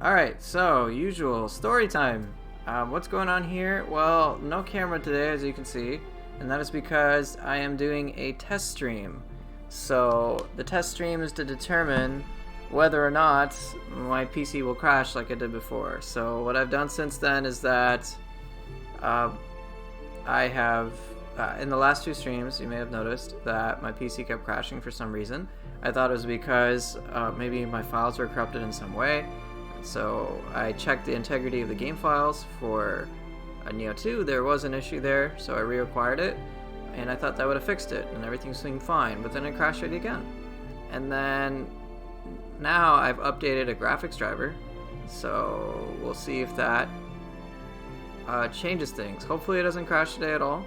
Alright, so, usual, story time. What's going on here? Well, no camera today, as you can see, and that is because I am doing a test stream. So, the test stream is to determine whether or not my PC will crash like it did before. So, what I've done since then is that I have, in the last two streams, you may have noticed that my PC kept crashing for some reason. I thought it was because maybe my files were corrupted in some way. So I checked the integrity of the game files for Nioh 2. There was an issue there, so I reacquired it, and I thought that would have fixed it, and everything seemed fine, but then it crashed it again. And then now I've updated a graphics driver, so we'll see if that changes things. Hopefully it doesn't crash today at all.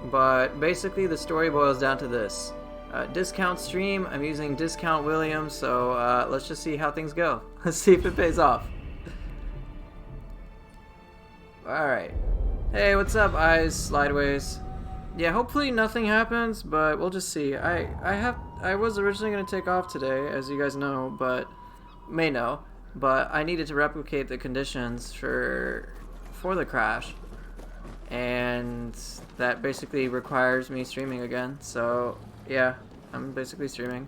But basically the story boils down to this. Discount stream, I'm using Discount Williams, so let's just see how things go. Let's see if it pays off. Alright. Hey, what's up, Eyes Slideways? Yeah, hopefully nothing happens, but we'll just see. I was originally going to take off today, as you guys know, but may know, but I needed to replicate the conditions for the crash, and that basically requires me streaming again, so yeah, I'm basically streaming.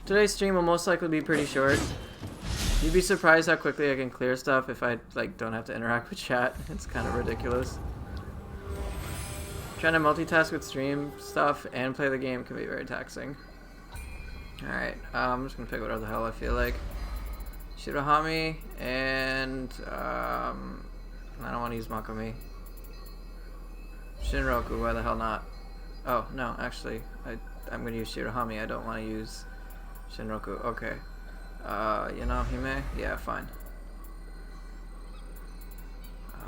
Today's stream will most likely be pretty short. You'd be surprised how quickly I can clear stuff if I don't have to interact with chat. It's kind of ridiculous. Trying to multitask with stream stuff and play the game can be very taxing. Alright, I'm just gonna pick whatever the hell I feel like. Shirohami, and I don't want to use Makami. Shinroku, why the hell not? Oh, no, actually, I'm going to use Shirohami. I don't want to use Shinroku. Okay. You know, Hime? Yeah, fine.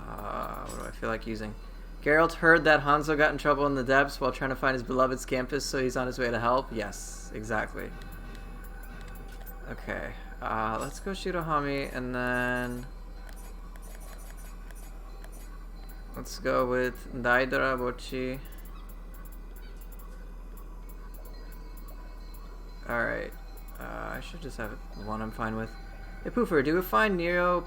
What do I feel like using? Geralt heard that Hanzo got in trouble in the depths while trying to find his beloved's campus, so he's on his way to help? Yes, exactly. Okay. Let's go Shirohami, and then let's go with Daidara Bochi. Alright. I should just have one I'm fine with. Hey Poofer, do you find Nioh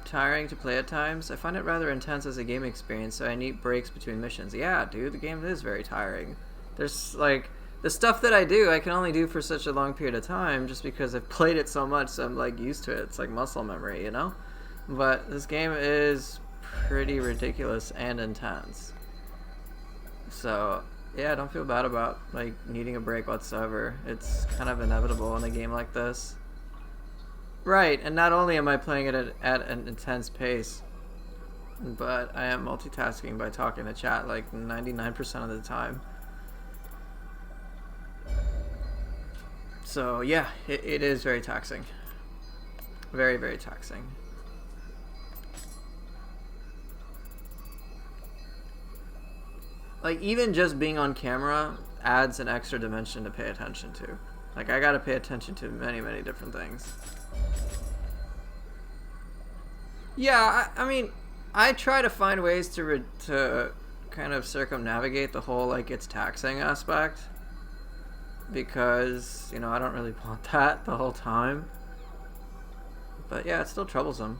tiring to play at times? I find it rather intense as a game experience, so I need breaks between missions. Yeah, dude, the game is very tiring. There's like the stuff that I do, I can only do for such a long period of time just because I've played it so much, so I'm like used to it. It's like muscle memory, you know? But this game is pretty ridiculous and intense. So, yeah, don't feel bad about like needing a break whatsoever. It's kind of inevitable in a game like this. Right, and not only am I playing it at an intense pace, but I am multitasking by talking to chat like 99% of the time. So yeah, it is very taxing. Very, very taxing. Like, even just being on camera adds an extra dimension to pay attention to. Like, I gotta pay attention to many, many different things. Yeah, I mean, I try to find ways to kind of circumnavigate the whole, like, it's taxing aspect. Because, you know, I don't really want that the whole time. But yeah, it's still troublesome.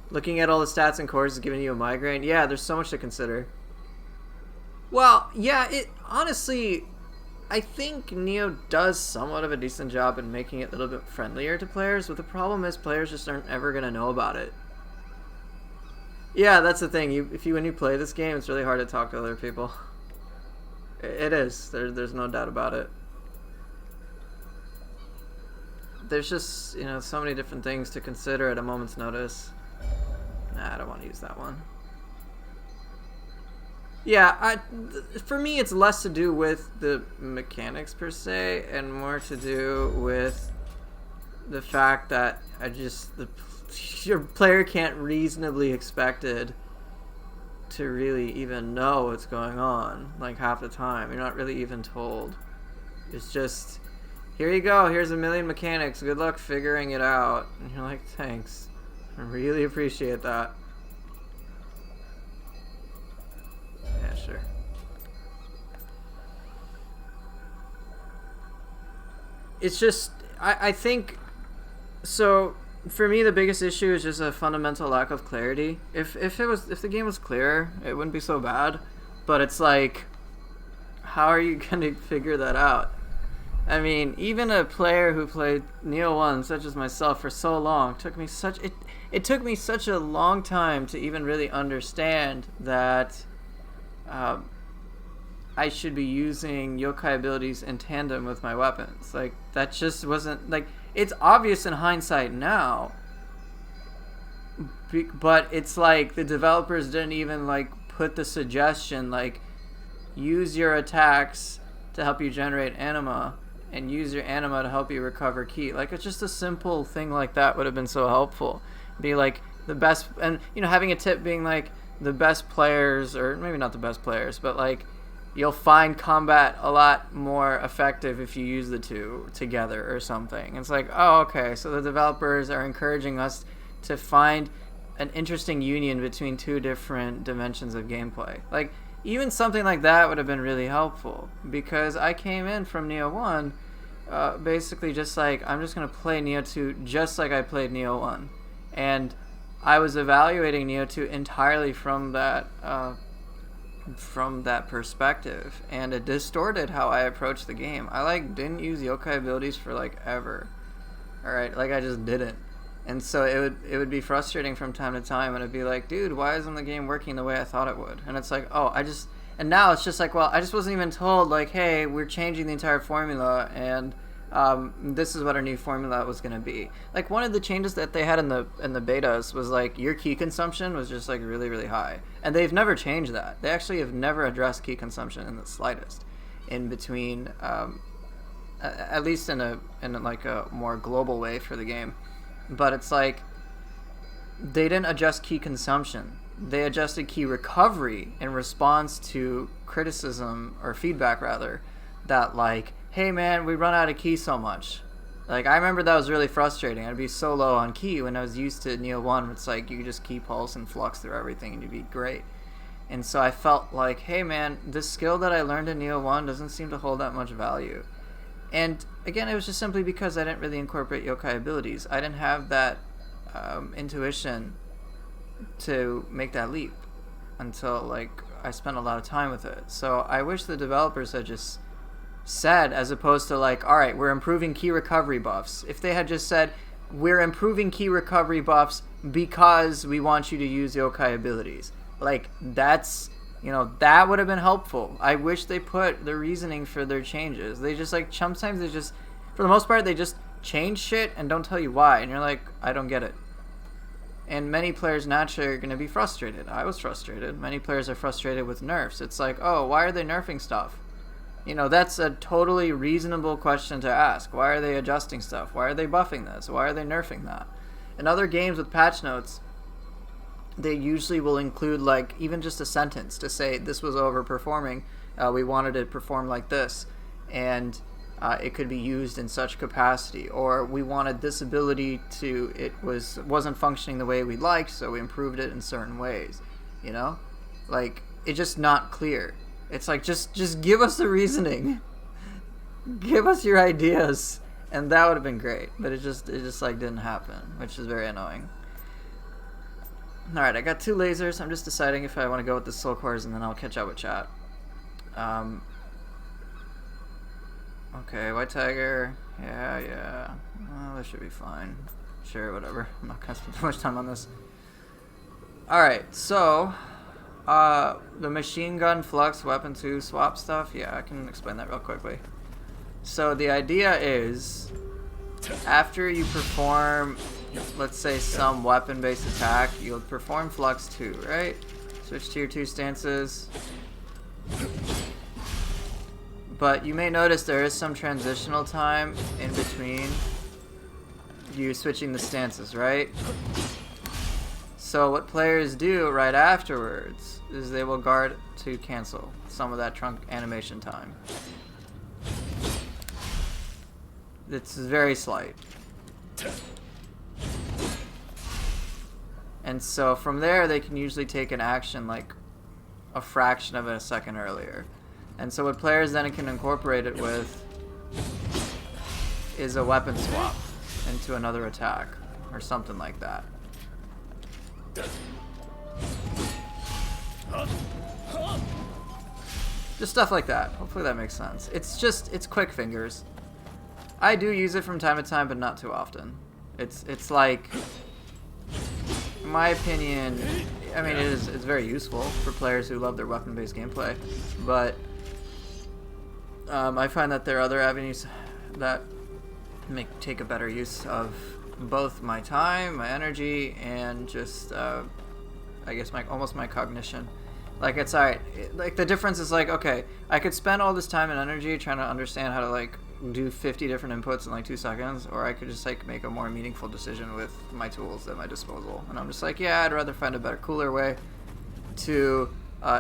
Looking at all the stats and cores is giving you a migraine. Yeah, there's so much to consider. Well, yeah, it honestly, I think Nioh does somewhat of a decent job in making it a little bit friendlier to players, but the problem is players just aren't ever going to know about it. Yeah, that's the thing. When you play this game, it's really hard to talk to other people. It is. There's no doubt about it. There's just, you know, so many different things to consider at a moment's notice. Nah, I don't want to use that one. Yeah, for me, it's less to do with the mechanics per se, and more to do with the fact that your player can't reasonably expected to really even know what's going on, like half the time. You're not really even told. It's just, here you go, here's a million mechanics, good luck figuring it out. And you're like, thanks. I really appreciate that. Yeah, sure. It's just, I think so. For me, the biggest issue is just a fundamental lack of clarity. If the game was clearer, it wouldn't be so bad. But it's like, how are you gonna figure that out? I mean, even a player who played Nioh 1, such as myself, for so long, it took me such a long time to even really understand that I should be using yokai abilities in tandem with my weapons. Like, that just wasn't, like, it's obvious in hindsight now, but it's like the developers didn't even, like, put the suggestion, like, use your attacks to help you generate anima, and use your anima to help you recover ki. Like, it's just a simple thing like that would have been so helpful. Be like the best, and having a tip being like the best players, or maybe not the best players, but like you'll find combat a lot more effective if you use the two together or something. It's like, oh, okay, so the developers are encouraging us to find an interesting union between two different dimensions of gameplay. Like, even something like that would have been really helpful, because I came in from Nioh 1 basically just like, I'm just going to play Nioh 2 just like I played Nioh 1. And I was evaluating Nioh 2 entirely from that perspective, and it distorted how I approached the game. I like didn't use yokai abilities for like ever. Alright, like I just didn't. And so it would be frustrating from time to time, and it'd be like, dude, why isn't the game working the way I thought it would? And it's like, and now it's just like, well, I just wasn't even told, like, hey, we're changing the entire formula, and this is what our new formula was going to be. Like, one of the changes that they had in the betas was, like, your key consumption was just, like, really, really high. And they've never changed that. They actually have never addressed key consumption in the slightest in between, at least in like a more global way for the game. But it's like, they didn't adjust key consumption. They adjusted key recovery in response to criticism, or feedback rather, that like, hey man, we run out of ki so much. Like, I remember that was really frustrating. I'd be so low on ki when I was used to Nioh 1. It's like, you could just ki pulse and flux through everything and you'd be great. And so I felt like, hey man, this skill that I learned in Nioh 1 doesn't seem to hold that much value. And again, it was just simply because I didn't really incorporate yokai abilities. I didn't have that intuition to make that leap until like I spent a lot of time with it. So I wish the developers had just said, as opposed to like, all right, we're improving key recovery buffs. If they had just said, we're improving key recovery buffs because we want you to use yokai abilities, like, that's, that would have been helpful. I wish they put the reasoning for their changes. They just, like, sometimes they just, for the most part, they just change shit and don't tell you why, and you're like, I don't get it. And many players naturally are going to be frustrated. I was frustrated. Many players are frustrated with nerfs. It's like, oh, why are they nerfing stuff? That's a totally reasonable question to ask. Why are they adjusting stuff? Why are they buffing this? Why are they nerfing that? In other games with patch notes, they usually will include, like, even just a sentence to say this was overperforming. We wanted it to perform like this, and it could be used in such capacity. Or we wanted this ability to, wasn't functioning the way we liked, so we improved it in certain ways. Like, it's just not clear. It's like, just give us the reasoning. Give us your ideas, and that would have been great. But it just like didn't happen, which is very annoying. Alright, I got 2 lasers. I'm just deciding if I want to go with the soul cores, and then I'll catch up with chat. Okay, white tiger. Yeah. Well, this should be fine. Sure, whatever. I'm not gonna spend too much time on this. Alright, so the machine gun flux weapon 2 swap stuff. Yeah, I can explain that real quickly. So the idea is, after you perform, let's say, some weapon-based attack, you'll perform flux 2, right? Switch to your 2 stances. But you may notice there is some transitional time in between you switching the stances, right? So what players do right afterwards is they will guard to cancel some of that trunk animation time. It's very slight. And so from there they can usually take an action like a fraction of a second earlier. And so what players then can incorporate it with is a weapon swap into another attack or something like that. Just stuff like that. Hopefully that makes sense. It's quick fingers. I do use it from time to time, but not too often. It's like, in my opinion, I mean, it's very useful for players who love their weapon-based gameplay, but I find that there are other avenues that take a better use of both my time, my energy, and just I guess almost my cognition. Like, it's alright. Like, the difference is like, okay, I could spend all this time and energy trying to understand how to like do 50 different inputs in like 2 seconds, or I could just like make a more meaningful decision with my tools at my disposal. And I'm just like, yeah, I'd rather find a better, cooler way to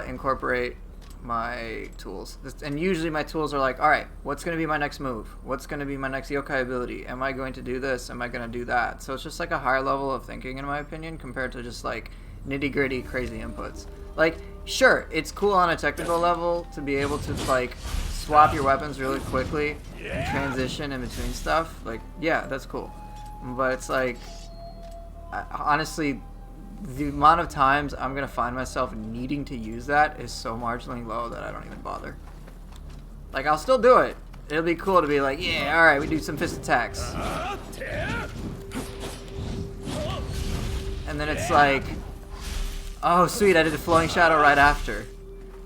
incorporate my tools. And usually my tools are like, alright, what's going to be my next move? What's going to be my next yokai ability? Am I going to do this? Am I going to do that? So it's just like a higher level of thinking, in my opinion, compared to just like nitty-gritty crazy inputs. Like, sure, it's cool on a technical level to be able to like swap your weapons really quickly and transition in between stuff. Like, yeah, that's cool. But it's like, honestly, the amount of times I'm going to find myself needing to use that is so marginally low that I don't even bother. Like, I'll still do it. It'll be cool to be like, yeah, alright, we do some fist attacks. And then it's like, oh, sweet, I did a flowing shadow right after.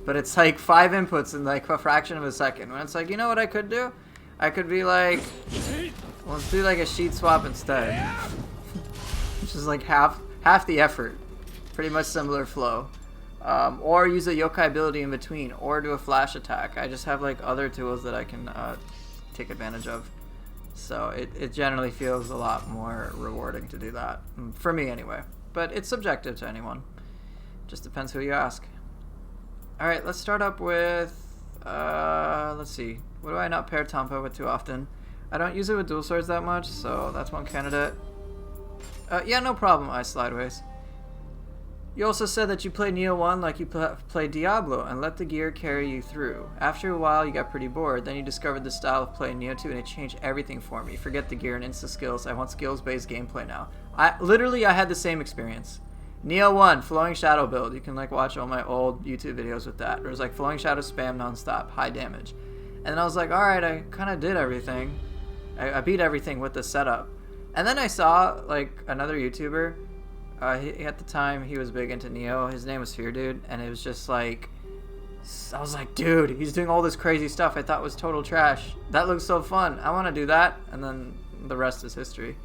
But it's like 5 inputs in like a fraction of a second. When it's like, you know what I could do? I could be like, well, let's do like a sheet swap instead. Which is like half the effort. Pretty much similar flow. Or use a yokai ability in between, or do a flash attack. I just have like other tools that I can take advantage of. So it generally feels a lot more rewarding to do that. For me anyway. But it's subjective to anyone. Just depends who you ask. Alright, let's start up with, let's see. What do I not pair Tampa with too often? I don't use it with dual swords that much, so that's one candidate. Yeah, no problem, I Slideways. You also said that you play Nioh 1 like you play Diablo and let the gear carry you through. After a while, you got pretty bored. Then you discovered the style of playing Nioh 2 and it changed everything for me. Forget the gear and insta-skills. I want skills-based gameplay now. I had the same experience. Nioh 1, Flowing Shadow build. You can like watch all my old YouTube videos with that. There was like Flowing Shadow spam nonstop, high damage. And then I was like, alright, I kind of did everything. I beat everything with the setup. And then I saw like another YouTuber. At the time, he was big into Nioh. His name was Fear Dude. And it was just like, I was like, dude, he's doing all this crazy stuff I thought was total trash. That looks so fun. I want to do that. And then the rest is history.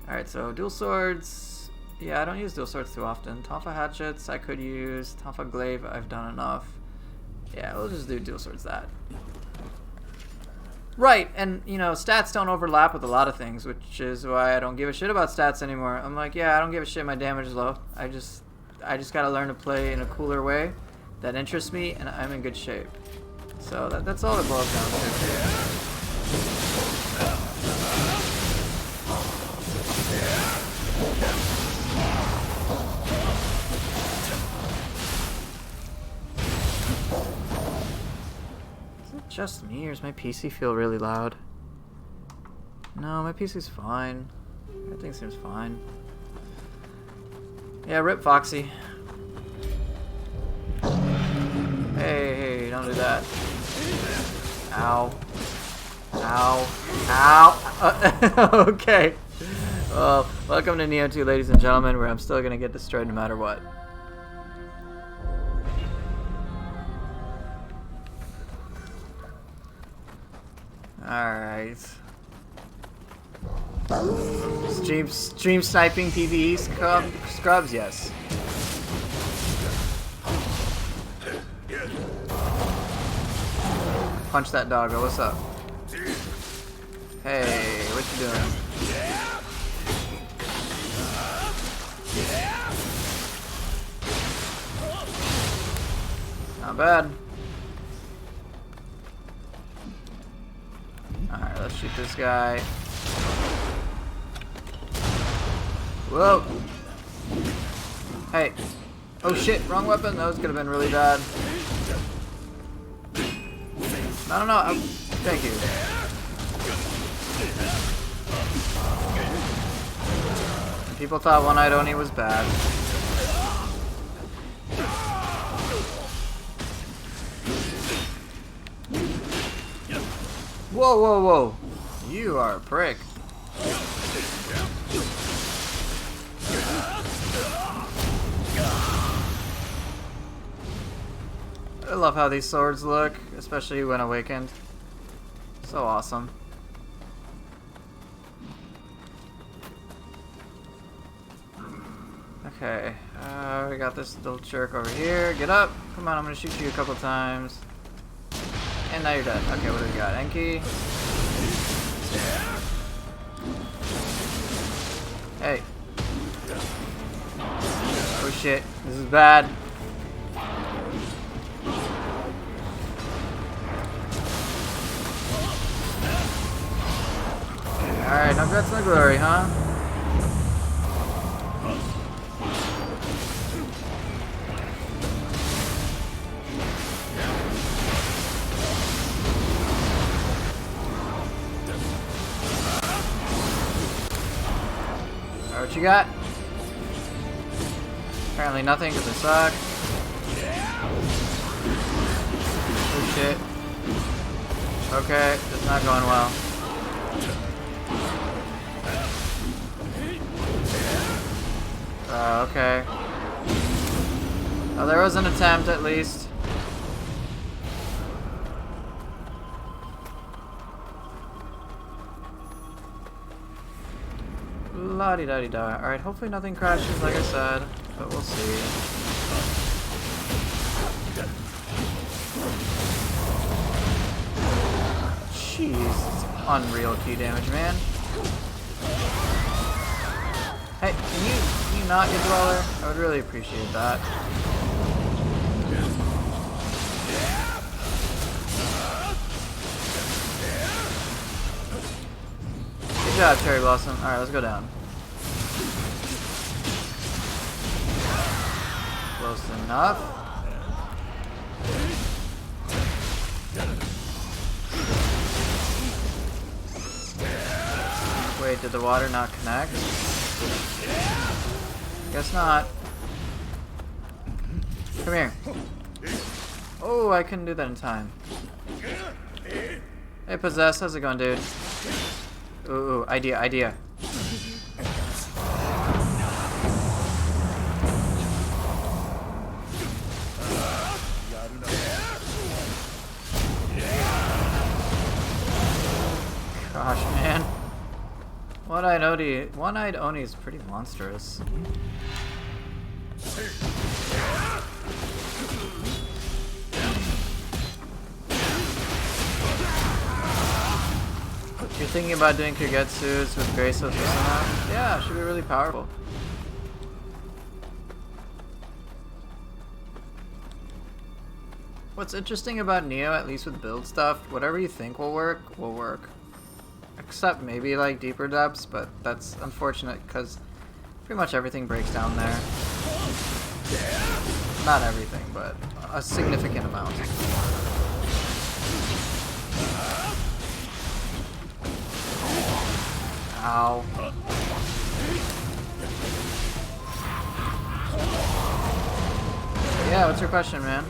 Alright, so dual swords. Yeah, I don't use dual swords too often. Tonfa hatchets I could use. Tonfa glaive I've done enough. Yeah, we'll just do dual swords that. Right, and you know, stats don't overlap with a lot of things, which is why I don't give a shit about stats anymore. I'm like, yeah, I don't give a shit my damage is low. I just gotta learn to play in a cooler way that interests me, and I'm in good shape. So that's all it boils down to. Just me, or does my PC feel really loud? No, my PC's fine. Everything seems fine. Yeah, rip Foxy. Hey, don't do that. Ow. Ow. Ow. Okay. Well, welcome to Nioh 2, ladies and gentlemen, where I'm still gonna get destroyed no matter what. Alright. Stream sniping PvE scrubs, yes. Punch that doggo, what's up? Hey, what you doing? Not bad. Alright, let's shoot this guy. Whoa! Hey! Oh shit, wrong weapon? That was gonna have been really bad. I don't know. Thank you. People thought One-Eyed Oni was bad. Whoa, whoa, whoa. You are a prick. I love how these swords look, especially when awakened. So awesome. Okay, we got this little jerk over here. Get up. Come on, I'm gonna shoot you a couple times. And now you're dead. Okay, what do we got? Enki. Hey. Oh shit, this is bad. Alright, no guts, no glory, huh? Alright, what you got? Apparently nothing, because I suck. Oh shit. Okay, it's not going well. Okay. Oh, there was an attempt at least. La-di-da-di-da. Alright, hopefully nothing crashes like I said, but we'll see. Jeez, it's unreal key damage, man. Hey, can you not get Dweller? I would really appreciate that. Good job, Cherry Blossom. Alright, let's go down. Close enough. Wait, did the water not connect? Guess not. Come here. Oh, I couldn't do that in time. Hey, Possess, how's it going, dude? Ooh, idea. Gosh, man. One-Eyed Oni is pretty monstrous. You're thinking about doing Kagetsus with Grace of Susuna? Yeah, it should be really powerful. What's interesting about Nioh, at least with build stuff, whatever you think will work, will work. Except maybe like deeper depths, but that's unfortunate because pretty much everything breaks down there. Not everything, but a significant amount. Ow. Yeah, what's your question, man?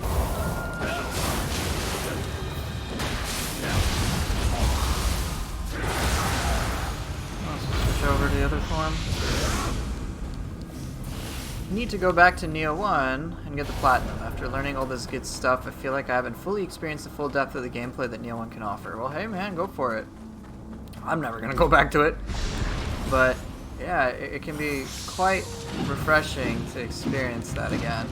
Switch over to the other form. Need to go back to Nioh 1 and get the Platinum. After learning all this good stuff, I feel like I haven't fully experienced the full depth of the gameplay that Nioh 1 can offer. Well, hey man, go for it. I'm never gonna go back to it. But yeah, it can be quite refreshing to experience that again.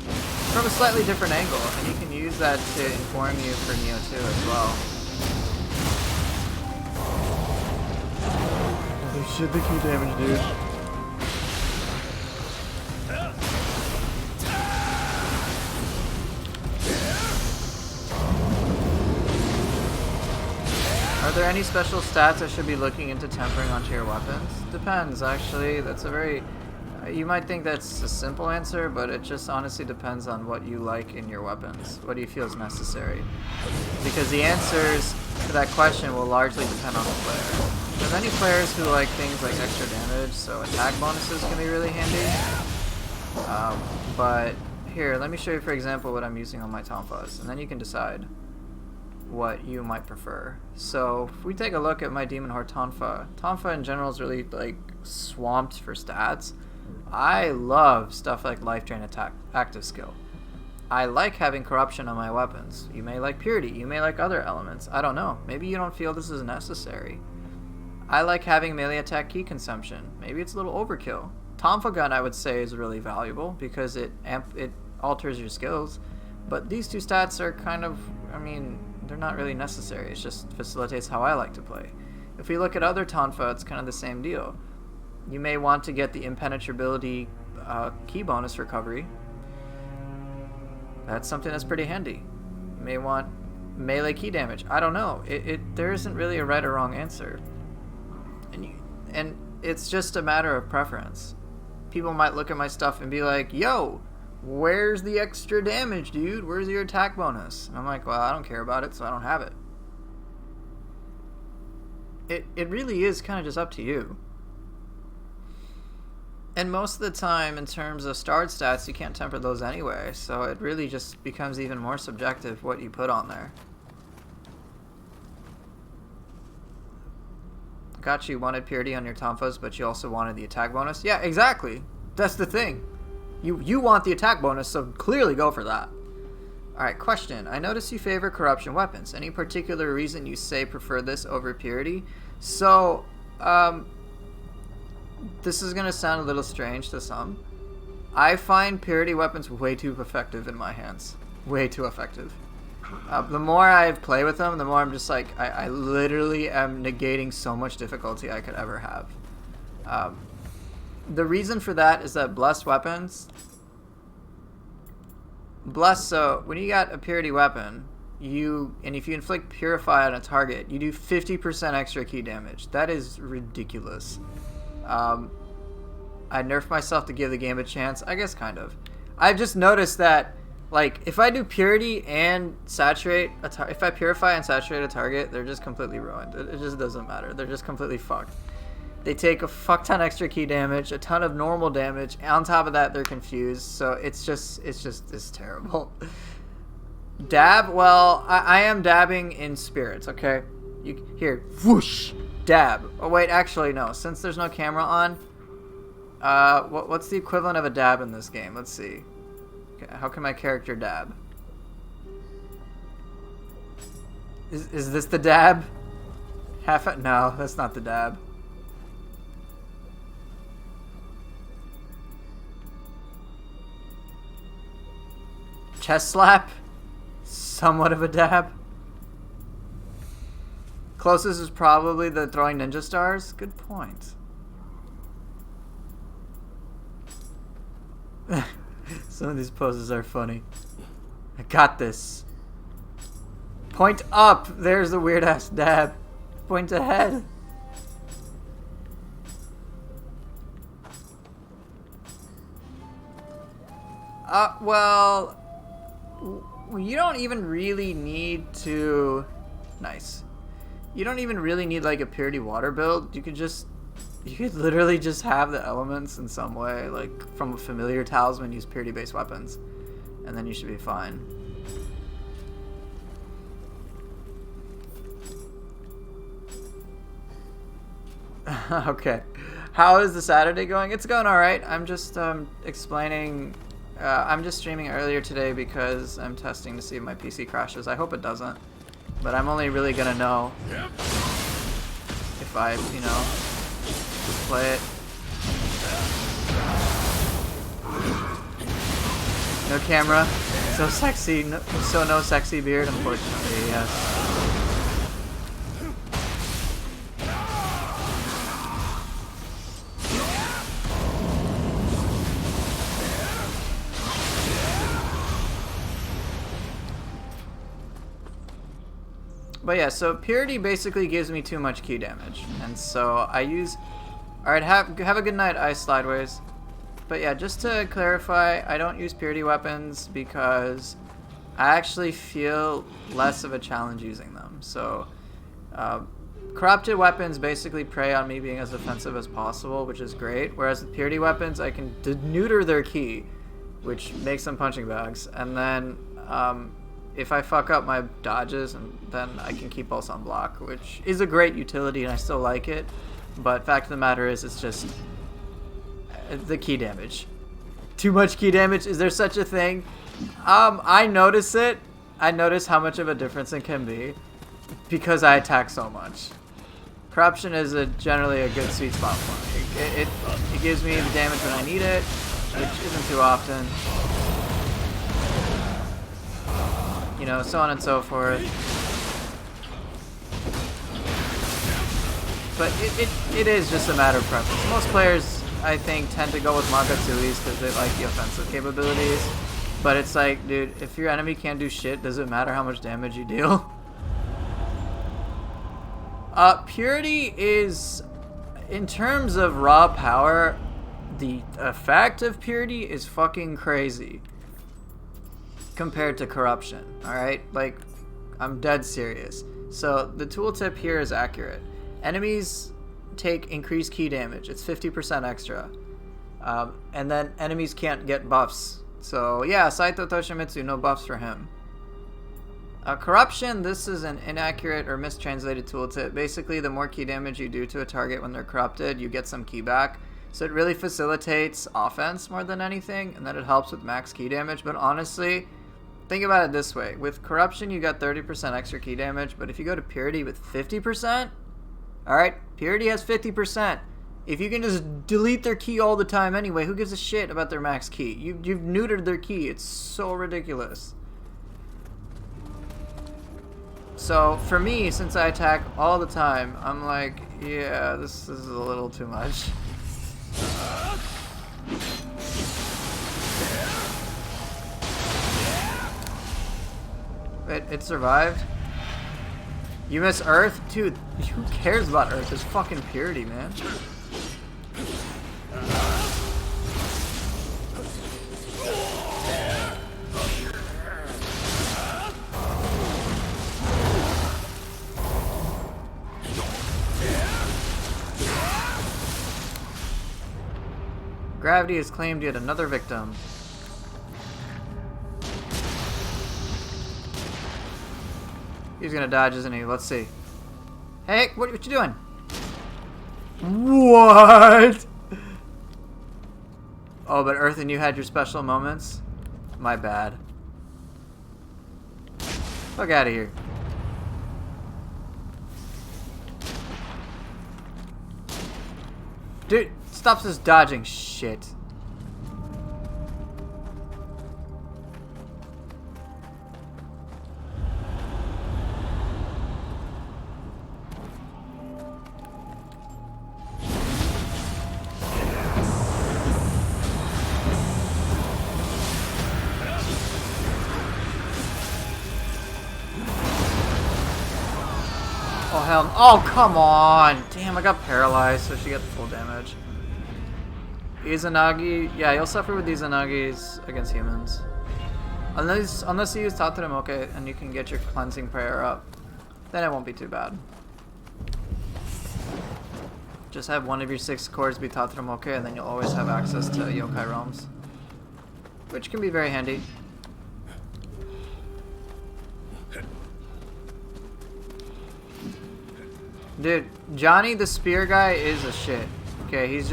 From a slightly different angle, and you can use that to inform you for Nioh 2 as well. Holy shit, the key damage, dude. Are there any special stats I should be looking into tempering onto your weapons? Depends, actually. That's a very... you might think that's a simple answer, but it just honestly depends on what you like in your weapons. What do you feel is necessary? Because the answers to that question will largely depend on the player. Because any players who like things like extra damage, so attack bonuses can be really handy. But here, let me show you, for example, what I'm using on my Tonfas, and then you can decide what you might prefer. So if we take a look at my Demon Horde Tonfa, Tonfa in general is really like swamped for stats. I love stuff like Life Drain Attack, Active Skill. I like having Corruption on my weapons. You may like Purity, you may like other elements. I don't know. Maybe you don't feel this is necessary. I like having melee attack key consumption. Maybe it's a little overkill. Tonfa Gun, I would say, is really valuable because it alters your skills. But these two stats are kind of, I mean, they're not really necessary. It just facilitates how I like to play. If we look at other Tonfa, it's kind of the same deal. You may want to get the impenetrability key bonus recovery. That's something that's pretty handy. You may want melee key damage. I don't know. There isn't really a right or wrong answer. And it's just a matter of preference. People might look at my stuff and be like, yo, where's the extra damage, dude? Where's your attack bonus? And I'm like, well, I don't care about it, so I don't have it. It really is kind of just up to you. And most of the time, in terms of starred stats, you can't temper those anyway, so it really just becomes even more subjective what you put on there. Got you wanted Purity on your Tonfas, but you also wanted the attack bonus? Yeah, exactly. That's the thing. You want the attack bonus, so clearly go for that. Alright, question. I notice you favor Corruption weapons. Any particular reason you say prefer this over Purity? So, this is going to sound a little strange to some. I find Purity weapons way too effective in my hands. Way too effective. The more I play with them, the more I'm just like, I literally am negating so much difficulty I could ever have. The reason for that is that Blessed weapons... Blessed, so when you got a Purity weapon, and if you inflict Purify on a target, you do 50% extra key damage. That is ridiculous. I nerfed myself to give the game a chance. I guess kind of. I've just noticed that, like, if I do Purity and Saturate, if I Purify and Saturate a target, they're just completely ruined. It just doesn't matter. They're just completely fucked. They take a fuck ton extra key damage, a ton of normal damage. On top of that, they're confused. So it's terrible. Dab, well, I am dabbing in spirits, okay? Here, whoosh, dab. Oh wait, actually no. Since there's no camera on, what's the equivalent of a dab in this game? Let's see. Okay, how can my character dab? Is this the dab? No, that's not the dab. Chest slap? Somewhat of a dab. Closest is probably the throwing ninja stars. Good point. Some of these poses are funny. I got this. Point up. There's the weird ass dab. Point ahead. Well, you don't even really need to... Nice. You don't even really need like a Purity water build. You could literally just have the elements in some way, like from a familiar talisman, use Purity based weapons, and then you should be fine. Okay. How is the Saturday going? It's going alright. I'm just explaining... I'm just streaming earlier today because I'm testing to see if my PC crashes. I hope it doesn't. But I'm only really gonna know if I, you know, play it. No camera. So sexy. No sexy beard, unfortunately, yes. But yeah, so Purity basically gives me too much key damage, and so I use... Alright, have a good night, Ice Slideways. But yeah, just to clarify, I don't use Purity weapons because I actually feel less of a challenge using them. So, corrupted weapons basically prey on me being as offensive as possible, which is great. Whereas with purity weapons, I can neuter their ki, which makes them punching bags. And then if I fuck up my dodges, and then I can keep pulse on block, which is a great utility, and I still like it. But fact of the matter is, it's just the ki damage. Too much ki damage. Is there such a thing? I notice it. I notice how much of a difference it can be because I attack so much. Corruption is generally a good sweet spot for me. It gives me the damage when I need it, which isn't too often. You know, so on and so forth. But it is just a matter of preference. Most players, I think, tend to go with Magatsuis because they like the offensive capabilities. But it's like, dude, if your enemy can't do shit, does it matter how much damage you deal? Purity is, in terms of raw power, the effect of Purity is fucking crazy compared to Corruption, alright? Like, I'm dead serious. So, the tooltip here is accurate. Enemies take increased ki damage. It's 50% extra. And then enemies can't get buffs. So, yeah, Saito Toshimitsu, no buffs for him. Corruption, this is an inaccurate or mistranslated tooltip. Basically, the more ki damage you do to a target when they're corrupted, you get some ki back. So it really facilitates offense more than anything, and then it helps with max ki damage. But honestly, think about it this way. With Corruption, you got 30% extra ki damage, but if you go to Purity with 50%, alright, Purity has 50%. If you can just delete their ki all the time anyway, who gives a shit about their max ki? You've neutered their ki. It's so ridiculous. So, for me, since I attack all the time, I'm like, yeah, this is a little too much. It survived? You miss Earth? Dude, who cares about Earth? It's fucking Purity, man. Gravity has claimed yet another victim. He's gonna dodge, isn't he? Let's see. Hey, what you doing? What? Oh, but Earth and you had your special moments? My bad. Fuck out of here. Dude, stop this dodging shit. Oh hell, oh come on! Damn, I got paralyzed, so she got the full damage. Izanagi, yeah, you'll suffer with Izanagis against humans. Unless you use Tataramoke and you can get your cleansing prayer up, then it won't be too bad. Just have one of your 6 cores be Tataramoke and then you'll always have access to yokai realms, which can be very handy. Dude, Johnny the spear guy is a shit. Okay, he's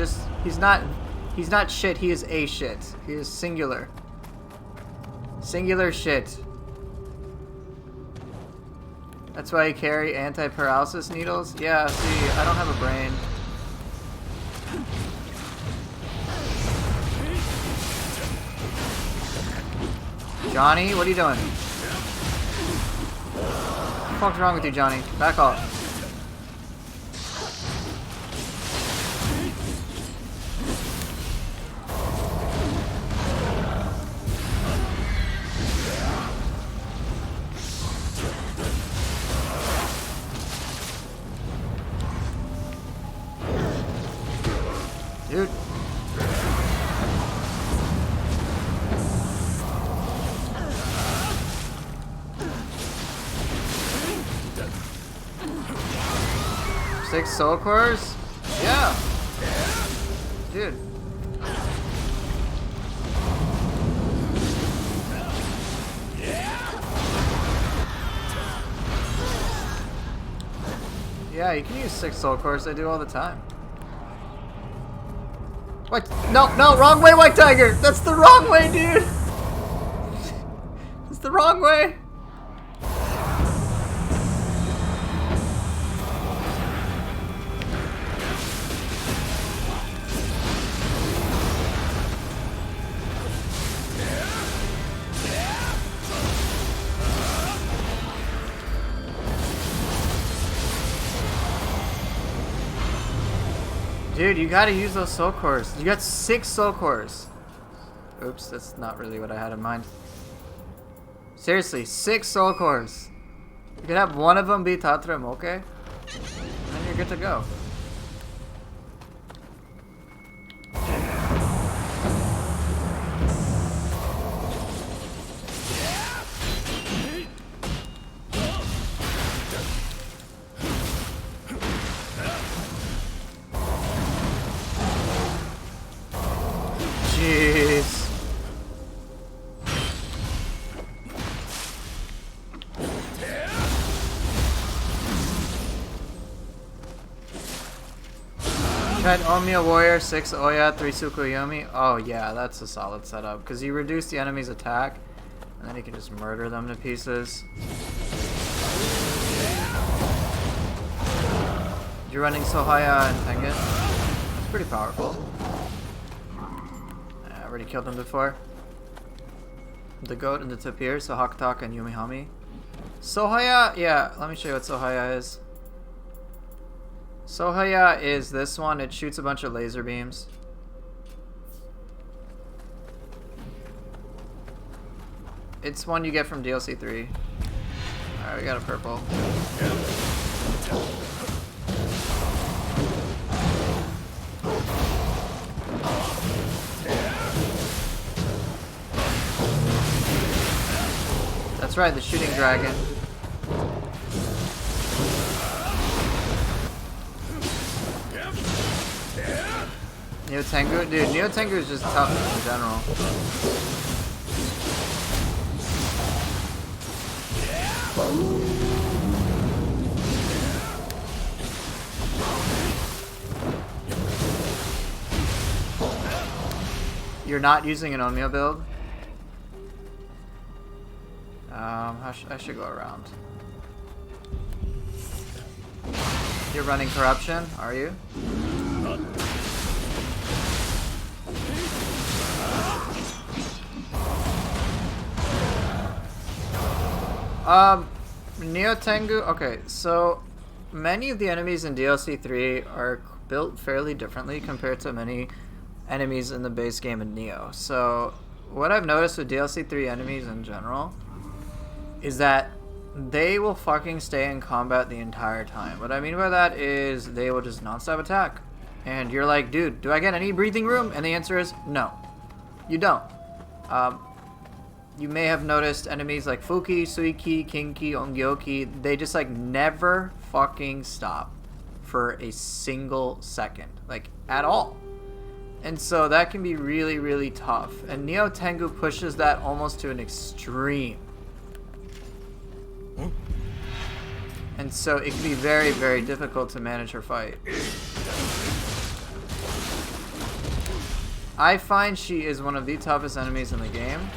not shit, he is a shit. He is singular. Singular shit. That's why you carry anti-paralysis needles? Yeah, see, I don't have a brain. Johnny, what are you doing? What the fuck's wrong with you, Johnny? Back off. Dude. 6 soul cores? Yeah. Dude. Yeah, you can use 6 soul cores. I do all the time. What? No, no, wrong way, White Tiger! That's the wrong way, dude! It's the wrong way! Dude, you gotta use those soul cores. You got 6 soul cores. Oops, that's not really what I had in mind. Seriously, 6 soul cores. You could have one of them be Tatram, okay? And you're good to go. Jeez. Tried Omiya Warrior, 6 Oya, 3 Tsukuyomi. Oh yeah, that's a solid setup. Because you reduce the enemy's attack, and then you can just murder them to pieces. You're running Sohaya and Tengen. That's pretty powerful. I already killed him before. The goat and the tapir, so Hakutak and Yumihami. Sohaya, yeah, let me show you what Sohaya is. Sohaya is this one. It shoots a bunch of laser beams. It's one you get from DLC 3. Alright, we got a purple. That's right, the shooting dragon. Nioh Tengu? Dude, Nioh Tengu is just tough in general. You're not using an Onmyo build? I should go around. You're running corruption, are you? Nioh Tengu. Okay, so many of the enemies in DLC 3 are built fairly differently compared to many enemies in the base game in Nioh. So what I've noticed with DLC 3 enemies in general is that they will fucking stay in combat the entire time. What I mean by that is they will just non-stop attack. And you're like, dude, do I get any breathing room? And the answer is no. You don't. You may have noticed enemies like Fuki, Suiki, Kinki, Ongyoki, they just like never fucking stop for a single second. Like, at all. And so that can be really, really tough. And Nioh Tengu pushes that almost to an extreme. And so it can be very, very difficult to manage her fight. I find she is one of the toughest enemies in the game,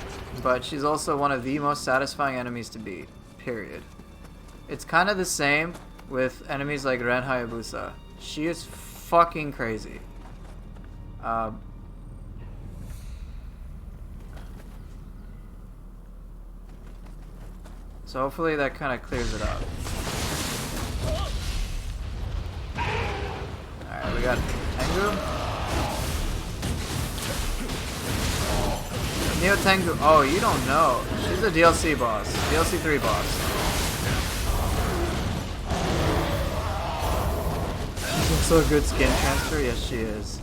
but she's also one of the most satisfying enemies to beat, period. It's kind of the same with enemies like Ren Hayabusa. She is fucking crazy. So hopefully that kind of clears it up. Alright, we got Tengu. Nioh Tengu. Oh, you don't know. She's a DLC boss. DLC 3 boss. She's also a good skin transfer. Yes, she is.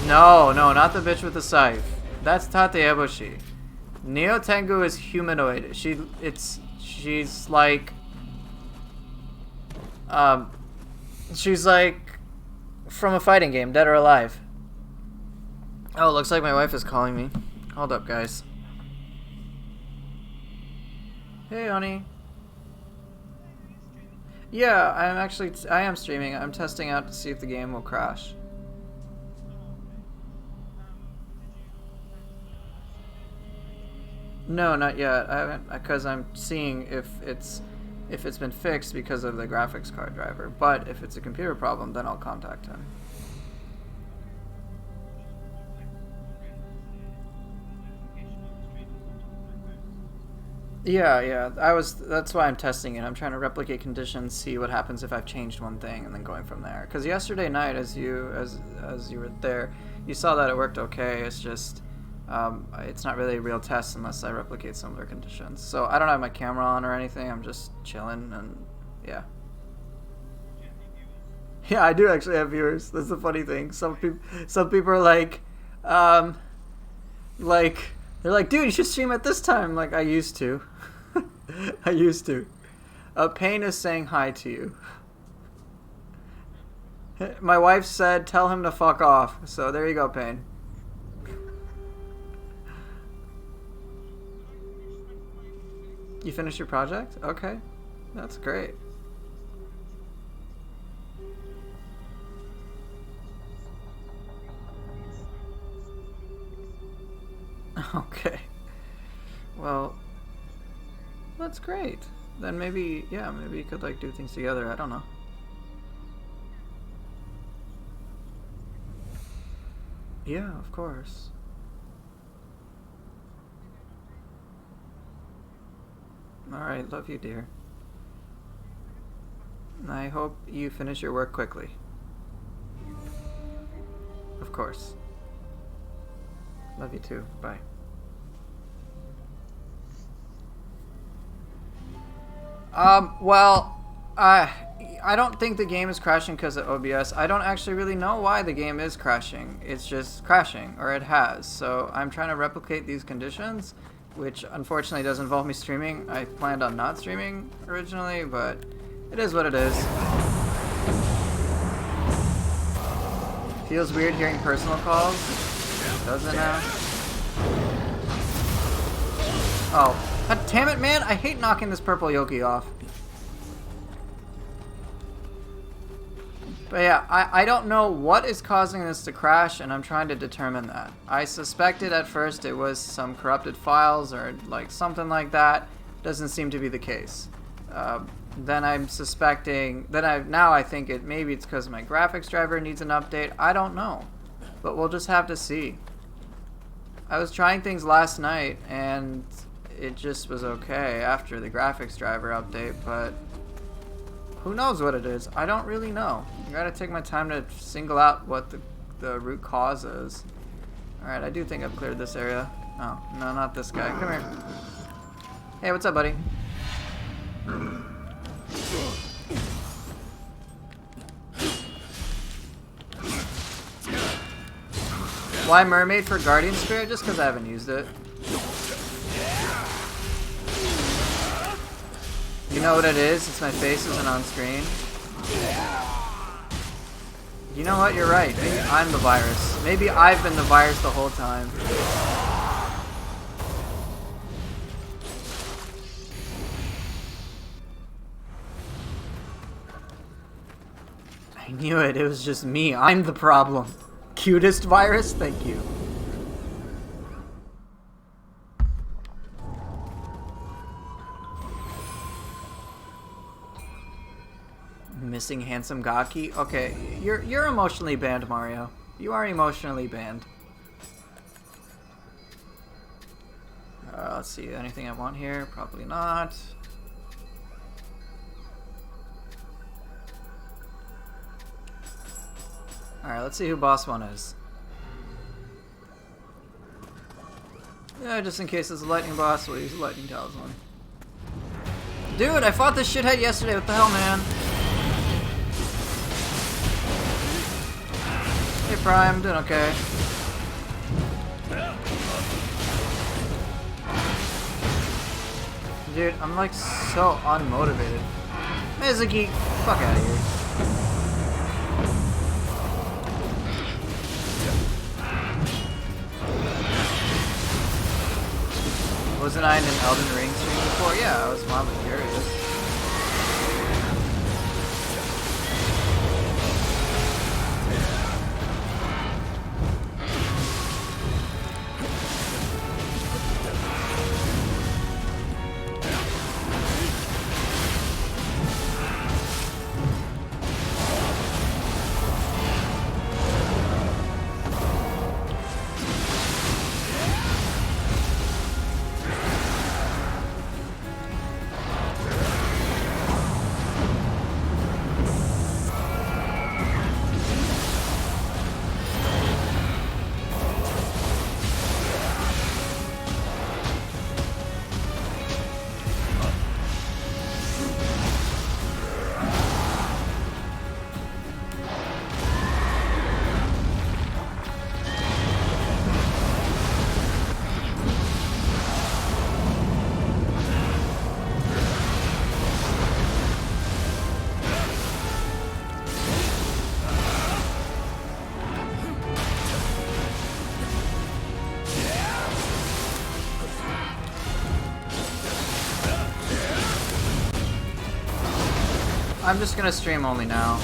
No, no, not the bitch with the scythe. That's Tate Eboshi. Nioh Tengu is humanoid. She's like she's like from a fighting game, Dead or Alive. Oh, it looks like my wife is calling me. Hold up, guys. Hey, honey. Yeah, I am streaming. I'm testing out to see if the game will crash. No, not yet. I haven't, because I'm seeing if it's been fixed because of the graphics card driver. But if it's a computer problem, then I'll contact him. Yeah. That's why I'm testing it. I'm trying to replicate conditions, see what happens if I've changed one thing, and then going from there. Because yesterday night, as you were there, you saw that it worked okay. It's just it's not really a real test unless I replicate similar conditions. So I don't have my camera on or anything. I'm just chilling, and yeah. Yeah, I do actually have viewers. That's the funny thing. Some people are like, they're like, dude, you should stream at this time. Like, I used to. I used to. Pain is saying hi to you. My wife said, tell him to fuck off. So there you go, Pain. You finished your project? Okay. That's great. Okay. Well, that's great. Then maybe, yeah, maybe you could like do things together. I don't know. Yeah, of course. Alright, love you, dear. I hope you finish your work quickly. Of course. Love you too. Bye. Well, I don't think the game is crashing because of OBS. I don't actually really know why the game is crashing. It's just crashing, or it has. So I'm trying to replicate these conditions, which unfortunately does involve me streaming. I planned on not streaming originally, but it is what it is. Feels weird hearing personal calls. Does it now? Oh. God damn it, man! I hate knocking this purple Yoki off. But yeah, I don't know what is causing this to crash, and I'm trying to determine that. I suspected at first it was some corrupted files or like something like that. Doesn't seem to be the case. Then I'm suspecting, now I think maybe it's because my graphics driver needs an update. I don't know, but we'll just have to see. I was trying things last night and it just was okay after the graphics driver update, but who knows what it is? I don't really know. I gotta take my time to single out what the root cause is. Alright, I do think I've cleared this area. Oh, no, not this guy. Come here. Hey, what's up, buddy? Why Mermaid for Guardian Spirit? Just because I haven't used it. You know what it is? It's my face isn't on screen. You know what? You're right. Maybe I'm the virus. Maybe I've been the virus the whole time. I knew it. It was just me. I'm the problem. Cutest virus? Thank you. Missing handsome Gaki? Okay, you're emotionally banned, Mario. You are emotionally banned. Let's see, anything I want here? Probably not. Alright, let's see who boss one is. Yeah, just in case it's a lightning boss, we'll use a lightning talisman. Dude, I fought this shithead yesterday. What the hell, man? Hey Prime, doing okay. Dude, I'm like so unmotivated. Mizuki, fuck out of here. Wasn't I in an Elden Ring stream before? Yeah, I was mildly curious. I'm just gonna stream only now.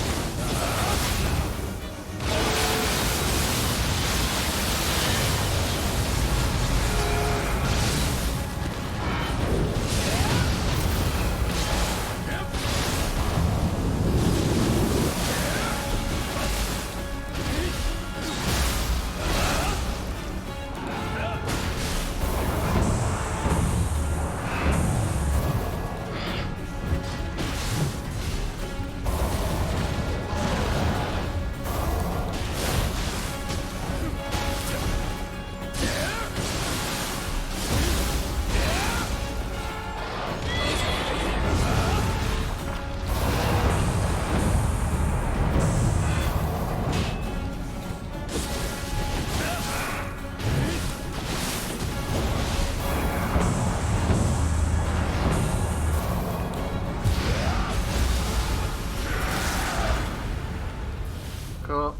Cool.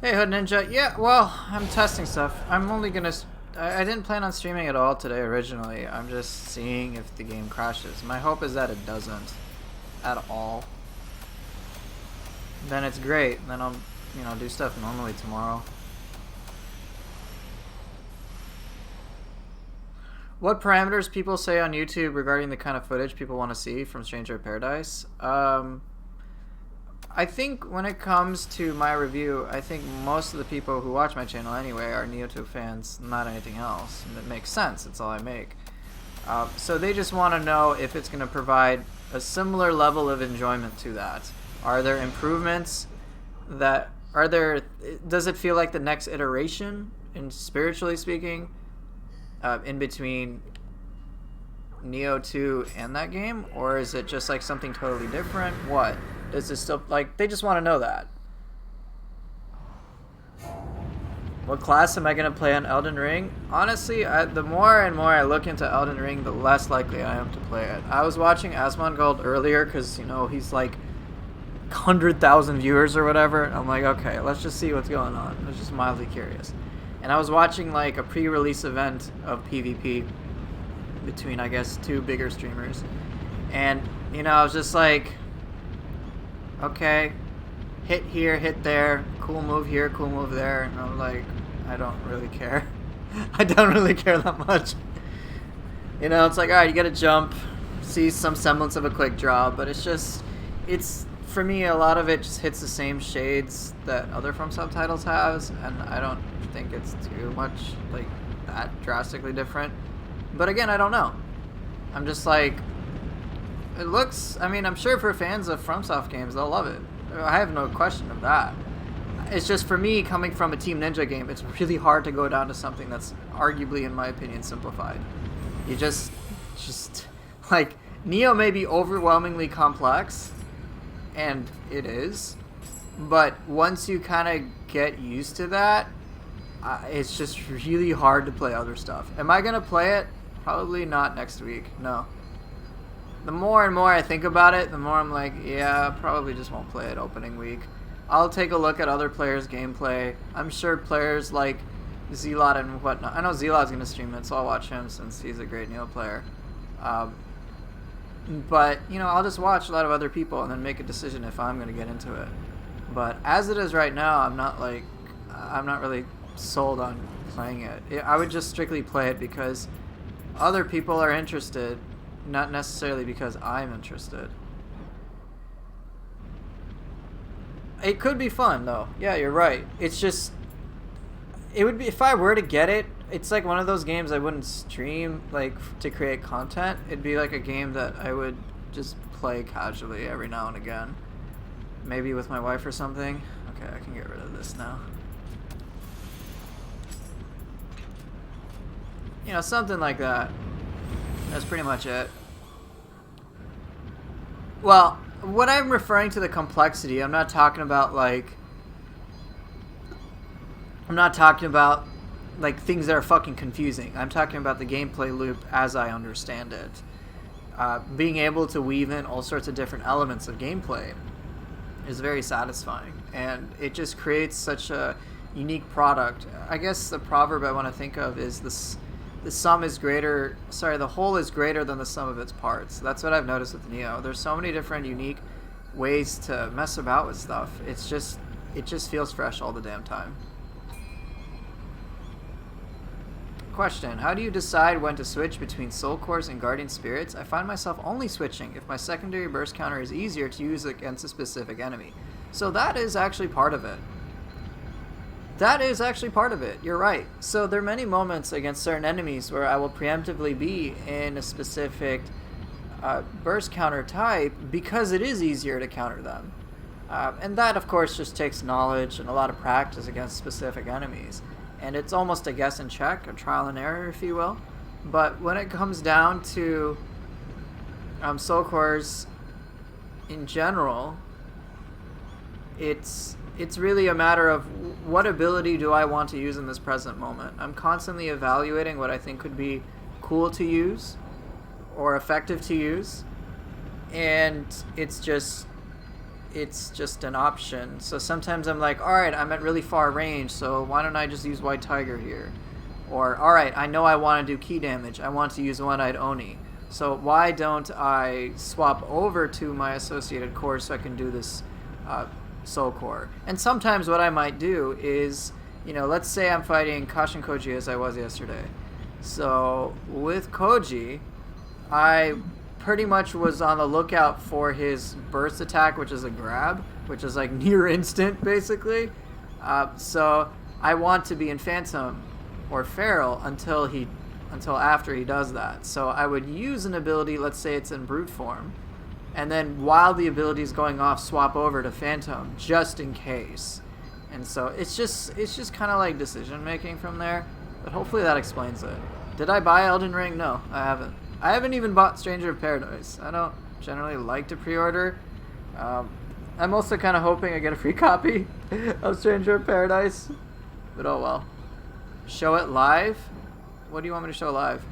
Hey Hood Ninja, yeah, well, I'm testing stuff. I'm only gonna... I didn't plan on streaming at all today originally. I'm just seeing if the game crashes. My hope is that it doesn't. At all. Then it's great. Then I'll, you know, do stuff normally tomorrow. What parameters people say on YouTube regarding the kind of footage people want to see from Stranger of Paradise? I think when it comes to my review, I think most of the people who watch my channel anyway are Nioh fans, not anything else. And it makes sense. It's all I make. So they just want to know if it's going to provide a similar level of enjoyment to that. Are there improvements that... Does it feel like the next iteration, in spiritually speaking, in between Nioh 2 and that game? Or is it just like something totally different? What? Does it still, like, they just want to know that. What class am I going to play on Elden Ring? Honestly, the more and more I look into Elden Ring, the less likely I am to play it. I was watching Asmongold earlier because, you know, he's like 100,000 viewers or whatever. I'm like, okay, let's just see what's going on. I was just mildly curious. And I was watching like a pre-release event of PvP between, I guess, two bigger streamers. And, you know, I was just like... Okay, hit here, hit there, cool move here, cool move there, and I'm like, I don't really care. I don't really care that much. You know, it's like, alright, you gotta jump, see some semblance of a quick draw, but it's just, for me, a lot of it just hits the same shades that other From subtitles has, and I don't think it's too much, like, that drastically different. But again, I don't know. I'm just like... It looks, I mean, I'm sure for fans of FromSoft games, they'll love it. I have no question of that. It's just, for me, coming from a Team Ninja game, it's really hard to go down to something that's arguably, in my opinion, simplified. You just, like, Nioh may be overwhelmingly complex, and it is, But once you kind of get used to that, it's just really hard to play other stuff. Am I going to play it? Probably not next week. No. The more and more I think about it, the more I'm like, yeah, probably just won't play it opening week. I'll take a look at other players' gameplay. I'm sure players like Zelot and whatnot. I know Zelot's going to stream it, so I'll watch him since he's a great Nioh player. But, you know, I'll just watch a lot of other people and then make a decision if I'm going to get into it. But as it is right now, I'm not really sold on playing it. I would just strictly play it because other people are interested, not necessarily because I'm interested. It could be fun though. Yeah, you're right. It's just, it would be, if I were to get it, it's like one of those games I wouldn't stream like to create content. It'd be like a game that I would just play casually every now and again. Maybe with my wife or something. Okay, I can get rid of this now. You know, something like that. That's pretty much it. Well, what I'm referring to the complexity, I'm not talking about like things that are fucking confusing. I'm talking about the gameplay loop as I understand it. Being able to weave in all sorts of different elements of gameplay is very satisfying, and it just creates such a unique product. I guess the proverb I want to think of is the whole is greater than the sum of its parts. That's what I've noticed with Nioh. There's so many different unique ways to mess about with stuff. It just feels fresh all the damn time. Question: how do you decide when to switch between Soul Cores and Guardian Spirits? I find myself only switching if my secondary burst counter is easier to use against a specific enemy. So that is actually part of it. You're right. So there are many moments against certain enemies where I will preemptively be in a specific burst counter type because it is easier to counter them. And that, of course, just takes knowledge and a lot of practice against specific enemies. And it's almost a guess and check, a trial and error, if you will. But when it comes down to Soul Cores in general, it's really a matter of what ability do I want to use in this present moment. I'm constantly evaluating what I think could be cool to use or effective to use, and it's just an option. So sometimes I'm like, alright, I'm at really far range, so why don't I just use White Tiger here? Or, alright, I know I want to do key damage, I want to use One-Eyed Oni, so why don't I swap over to my associated core so I can do this Soul Core? And sometimes what I might do is, you know, let's say I'm fighting Kashin Koji as I was yesterday. So with Koji, I pretty much was on the lookout for his burst attack, which is a grab, which is like near instant basically. So I want to be in Phantom or Feral until after he does that. So I would use an ability, let's say it's in brute form, and then while the ability is going off, swap over to Phantom just in case. And so it's just kind of like decision making from there. But hopefully that explains it. Did I buy Elden Ring? No, I haven't. I haven't even bought Stranger of Paradise. I don't generally like to pre-order. I'm also kind of hoping I get a free copy of Stranger of Paradise. But oh well. Show it live? What do you want me to show live?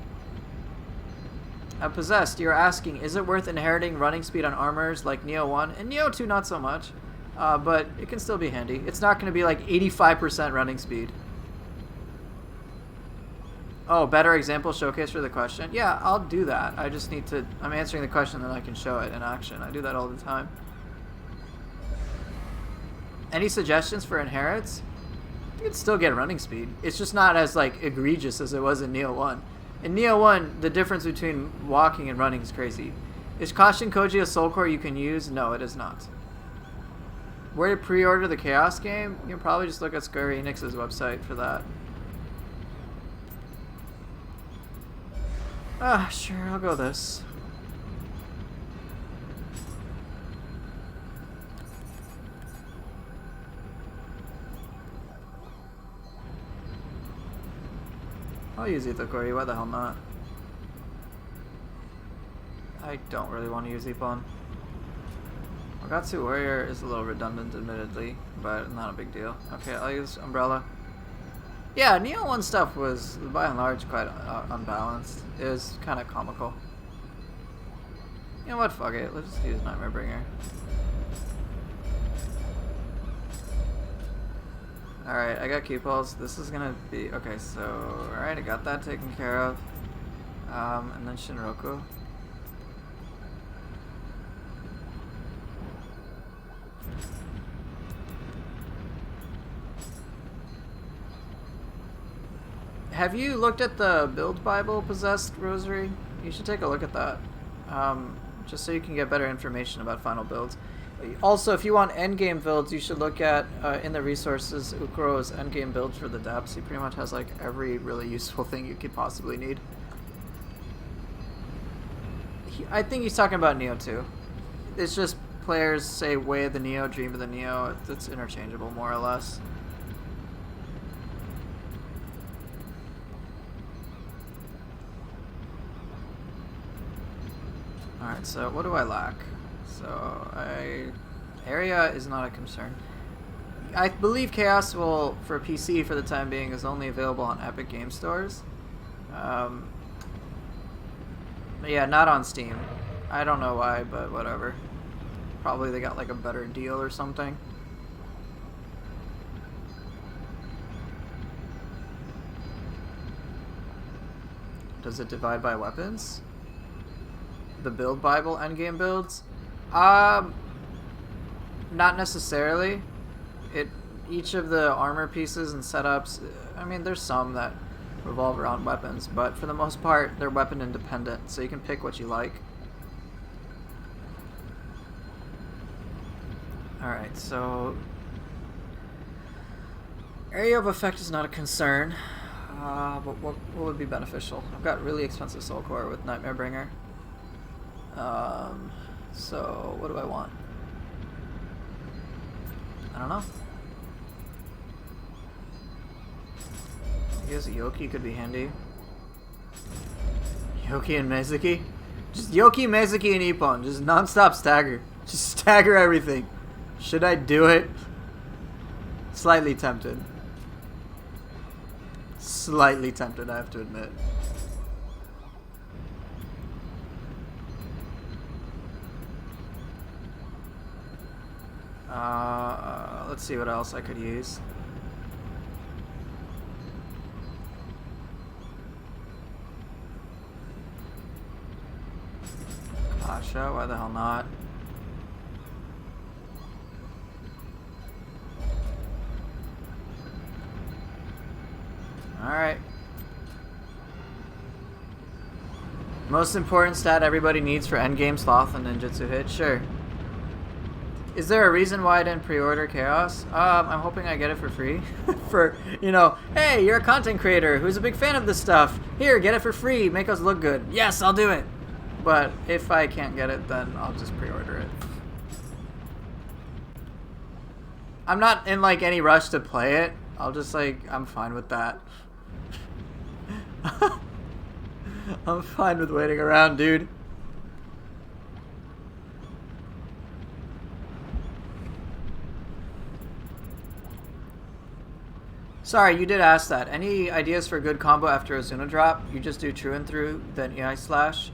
Possessed, you're asking, is it worth inheriting running speed on armors like Nioh 1? And Nioh 2 not so much. But it can still be handy. It's not going to be like 85% running speed. Oh, better example showcase for the question? Yeah, I'll do that. I just need to... I'm answering the question, then I can show it in action. I do that all the time. Any suggestions for inherits? You can still get running speed. It's just not as, like, egregious as it was in Nioh 1. In Nioh 1, the difference between walking and running is crazy. Is Kashin Koji a Soul Core you can use? No, it is not. Where to pre-order the Chaos game? You can probably just look at Square Enix's website for that. Sure, I'll go this. I'll use Itokori, why the hell not? I don't really want to use Ippon. Magatsu Warrior is a little redundant, admittedly, but not a big deal. Okay, I'll use Umbrella. Yeah, Nioh 1 stuff was, by and large, quite unbalanced. It was kind of comical. You know what, fuck it, let's just use Nightmare Bringer. Alright, I got Q-Pulse. This is gonna be... Okay, so... Alright, I got that taken care of. And then Shinroku. Have you looked at the Build Bible Possessed Rosary? You should take a look at that. Just so you can get better information about final builds. Also, if you want endgame builds, you should look at, in the resources, Ukuro's endgame build for the depths. He pretty much has, like, every really useful thing you could possibly need. I think he's talking about Nioh, too. It's just players say Way of the Nioh, Dream of the Nioh. It's interchangeable, more or less. Alright, so what do I lack? So, area is not a concern. I believe Chaos will, for PC for the time being, is only available on Epic Game Stores. Yeah, not on Steam. I don't know why, but whatever. Probably they got like a better deal or something. Does it divide by weapons? The Build Bible endgame builds? Not necessarily. Each of the armor pieces and setups, I mean, there's some that revolve around weapons, but for the most part, they're weapon independent, so you can pick what you like. Alright, so... Area of effect is not a concern, but what would be beneficial? I've got really expensive soul core with Nightmare Bringer. So, what do I want? I don't know. I guess Yoki could be handy. Yoki and Mezuki? Just Yoki, Mezuki, and Ippon. Just non-stop stagger. Just stagger everything. Should I do it? Slightly tempted. Slightly tempted, I have to admit. Let's see what else I could use. Kasha, why the hell not? Alright. Most important stat everybody needs for endgame sloth and ninjutsu hit? Sure. Is there a reason why I didn't pre-order Chaos? I'm hoping I get it for free. For, you know, hey, you're a content creator who's a big fan of this stuff. Here, get it for free. Make us look good. Yes, I'll do it. But if I can't get it, then I'll just pre-order it. I'm not in, like, any rush to play it. I'll just, like, I'm fine with that. I'm fine with waiting around, dude. Sorry, you did ask that. Any ideas for a good combo after Azuna drop? You just do True and Through, then EI Slash.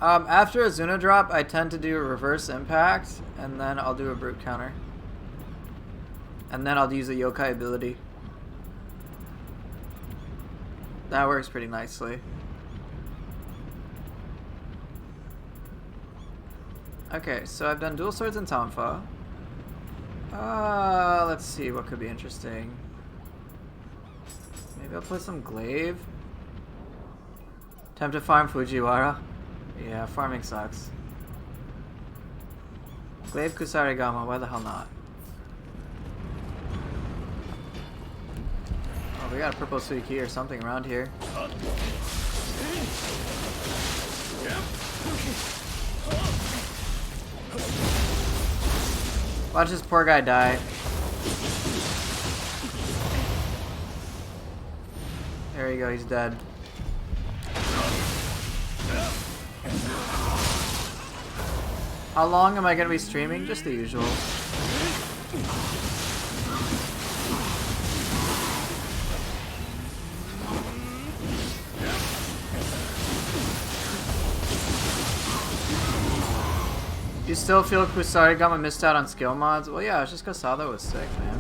After Azuna drop, I tend to do a reverse impact, and then I'll do a brute counter. And then I'll use a yokai ability. That works pretty nicely. Okay, so I've done Dual Swords and Tonfa. Let's see what could be interesting. Maybe I'll play some Glaive. Time to farm Fujiwara. Yeah, farming sucks. Glaive Kusarigama, why the hell not? Oh, we got a purple Suiki or something around here. Watch this poor guy die. There you go, he's dead. How long am I gonna be streaming? Just the usual. You still feel Kusarigama missed out on skill mods? Well, yeah, it's just because Sada was sick, man.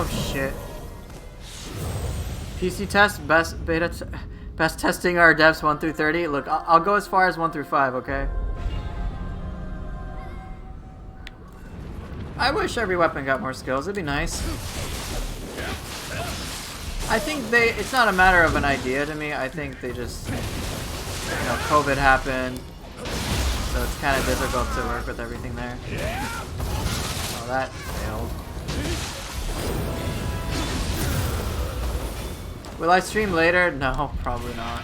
Oh shit. PC test, best testing our devs 1 through 30. Look, I'll go as far as 1 through 5, okay? I wish every weapon got more skills, it'd be nice. I think it's not a matter of an idea to me, I think they just, you know, COVID happened, so it's kind of difficult to work with everything there. Oh, that failed. Will I stream later? No, probably not.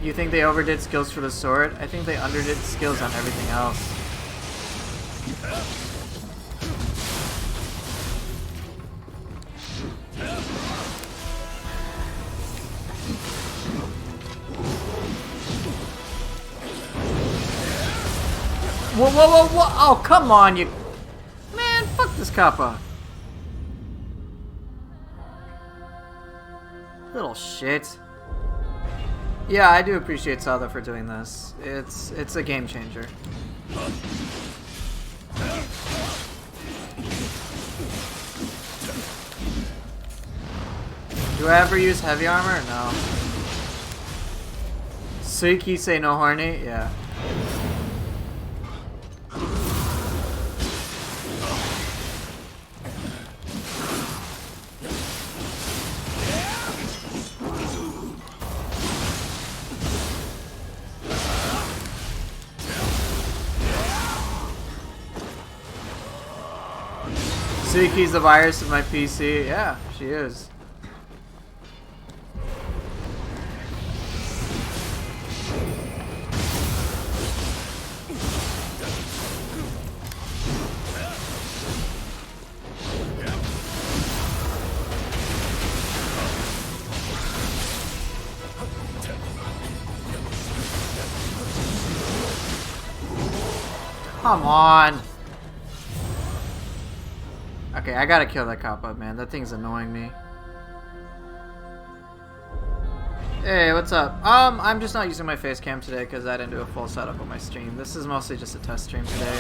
You think they overdid skills for the sword? I think they underdid skills on everything else. Whoa, whoa, whoa, whoa! Oh, come on, you... Man, fuck this Kappa. Little shit. Yeah, I do appreciate Sada for doing this. It's a game changer. Do I ever use heavy armor? No. Suiki say no horny? Yeah. Suiki's the virus of my PC. Yeah, she is. Come on. Okay, I gotta kill that Kappa, man. That thing's annoying me. Hey, what's up? I'm just not using my face cam today because I didn't do a full setup on my stream. This is mostly just a test stream today.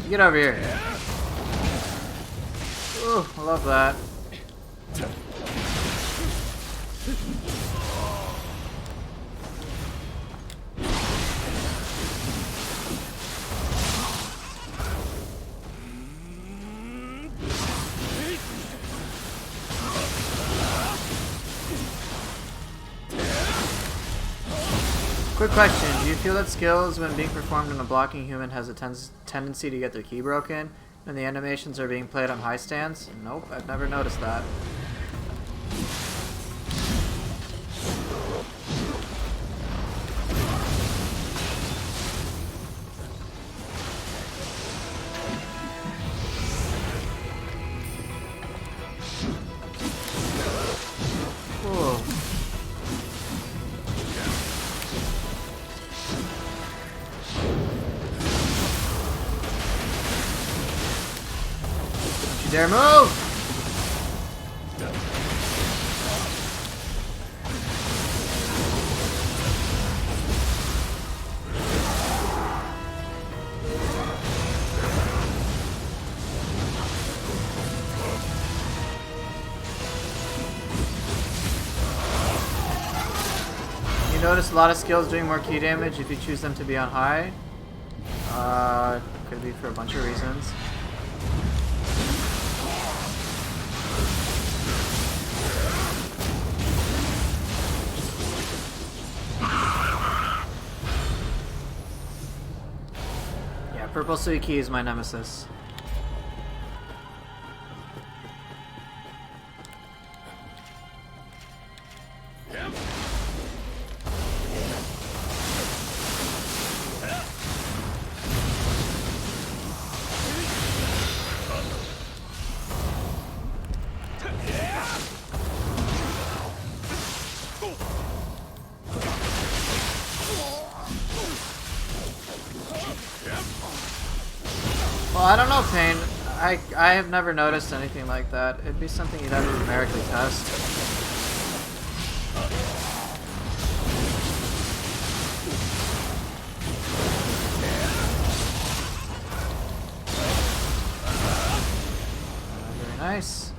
Get over here. Ooh, I love that. Quick question, do you feel that skills when being performed on a blocking human has a tendency to get their key broken when the animations are being played on high stands? Nope, I've never noticed that. Dare move! notice a lot of skills doing more key damage if you choose them to be on high. Could be for a bunch of reasons. Yeah, purple sweet key is my nemesis. Well, I don't know, Pain. I have never noticed anything like that. It'd be something you'd have to numerically test. Very nice.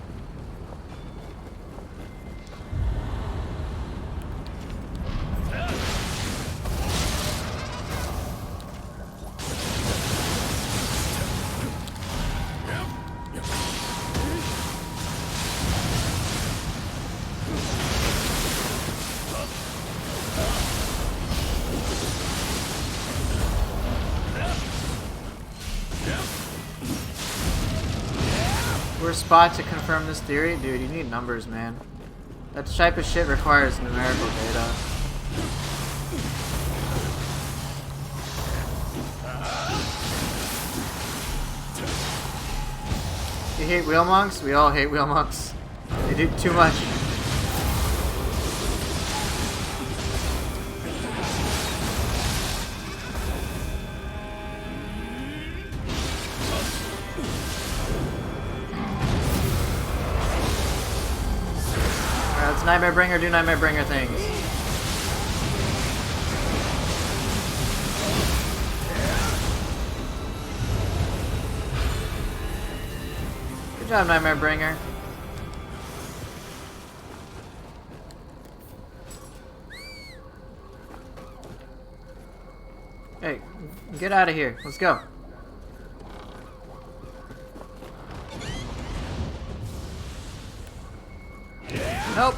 Worst spot to confirm this theory? Dude, you need numbers, man. That type of shit requires numerical data. You hate wheel monks? We all hate wheel monks. They do too much. Nightmare Bringer, do Nightmare Bringer things. Good job, Nightmare Bringer. Hey, get out of here. Let's go. Nope.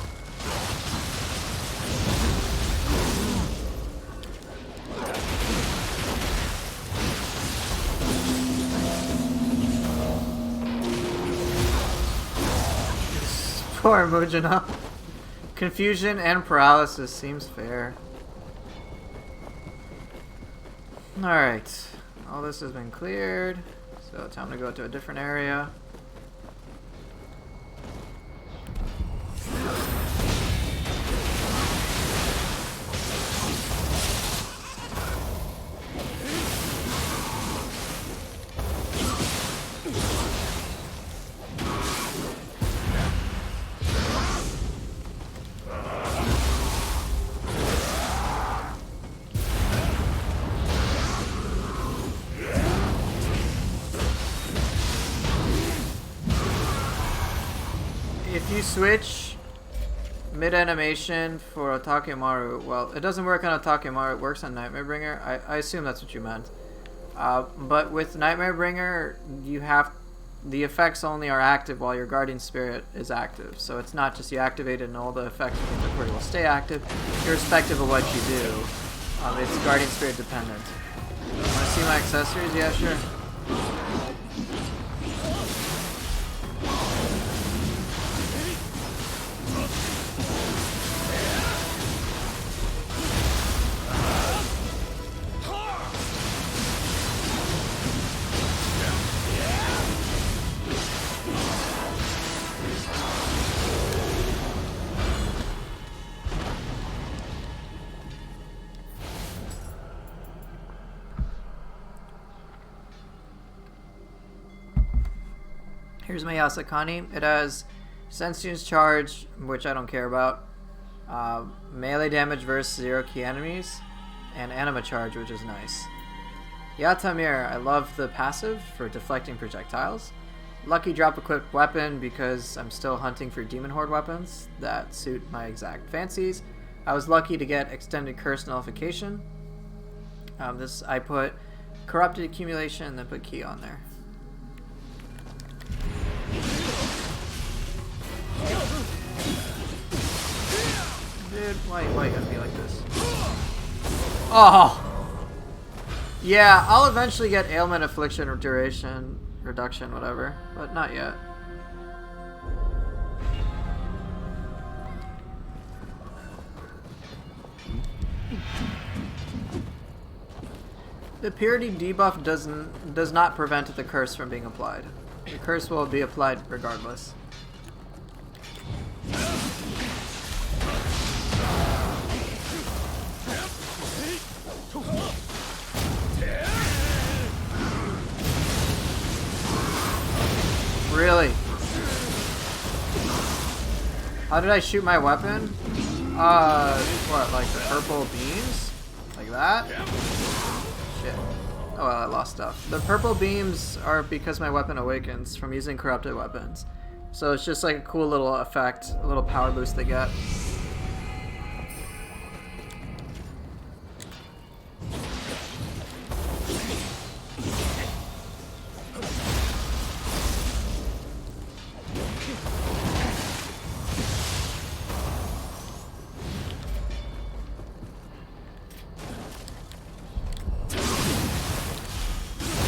Poor Mujina. Confusion and paralysis seems fair. Alright. All this has been cleared. So time to go to a different area. If you switch mid-animation for Otakemaru, well, it doesn't work on Otakemaru, it works on Nightmare Bringer. I assume that's what you meant. But with Nightmare Bringer, you have the effects only are active while your Guardian Spirit is active. So it's not just you activate it and all the effects will stay active, irrespective of what you do. It's Guardian Spirit dependent. Want to see my accessories? Yeah, sure. Here's my Yasakani. It has Sentience Charge, which I don't care about, melee damage versus 0 key enemies, and Anima Charge, which is nice. Yatamir, I love the passive for deflecting projectiles. Lucky drop equipped weapon because I'm still hunting for Demon Horde weapons that suit my exact fancies. I was lucky to get extended curse nullification. This I put corrupted accumulation and then put key on there. Dude, why you gotta be like this? Oh! Yeah, I'll eventually get ailment, affliction, or duration, reduction, whatever, but not yet. The purity debuff does not prevent the curse from being applied. The curse will be applied regardless. Really? How did I shoot my weapon? What, like the purple beams? Like that? Shit. Oh well, I lost stuff. The purple beams are because my weapon awakens from using corrupted weapons. So it's just like a cool little effect, a little power boost they get.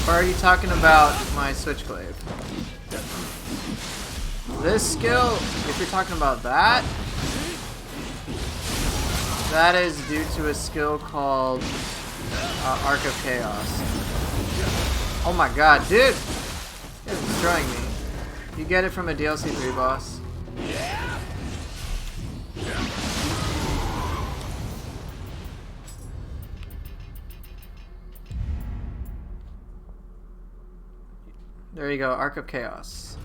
Or are you talking about my Switchglaive? This skill, if you're talking about that, that is due to a skill called Arc of Chaos. Oh my god, dude! It's destroying me. You get it from a DLC 3 boss. There you go, Arc of Chaos.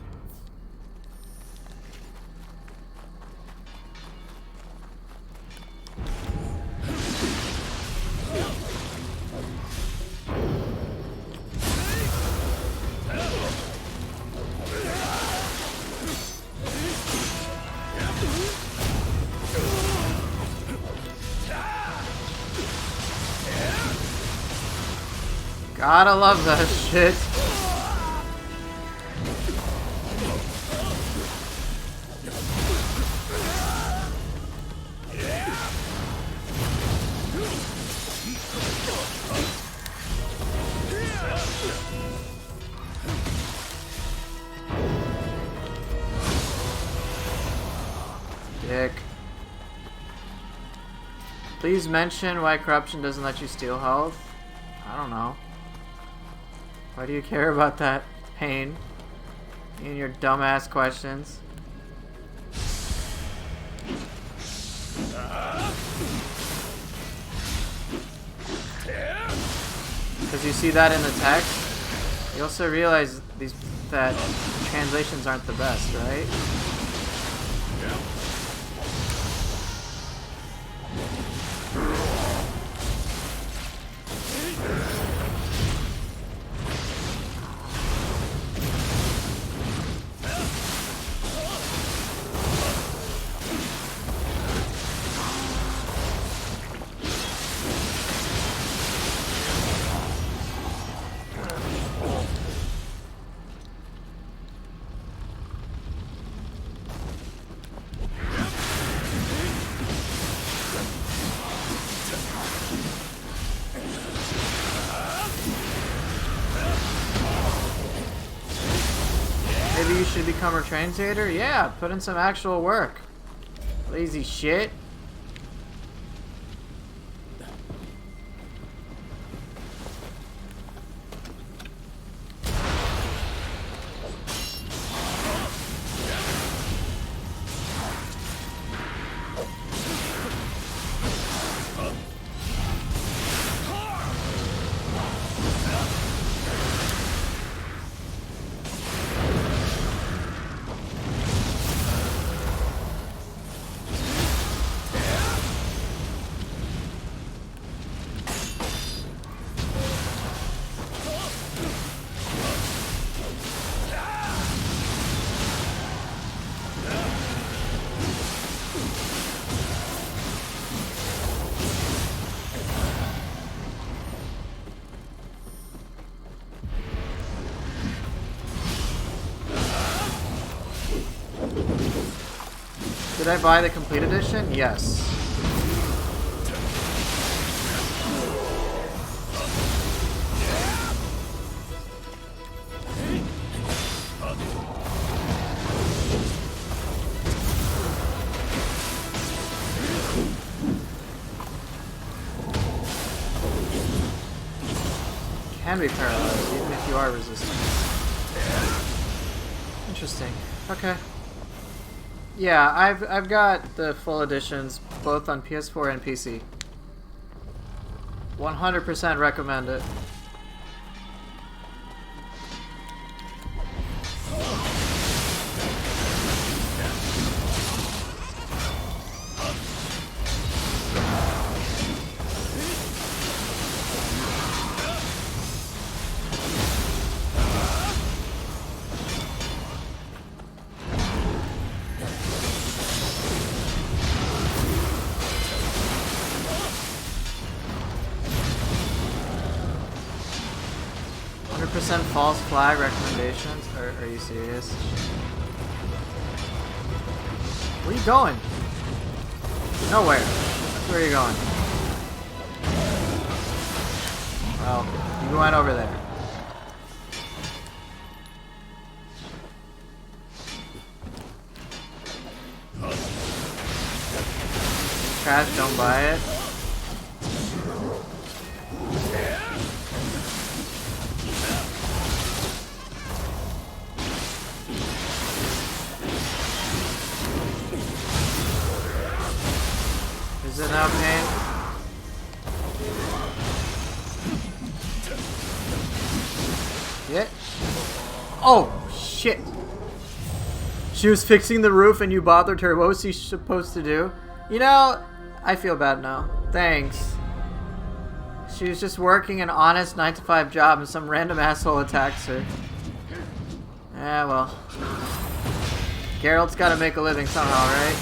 Gotta love that shit. Dick. Please mention why corruption doesn't let you steal health. I don't know. Why do you care about that pain? And your dumbass questions. Because you see that in the text. You also realize that translations aren't the best, right? Maybe you should become a translator? Yeah, put in some actual work. Lazy shit. Did I buy the complete edition? Yes. Can be paralyzed even if you are resistant. Interesting. Okay. Yeah, I've got the full editions both on PS4 and PC. 100% recommend it. Percent false flag recommendations? Are you serious? Where are you going? Nowhere. Where are you going? Well, you went over there. Trash, don't buy it. Is it now pain? Yeah. Oh, shit. She was fixing the roof and you bothered her. What was she supposed to do? You know, I feel bad now. Thanks. She was just working an honest 9-to-5 job and some random asshole attacks her. Yeah, well. Geralt's gotta make a living somehow, right?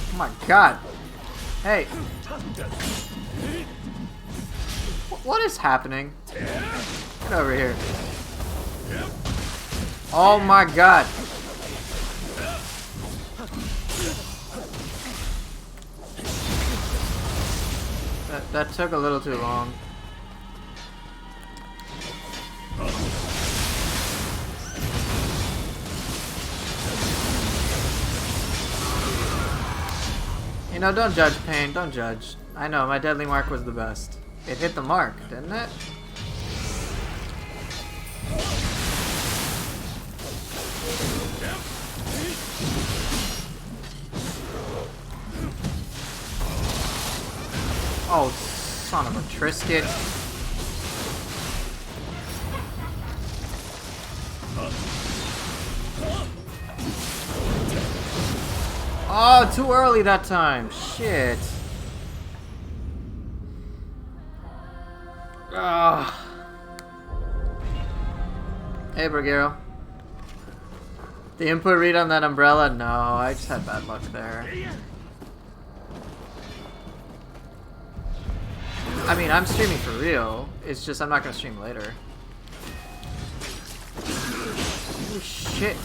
Oh my god. Hey. What is happening? Get over here. Oh my god. That took a little too long. You know, don't judge pain, don't judge. I know, my deadly mark was the best. It hit the mark, didn't it? Oh, son of a Trisket. Oh, too early that time. Shit. Ugh. Hey, Brigero. The input read on that umbrella? No, I just had bad luck there. I mean, I'm streaming for real. It's just I'm not gonna stream later. Oh, shit.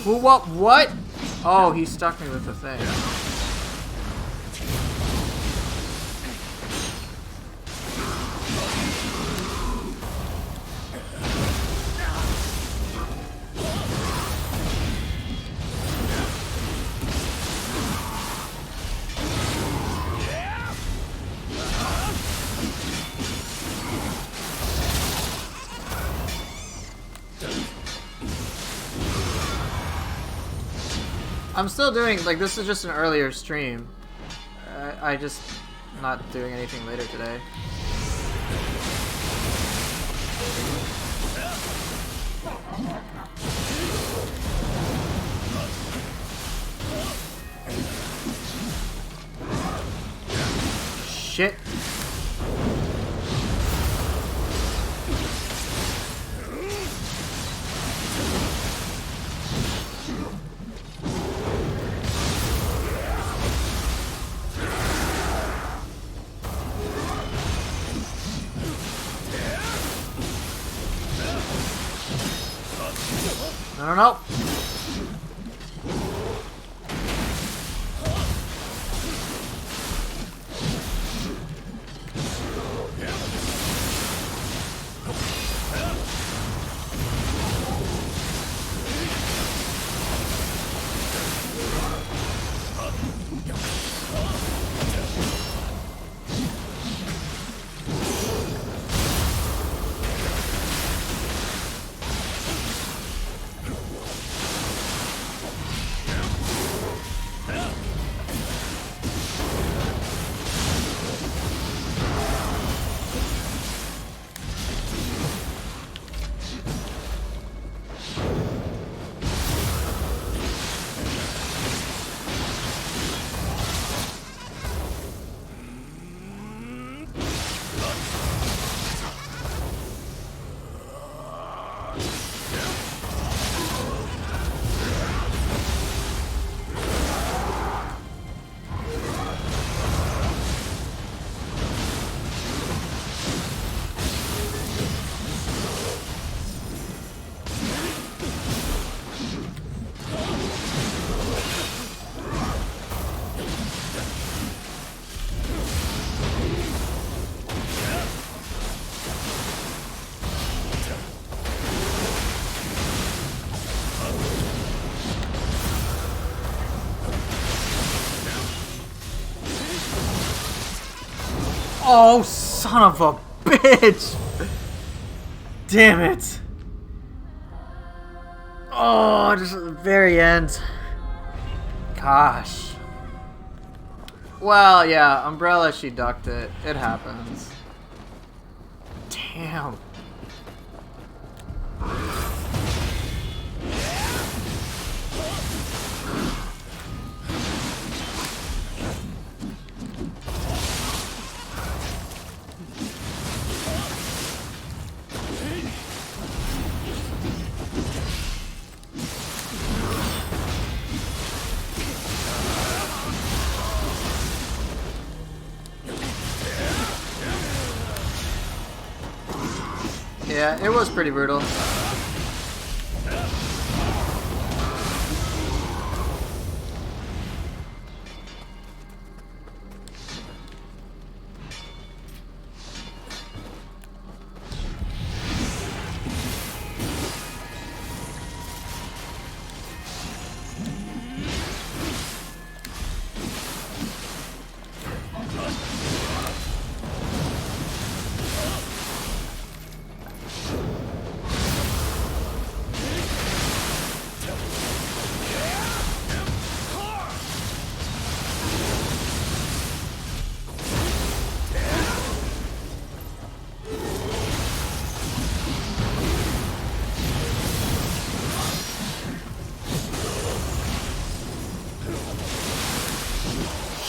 Who, what? Oh, he stuck me with the thing. I'm still doing, like, this is just an earlier stream. I just not doing anything later today. Shit. I don't know. Oh, son of a bitch! Damn it! Oh, just at the very end. Gosh. Well, yeah, Umbrella, she ducked it. It happens. Damn. Yeah, it was pretty brutal.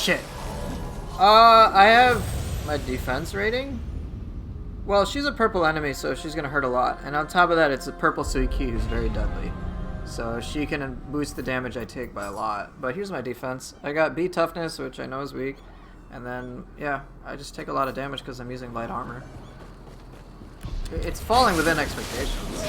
Shit. I have my defense rating. Well, she's a purple enemy, so she's gonna hurt a lot. And on top of that, it's a purple Suiki who's very deadly. So she can boost the damage I take by a lot. But here's my defense. I got B toughness, which I know is weak. And then, yeah, I just take a lot of damage because I'm using light armor. It's falling within expectations.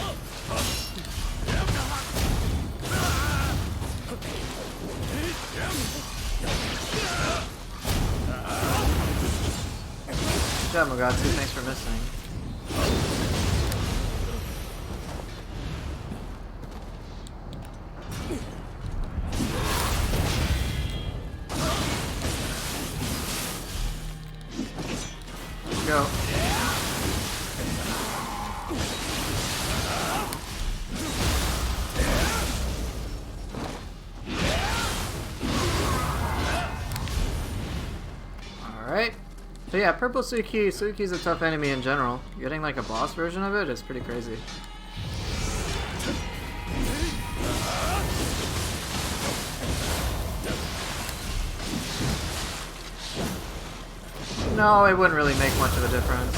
Good job, Mugatsu. Thanks for missing. Go. Alright. So yeah, purple Suki. Suki's a tough enemy in general. Getting like a boss version of it is pretty crazy. No, it wouldn't really make much of a difference.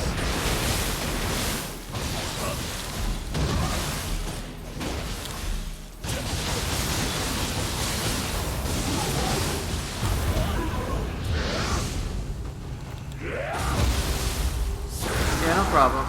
Yeah, no problem.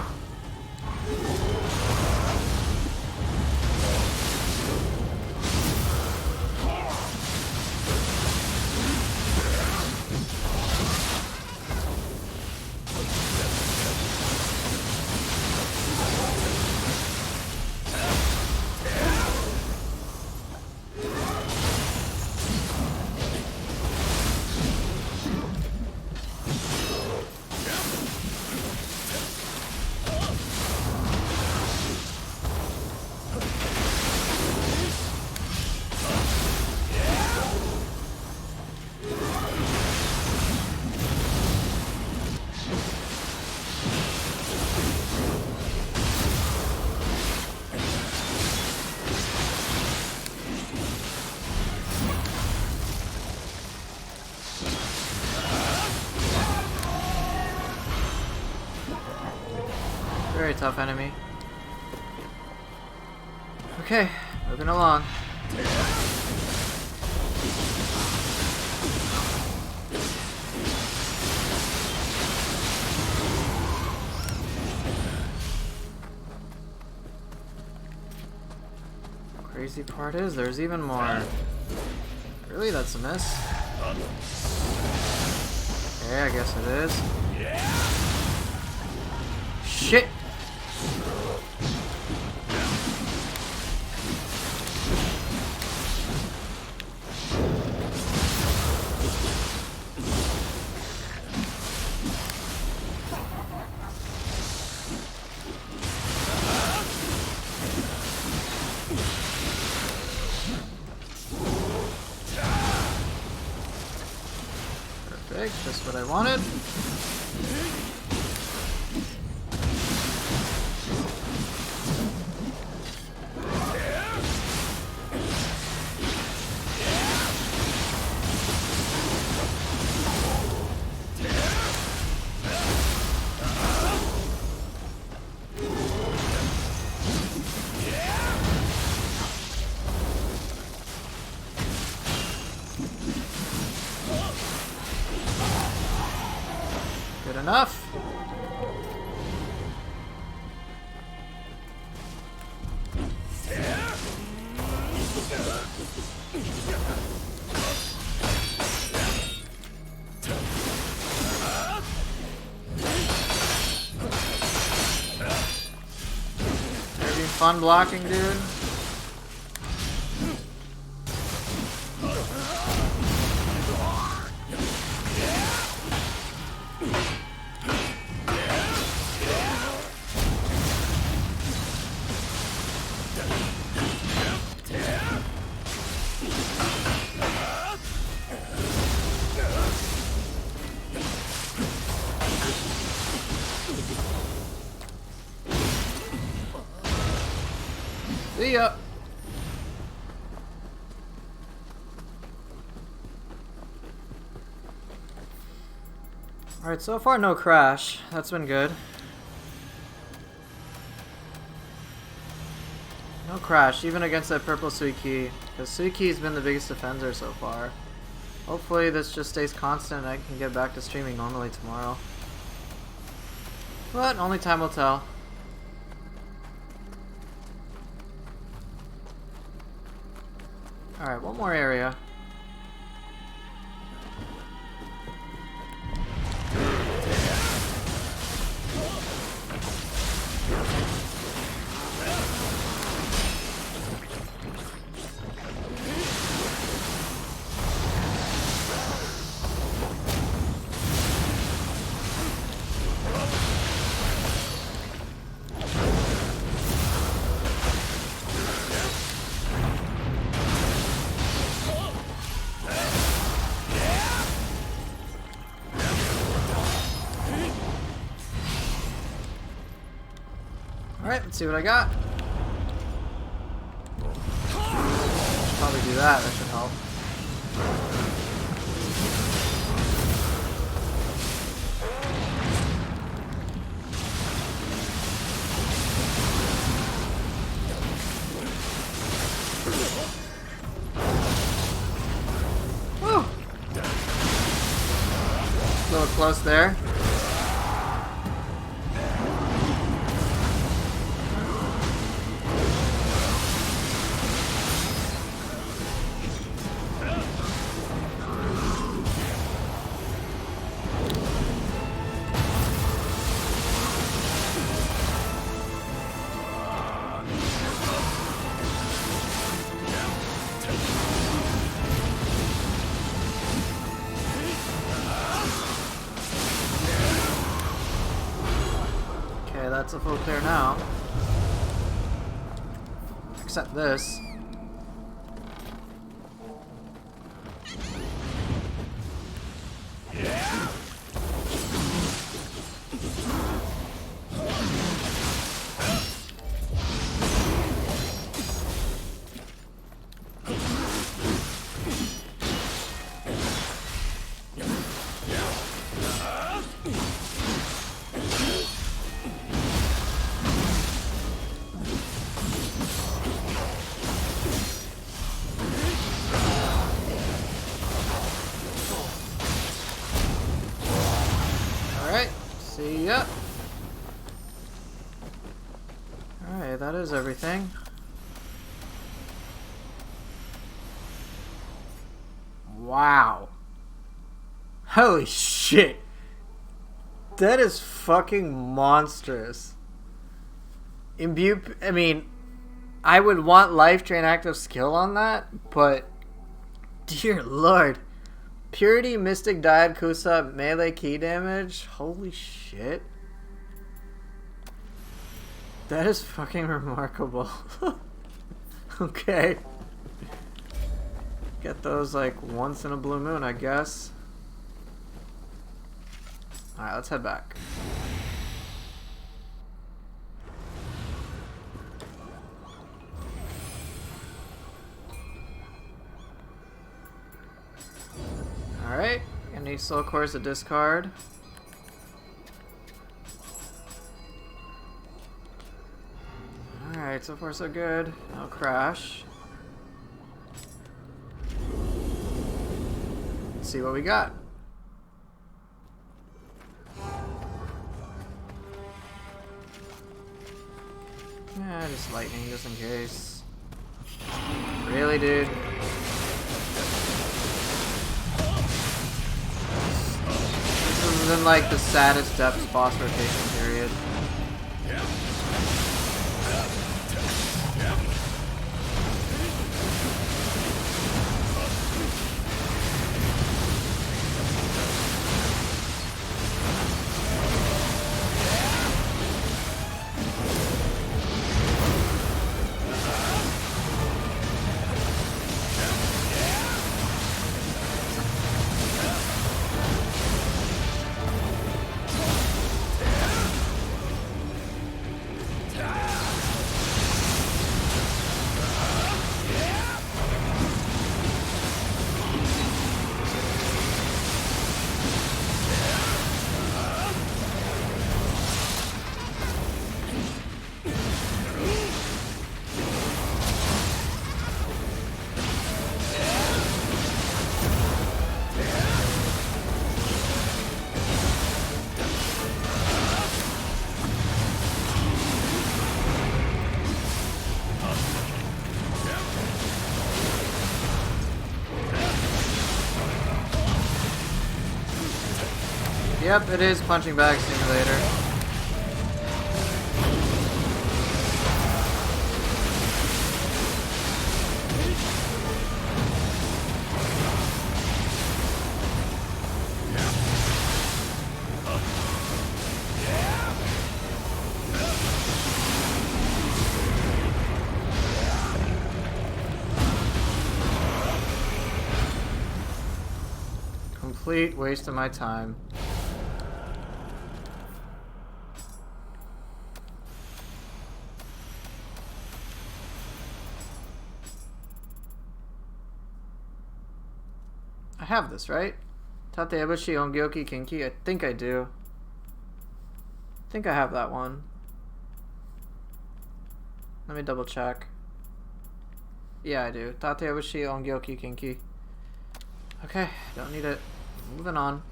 Very tough enemy. Okay, moving along. Crazy part is there's even more. Really, that's a miss. Okay, I guess it is. Shit! Perfect, just what I wanted. Good enough. Gonna be fun blocking, dude. See ya. Alright, so far no crash. That's been good. No crash, even against that purple Suiki. Because Suiki's been the biggest defender so far. Hopefully this just stays constant and I can get back to streaming normally tomorrow. But only time will tell. Alright, one more area. Alright, let's see what I got. Should probably do that, that should help. Woo! A little close there. That's a full clear now. Except this. Alright, that is everything. Wow. Holy shit. That is fucking monstrous. Imbue, I mean, I would want life drain active skill on that, but dear lord. Purity, Mystic, Diad, Kusa, melee key damage? Holy shit. That is fucking remarkable. Okay. Get those like once in a blue moon, I guess. Alright, let's head back. Alright, any soul cores to discard. Alright, so far so good. No crash. Let's see what we got. Yeah, just lightning just in case. Really, dude? This has been like the saddest depths boss rotation period. Yep, it is Punching Bag Simulator. Complete waste of my time. I have this, right? Tateabushi Ongyoki Kinki? I think I do. I think I have that one. Let me double check. Yeah, I do. Tateabushi Ongyoki Kinki. Okay, don't need it. Moving on.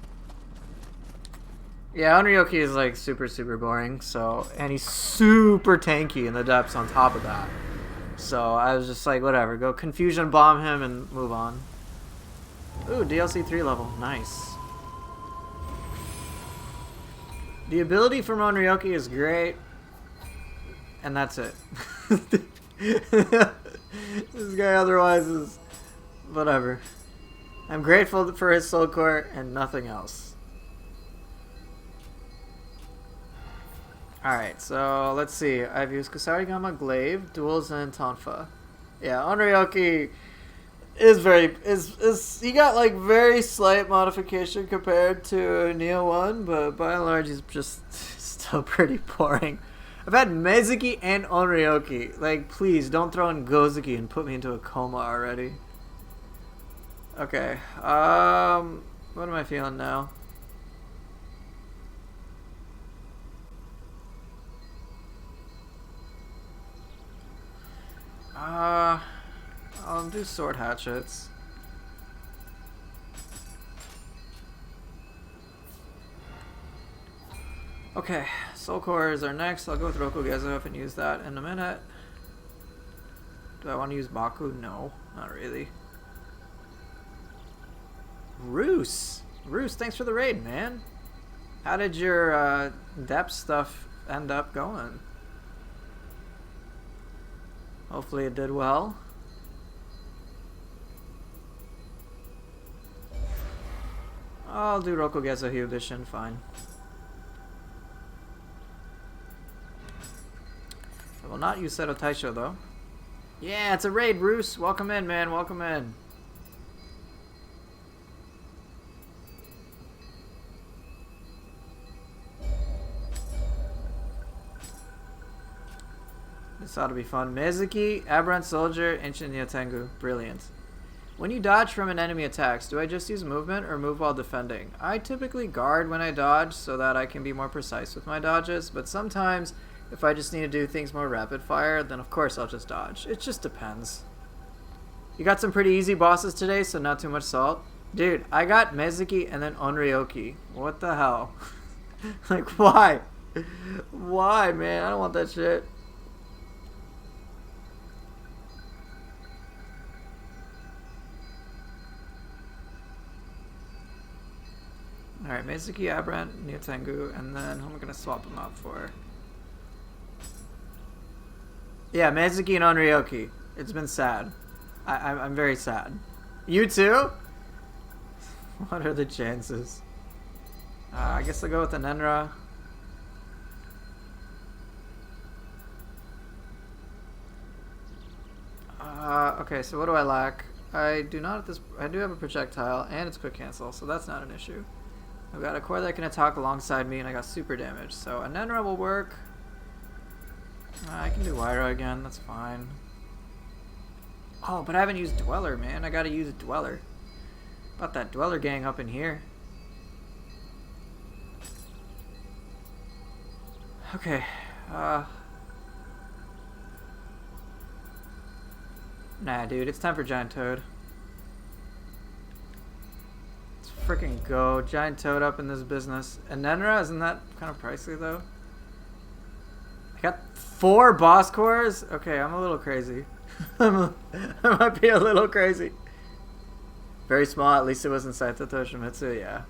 Yeah, Onryoki is like super boring, so, and he's super tanky in the depths on top of that. So I was just like, whatever, go Confusion Bomb him and move on. Ooh, DLC 3 level. Nice. The ability from Onryoki is great. And that's it. This guy otherwise is... whatever. I'm grateful for his soul core and nothing else. Alright, so let's see. I've used Kusarigama, Glaive, Duels, and Tonfa. Yeah, Onryoki... is he got like very slight modification compared to Nioh 1, but by and large he's just still pretty boring. I've had Mezuki and Onryoki. Like, please don't throw in Gozuki and put me into a coma already. Okay, what am I feeling now? I'll do sword hatchets. Okay, Soul Cores are next. I'll go with Rokugezo and use that in a minute. Do I want to use Baku? No, not really. Roos, thanks for the raid, man. How did your depth stuff end up going? Hopefully it did well. I'll do Rokugezo Hyubishin, fine. I will not use Seto Taisho though. Yeah, it's a raid, Roos. Welcome in, man. Welcome in. This ought to be fun. Mizuki, Aberrant Soldier, Ancient Nioh Tengu. Brilliant. When you dodge from an enemy attacks, do I just use movement or move while defending? I typically guard when I dodge so that I can be more precise with my dodges, but sometimes if I just need to do things more rapid fire, then of course I'll just dodge. It just depends. You got some pretty easy bosses today, so not too much salt. Dude, I got Mizuki and then Onryoki. What the hell? Like, why? Why, man? I don't want that shit. Alright, Mizuki, Aberrant, Nioh Tengu, and then who am I going to swap them out for? Yeah, Mizuki and Onryoki. It's been sad. I'm very sad. You too? What are the chances? I guess I'll go with the Nenra. Okay, so what do I lack? I do not at this. I do have a projectile and it's quick cancel, so that's not an issue. I've got a core that can attack alongside me, and I got super damage, so a Nenra will work. I can do Waira again, that's fine. Oh, but I haven't used Dweller, man. I gotta use Dweller. About that Dweller gang up in here. Okay, nah, dude, it's time for Giant Toad. Let's freaking go. Giant Toad up in this business. And Nenra, isn't that kind of pricey, though? I got 4 boss cores? Okay, I'm a little crazy. I might be a little crazy. Very small, at least it wasn't Saito Toshimitsu, yeah.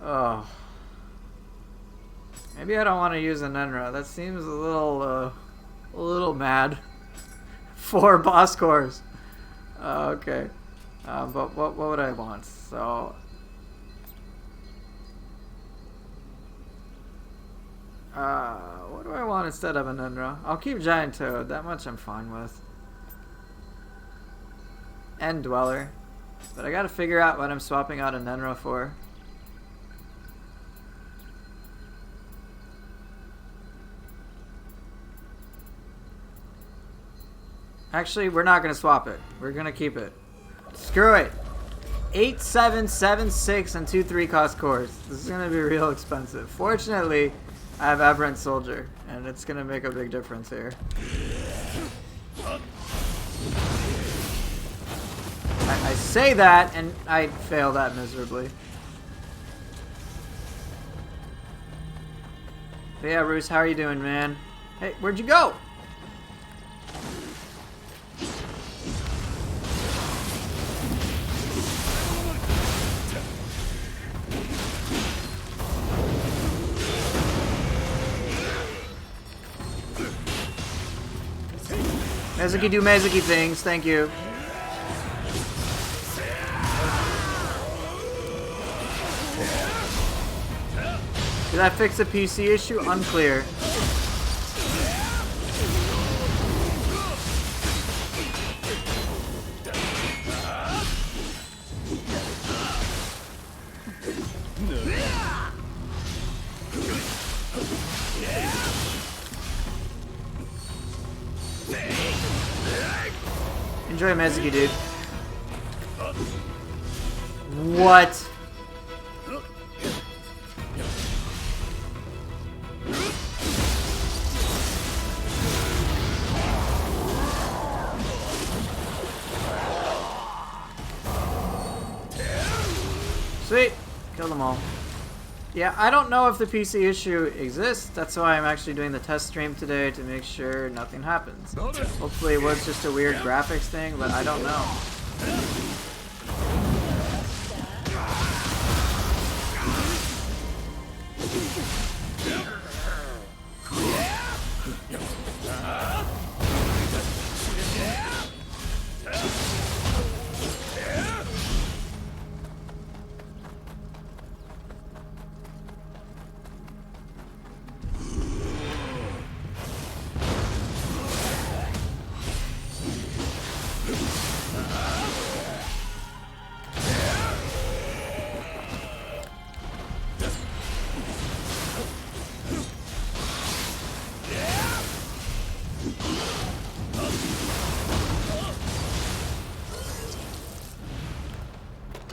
Oh. Maybe I don't want to use a Nenra. That seems a little mad. 4 boss cores. Okay. But what would I want? So... what do I want instead of a Nenra? I'll keep Giant Toad. That much I'm fine with. And Dweller. But I gotta figure out what I'm swapping out a Nenra for. Actually, we're not gonna swap it. We're gonna keep it. Screw it. 8, 7, 7, 6, and 2, 3 cost cores. This is gonna be real expensive. Fortunately, I have Aberrant Soldier, and it's gonna make a big difference here. I say that, and I fail that miserably. But yeah, Roos, how are you doing, man? Hey, where'd you go? Mizuki do Mizuki things, thank you. Did that fix a PC issue? Unclear. Enjoy Mizuki, dude. What? Sweet. Kill them all. Yeah, I don't know if the PC issue exists. That's why I'm actually doing the test stream today to make sure nothing happens. Hopefully it was just a weird graphics thing, but I don't know.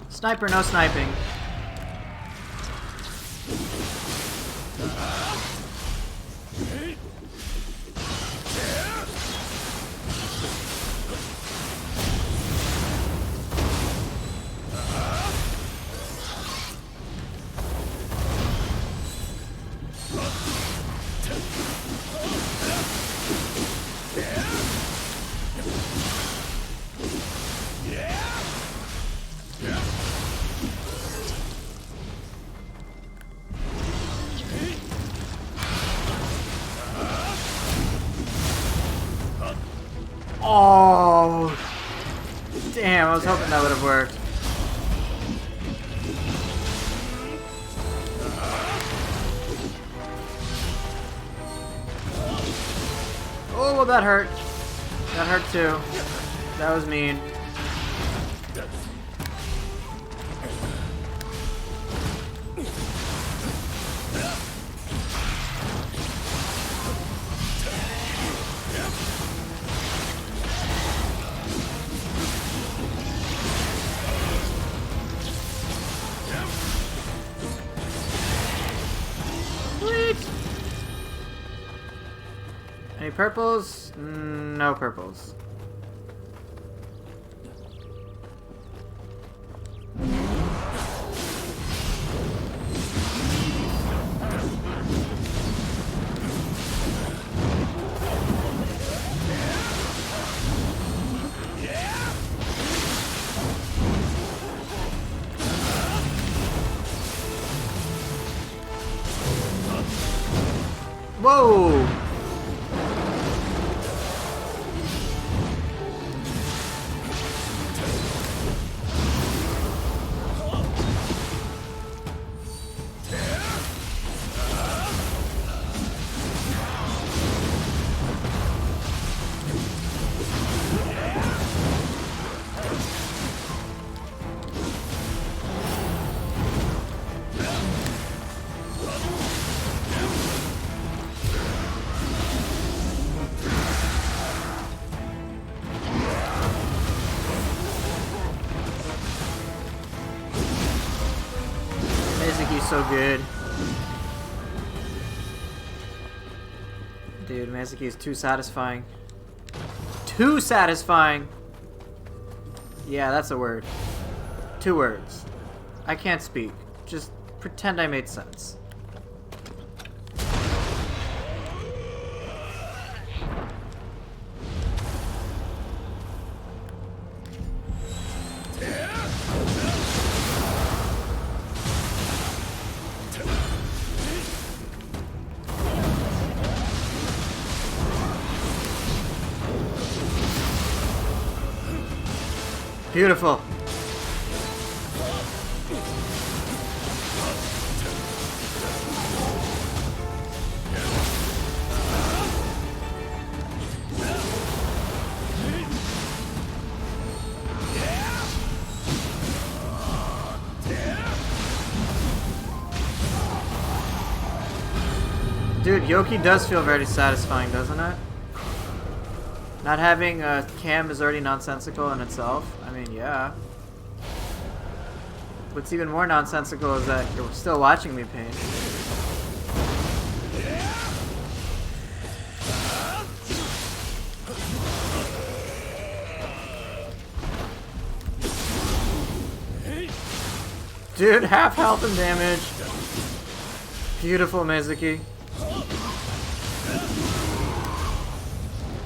Sniper, no sniping. Oh, damn, I was hoping that would have worked. Oh, well, that hurt. That hurt too. That was mean. Any purples? No purples. Whoa! Mizuki's so good. Dude, Mizuki is too satisfying. Too satisfying! Yeah, that's a word. 2 words. I can't speak. Just pretend I made sense. Beautiful. Dude, Yoki does feel very satisfying, doesn't it? Not having a cam is already nonsensical in itself. I mean, yeah. What's even more nonsensical is that you're still watching me paint. Dude, half health and damage. Beautiful, Mizuki.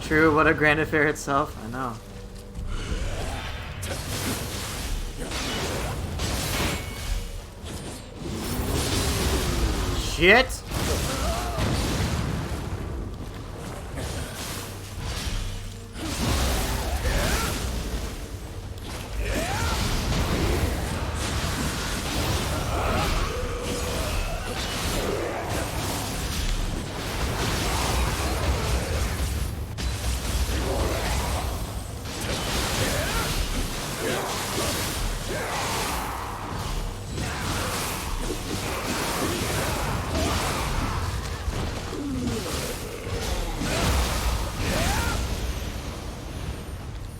True, what a grand affair itself. I know. Shit!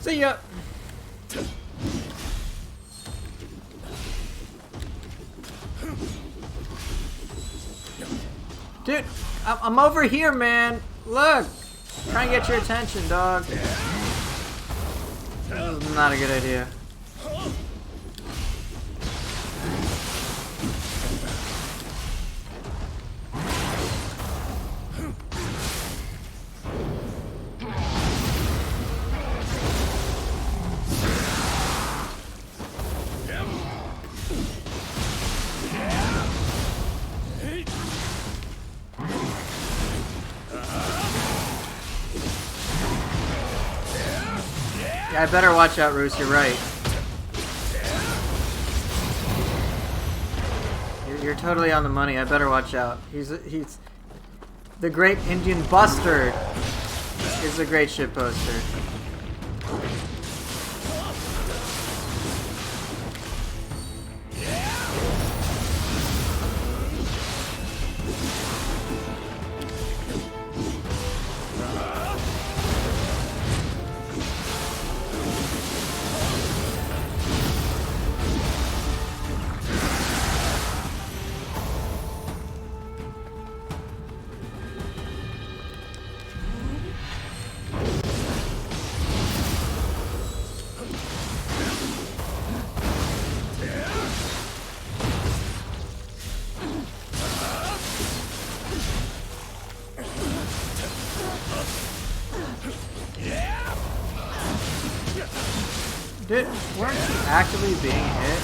See ya! Dude, I'm over here, man! Look! Try and get your attention, dog. This is not a good idea. I better watch out, Roos, you're right. You're totally on the money, I better watch out. He's the great Indian Buster is a great shit poster. Dude, weren't you actively being hit?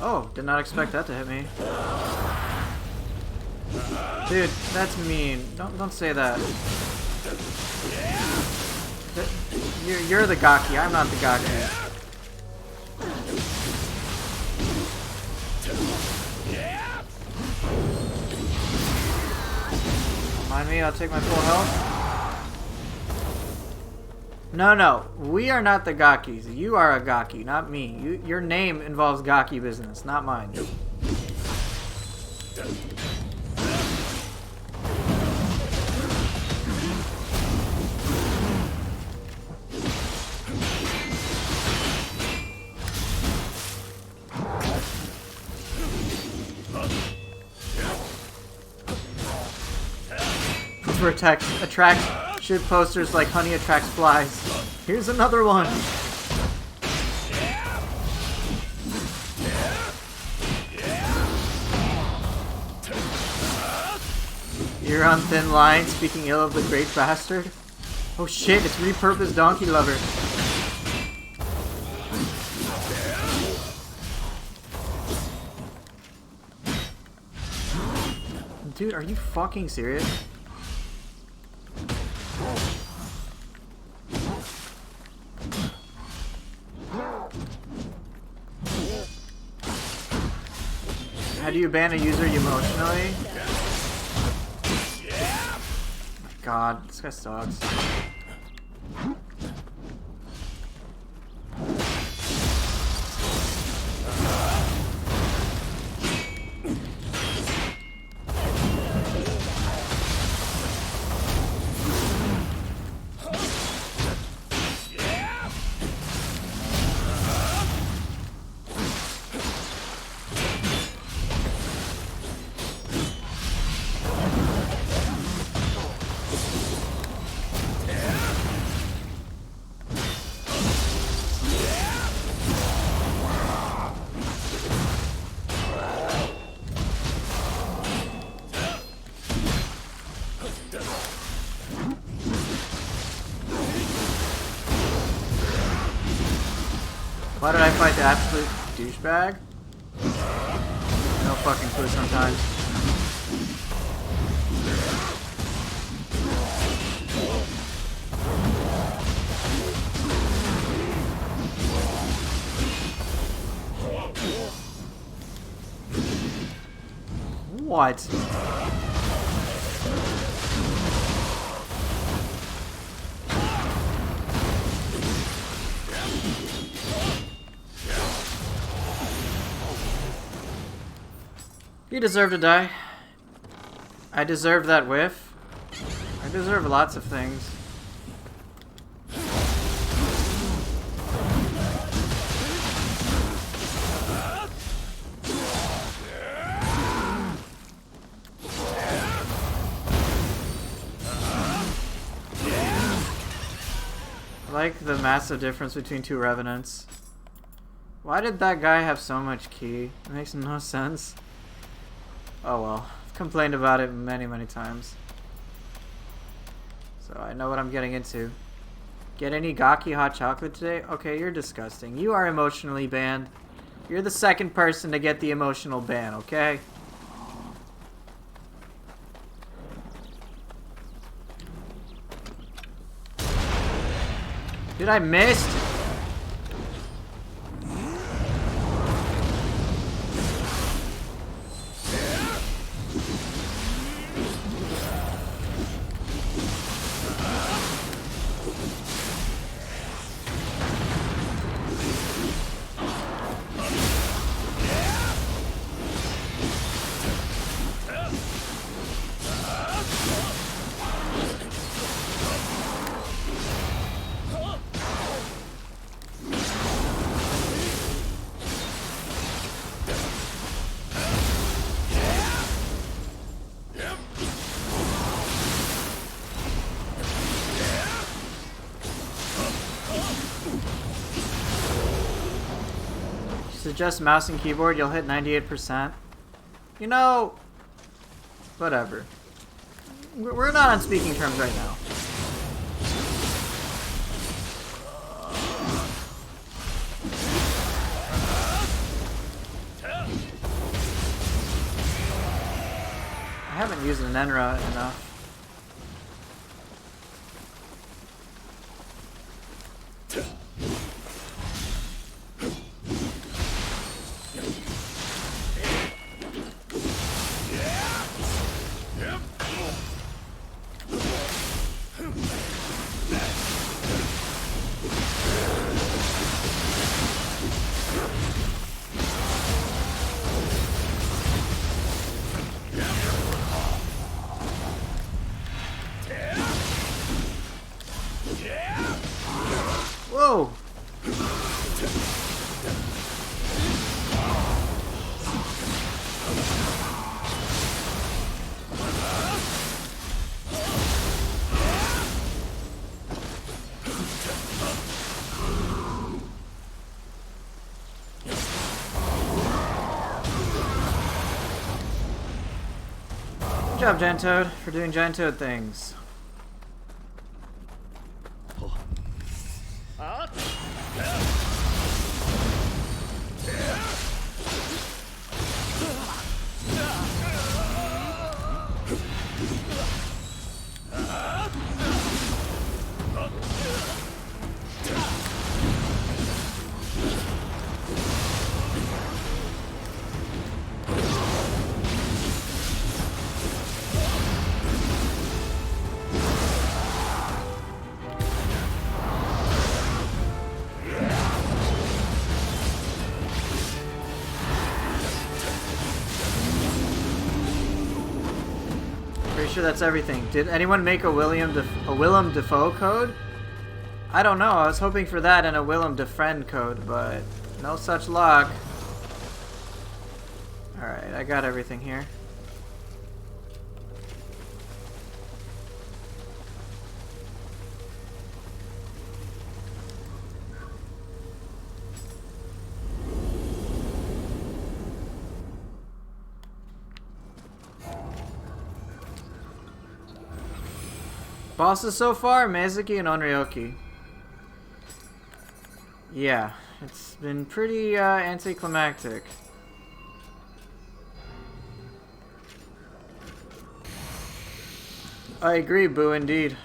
Oh, did not expect that to hit me. Dude, that's mean. Don't say that. You're the Gaki, I'm not the Gaki. Mind me, I'll take my full health. No, we are not the Gakis. You are a Gaki, not me. Your name involves Gaki business, not mine. Attract shit posters like honey attracts flies. Here's another one. You're on thin line, speaking ill of the great bastard. Oh shit, it's repurposed donkey lover. Dude, are you fucking serious? How do you ban a user emotionally? Oh my god, this guy sucks. Why did I fight the absolute douchebag? No fucking clue sometimes. What? You deserve to die. I deserve that whiff. I deserve lots of things. I like the massive difference between two revenants. Why did that guy have so much ki? It makes no sense. Oh well, I've complained about it many, many times. So I know what I'm getting into. Get any Gaki hot chocolate today? Okay, you're disgusting. You are emotionally banned. You're the second person to get the emotional ban, okay? Dude, I missed! Suggest mouse and keyboard, you'll hit 98%. You know, whatever. We're not on speaking terms right now. I haven't used an Enra enough. Whoa! Good job, Giant Toad, for doing Giant Toad things. Pretty sure that's everything. Did anyone make a Willem Dafoe code? I don't know. I was hoping for that and a Willem Defriend code, but no such luck. Alright, I got everything here. Bosses so far, Mizuki and Onryoki. Yeah, It's been pretty anticlimactic. I agree, Boo, indeed.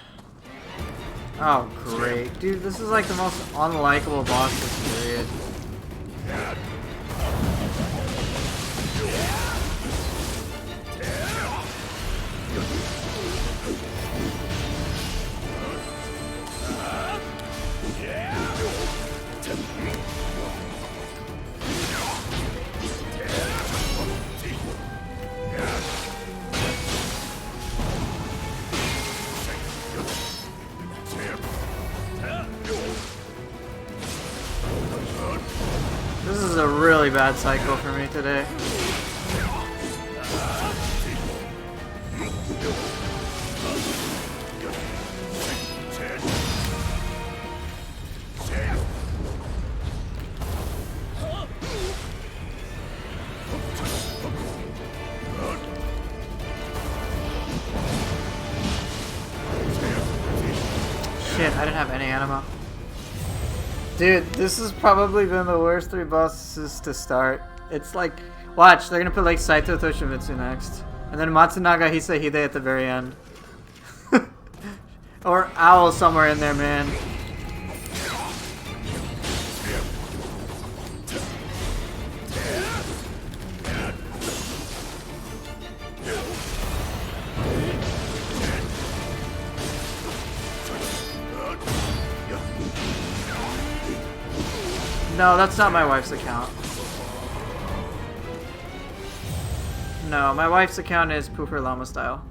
Oh, great. Dude, this is like the most unlikable boss this period. This is a really bad cycle for me today. Shit, I didn't have any anima. Dude, this has probably been the worst 3 bosses to start. It's like, watch, they're gonna put like Saito Toshimitsu next. And then Matsunaga Hisahide at the very end. Or Owl somewhere in there, man. No, that's not my wife's account. No, my wife's account is Pooper Llama style.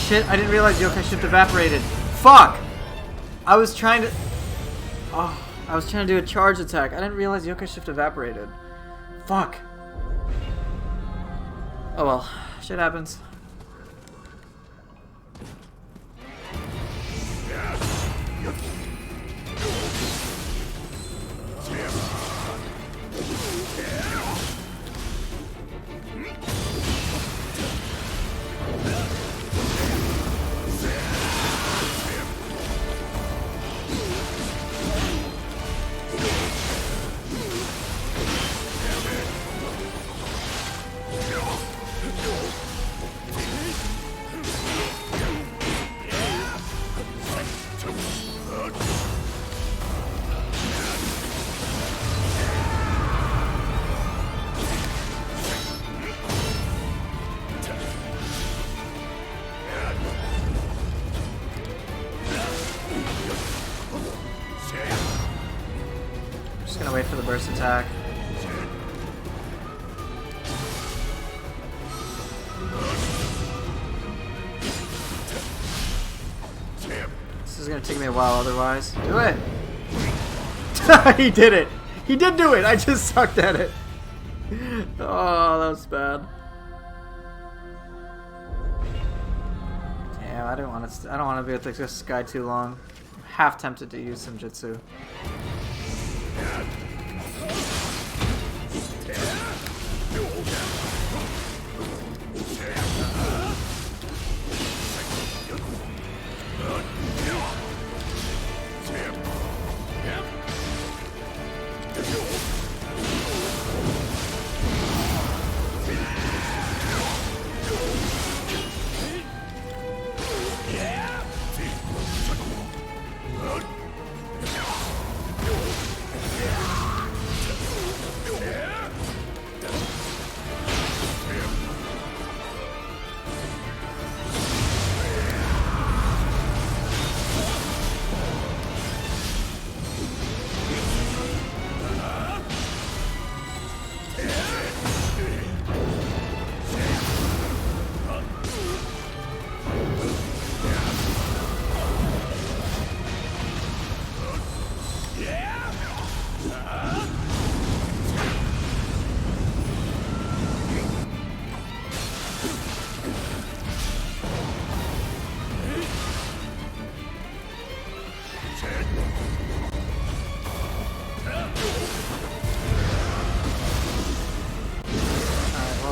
Shit, I didn't realize Yokai Shift evaporated. Fuck! I was trying to... Oh, I was trying to do a charge attack. I didn't realize Yokai Shift evaporated. Fuck. Oh well, shit happens. attack. This is gonna take me a while otherwise. Do it! He did it! He did do it! I just sucked at it! Oh, that was bad. Damn, I don't want to be with this guy too long. I'm half tempted to use some jutsu.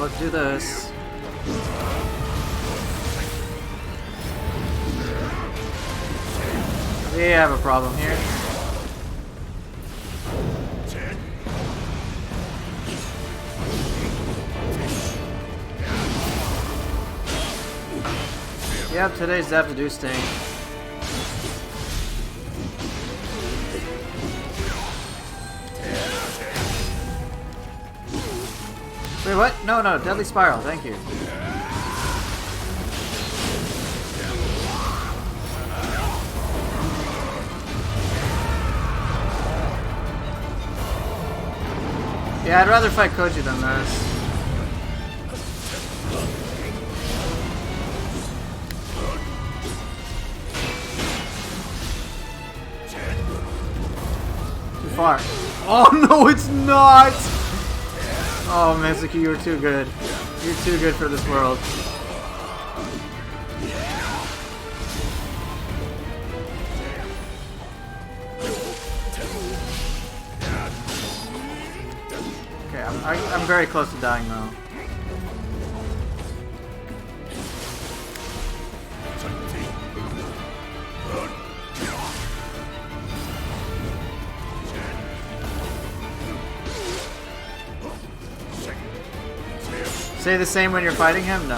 Let's do this. We have a problem here. Yep, today's def do sting. Wait, what? No, no, Deadly Spiral, thank you. Yeah, I'd rather fight Koji than this. Too far. Oh no, it's not! Oh, Mizuki, you're too good. You're too good for this world. Okay, I'm very close to dying now. Say the same when you're fighting him? No.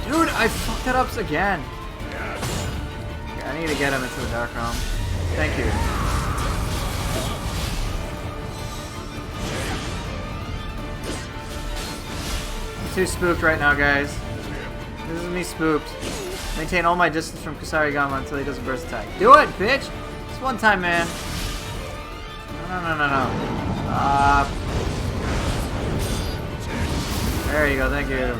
Dude, I fucked that up again. Okay, I need to get him into the Dark Realm. Thank you. I'm too spooked right now, guys. This is me spooked. Maintain all my distance from Kusarigama until he does a burst attack. Do it, bitch! Just one time, man. No. There you go, thank you.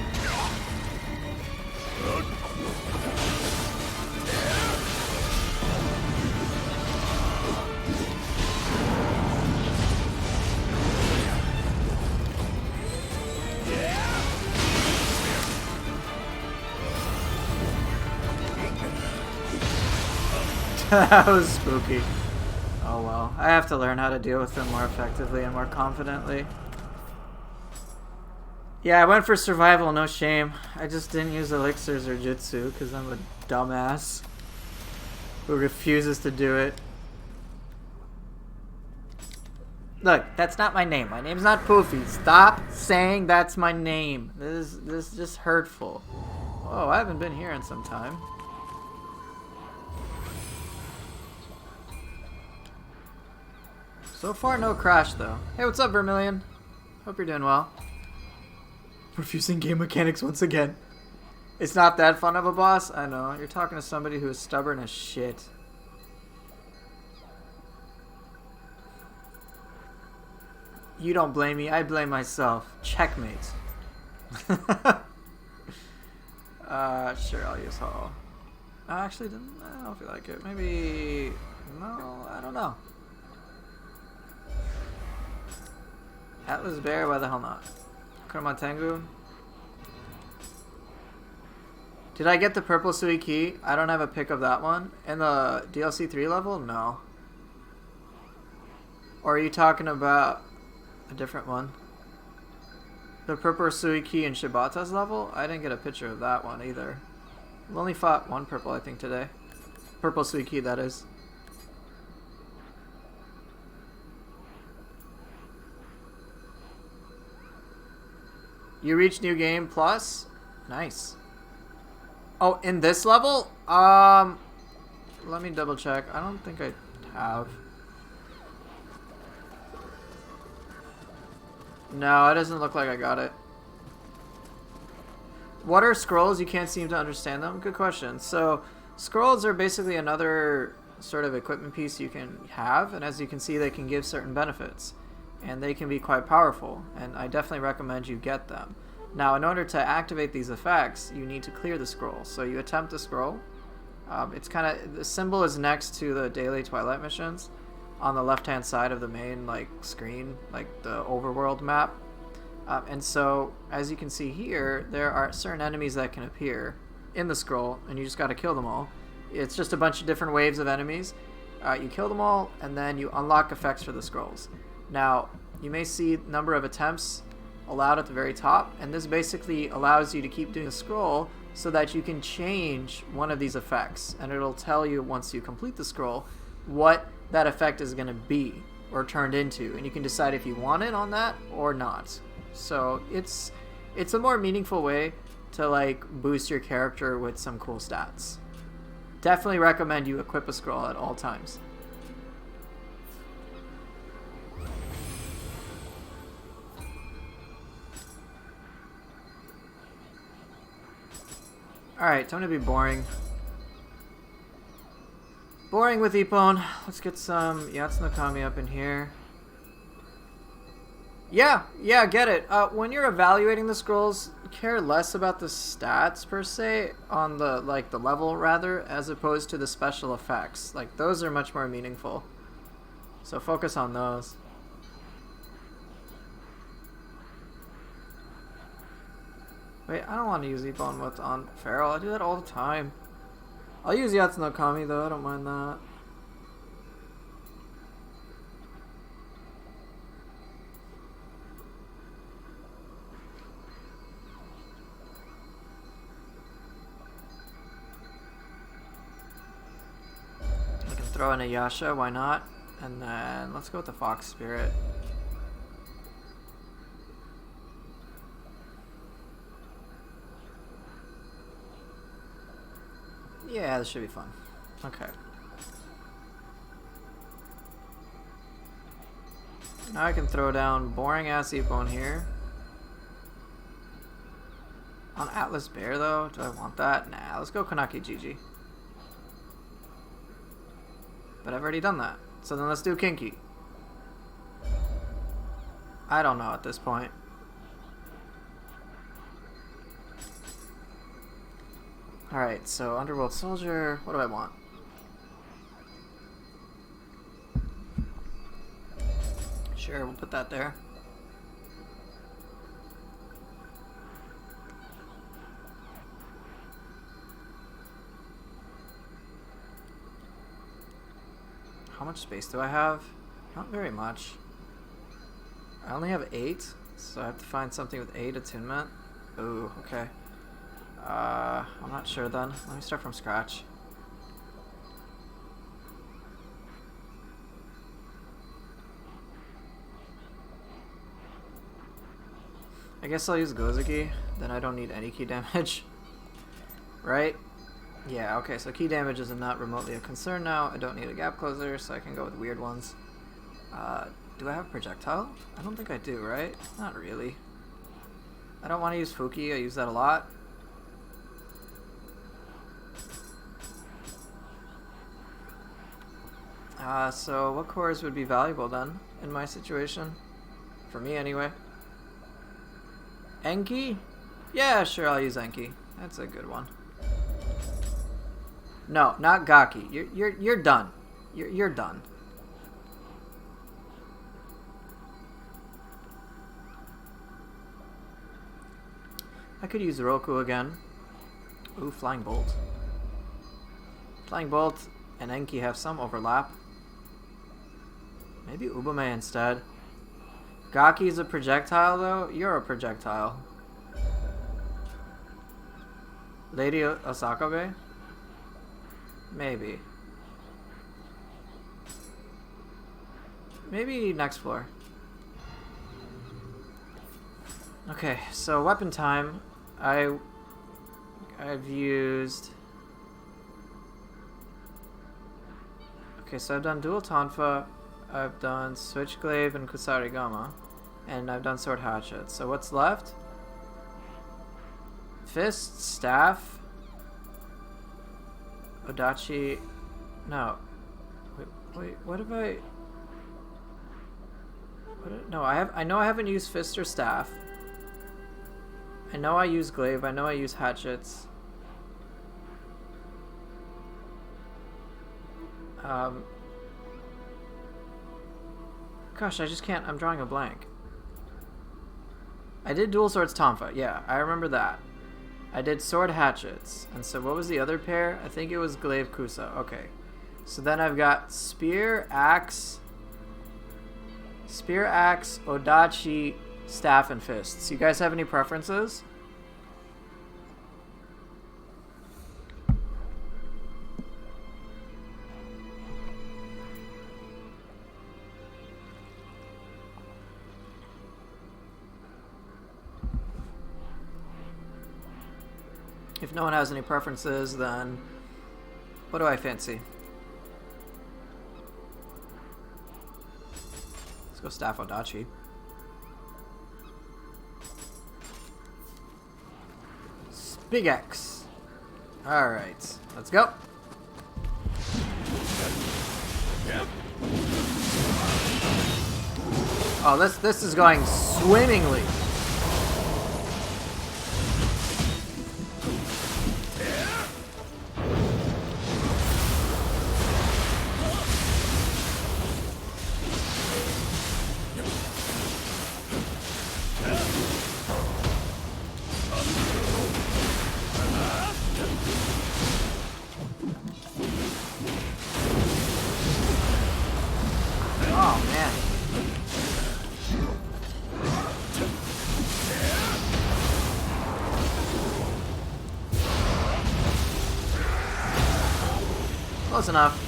That was spooky. Oh well. I have to learn how to deal with them more effectively and more confidently. Yeah, I went for survival, no shame. I just didn't use elixirs or jutsu because I'm a dumbass who refuses to do it. Look, that's not my name. My name's not Poofy. Stop saying that's my name. This is just hurtful. Oh, I haven't been here in some time. So far, no crash though. Hey, what's up, Vermilion? Hope you're doing well. Refusing game mechanics once again. It's not that fun of a boss? I know. You're talking to somebody who is stubborn as shit. You don't blame me, I blame myself. Checkmate. Sure, I'll use Hull. Actually, I don't feel like it. Maybe... No, I don't know. Atlas Bear, why the hell not? Kurama Tengu. Did I get the purple Sui Key? I don't have a pick of that one. In the DLC 3 level? No. Or are you talking about a different one? The purple Sui Key in Shibata's level? I didn't get a picture of that one either. We only fought one purple, I think, today. Purple Sui Key, that is. You reach new game plus? Nice. Oh, in this level? Let me double check. I don't think I have. No, it doesn't look like I got it. What are scrolls? You can't seem to understand them? Good question. So, scrolls are basically another sort of equipment piece you can have, and as you can see, they can give certain benefits. And they can be quite powerful, and I definitely recommend you get them. Now, in order to activate these effects, you need to clear the scroll. So you attempt the scroll. It's kind of, the symbol is next to the daily Twilight missions on the left-hand side of the main screen, like the overworld map. And so, as you can see here, there are certain enemies that can appear in the scroll, and you just got to kill them all. It's just a bunch of different waves of enemies. You kill them all, and then you unlock effects for the scrolls. Now, you may see number of attempts allowed at the very top, and this basically allows you to keep doing the scroll so that you can change one of these effects, and it'll tell you once you complete the scroll what that effect is going to be or turned into, and you can decide if you want it on that or not. So it's a more meaningful way to boost your character with some cool stats. Definitely recommend you equip a scroll at all times. Alright, time to be boring. Boring with Ippon. Let's get some Yatsunokami up in here. Yeah, get it. When you're evaluating the scrolls, care less about the stats per se on the the level rather, as opposed to the special effects. Those are much more meaningful. So focus on those. Wait, I don't want to use Ippon on Feral. I do that all the time. I'll use Yatsunokami though, I don't mind that. I can throw in a Yasha, why not? And then let's go with the Fox Spirit. Yeah, this should be fun. Okay. Now I can throw down boring ass Ippon here. On Atlas Bear though, do I want that? Nah, let's go Konaki Gigi. But I've already done that. So then let's do Kinky. I don't know at this point. Alright, so Underworld Soldier, what do I want? Sure, we'll put that there. How much space do I have? Not very much. I only have 8, so I have to find something with 8 attunement. Ooh, okay. I'm not sure then. Let me start from scratch. I guess I'll use Gozuki, then I don't need any key damage. Right? Yeah, okay, so key damage is not remotely a concern now. I don't need a gap closer, so I can go with weird ones. Do I have projectile? I don't think I do, right? Not really. I don't want to use Fuki, I use that a lot. So what cores would be valuable then, in my situation? For me, anyway. Enki? Yeah, sure, I'll use Enki. That's a good one. No, not Gaki. You're done. You're done. I could use Roku again. Ooh, Flying Bolt. Flying Bolt and Enki have some overlap. Maybe Ubume instead. Gaki's a projectile, though. You're a projectile. Lady Osakabe? Maybe. Maybe next floor. Okay, so weapon time. I've used... Okay, so I've done Dual Tonfa, I've done Switchglaive and Kusarigama, and I've done Sword Hatchet. So what's left? Fist, Staff, Odachi... No. Wait, what have I... No, I know I haven't used Fist or Staff. I know I use Glaive, I know I use Hatchets. Gosh, I just can't, I'm drawing a blank. I did Dual Swords Tonfa, yeah, I remember that. I did Sword Hatchets, and so what was the other pair? I think it was Glaive Kusa, okay. So then I've got Spear, Axe, Odachi, Staff, and Fists. You guys have any preferences? If no one has any preferences, then what do I fancy? Let's go Staff Odachi. Big X. Alright, let's go. Oh, this is going swimmingly. Close enough.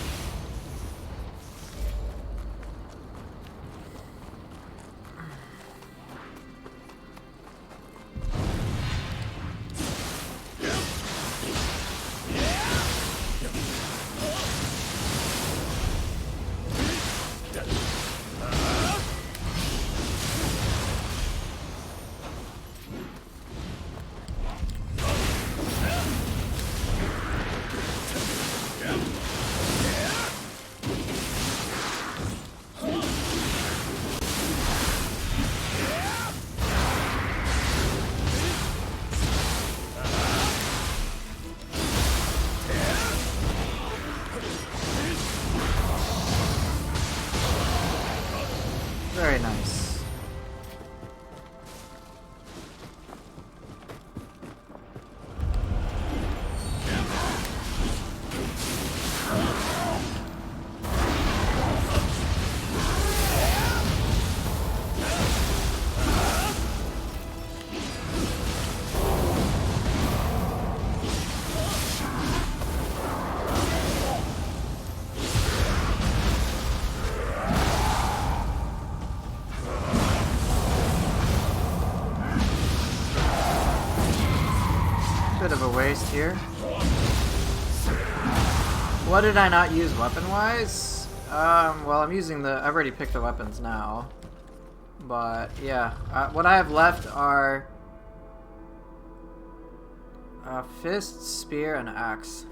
Very nice. Bit of a waste here. What did I not use weapon-wise? Well, I'm using the... I've already picked the weapons now. But, yeah. What I have left are... Fist, Spear, and Axe.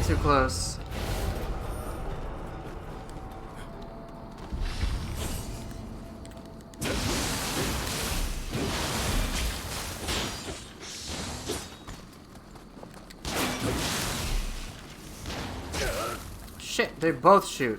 too close. Shit, they both shoot.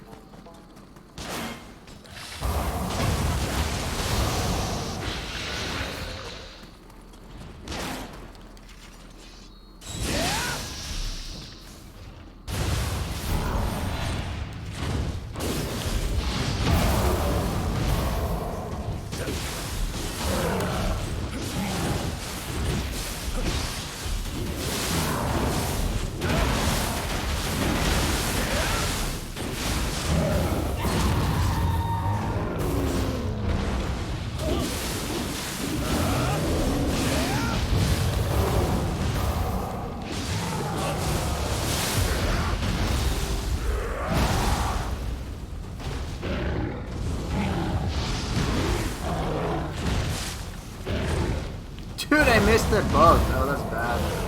Dude, I missed it both. Oh, that's bad.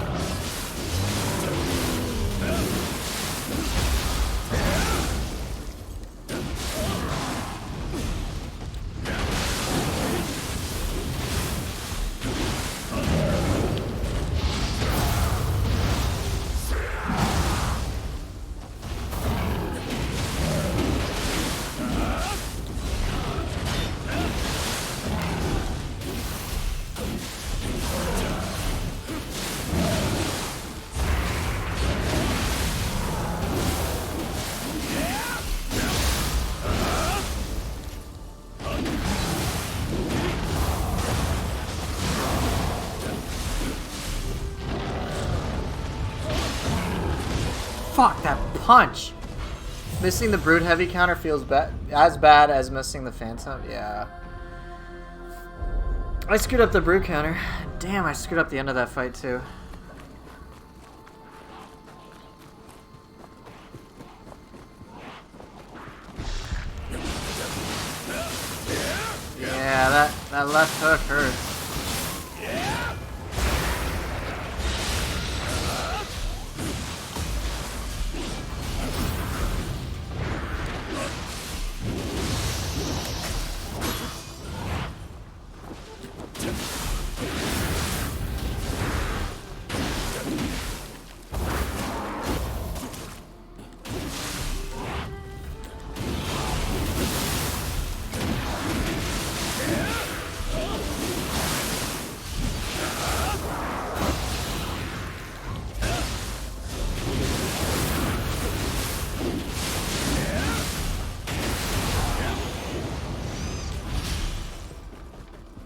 Fuck, that punch! Missing the Brute Heavy counter feels as bad as missing the Phantom. Yeah. I screwed up the Brute counter. Damn, I screwed up the end of that fight too. Yeah, that left hook hurts.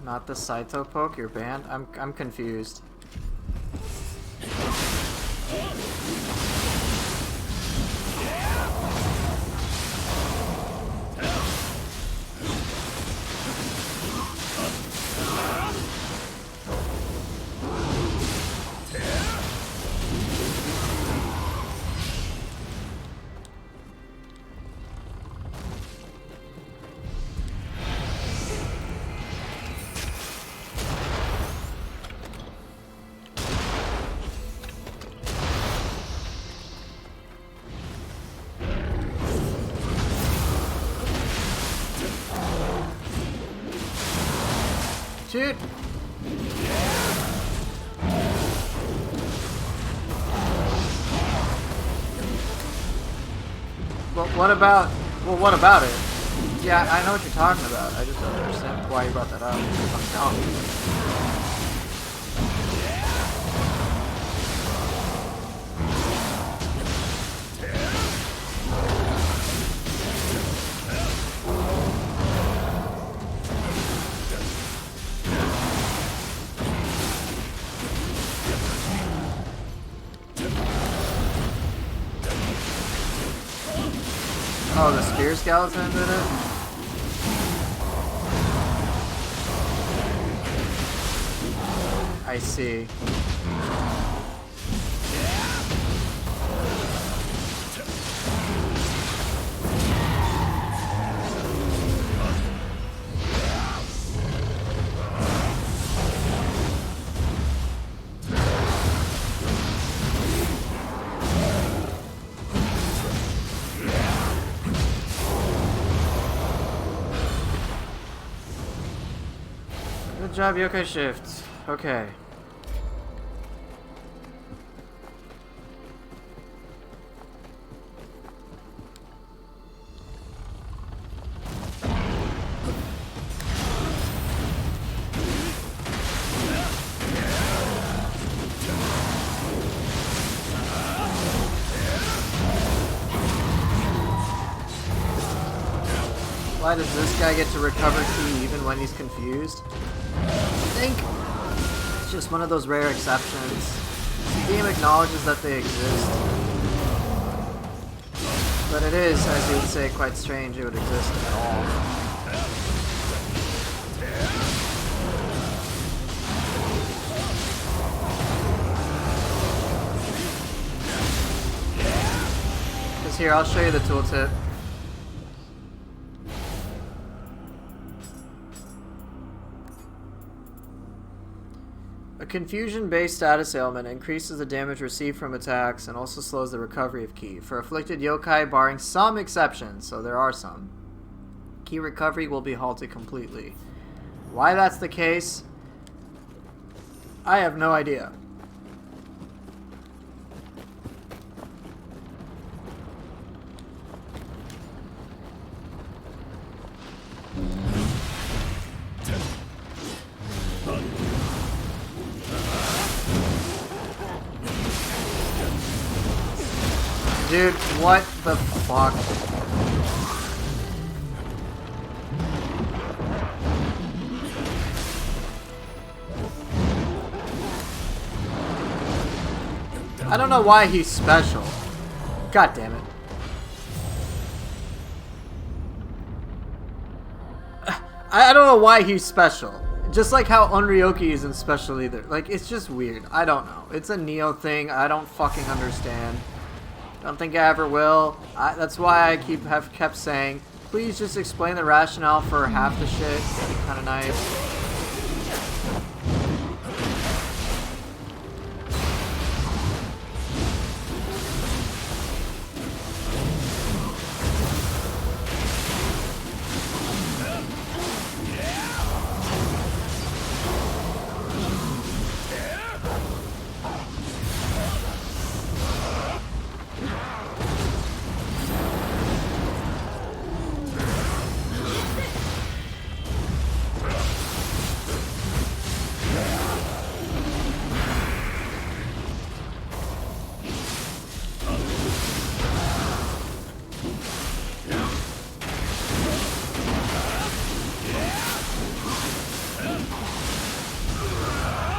Not the Saito poke, you're banned? I'm confused. Shoot! Well, what about... Well, what about it? Yeah, I know what you're talking about. I just don't understand why you brought that up. Oh, the spear skeleton did it? I see. job, yokai shift. Okay. Why does this guy get to recover key even when he's confused? I think it's just one of those rare exceptions. The game acknowledges that they exist. But it is, as you would say, quite strange it would exist at all. Because here, I'll show you the tooltip. A confusion-based status ailment increases the damage received from attacks and also slows the recovery of ki. For afflicted yokai, barring some exceptions, so there are some, ki recovery will be halted completely. Why that's the case, I have no idea. Dude, what the fuck? I don't know why he's special. God damn it. I don't know why he's special. Just like how Unryoki isn't special either. Like, it's just weird. I don't know. It's a Nioh thing. I don't fucking understand. Don't think I ever will. That's why I have kept saying, please just explain the rationale for half the shit. That'd be kind of nice.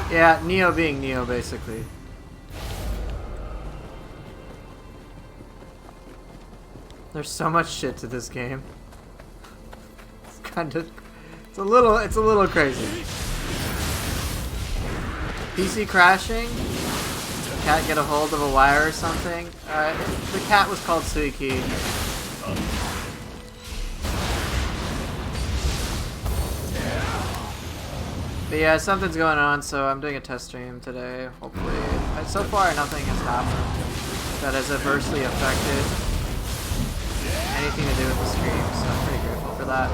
Yeah, Nioh being Nioh, basically. There's so much shit to this game. It's kind of, it's a little crazy. PC crashing? Cat get a hold of a wire or something? The cat was called Suiki. But yeah, something's going on, so I'm doing a test stream today, hopefully. So far, nothing has happened that has adversely affected anything to do with the stream, so I'm pretty grateful for that.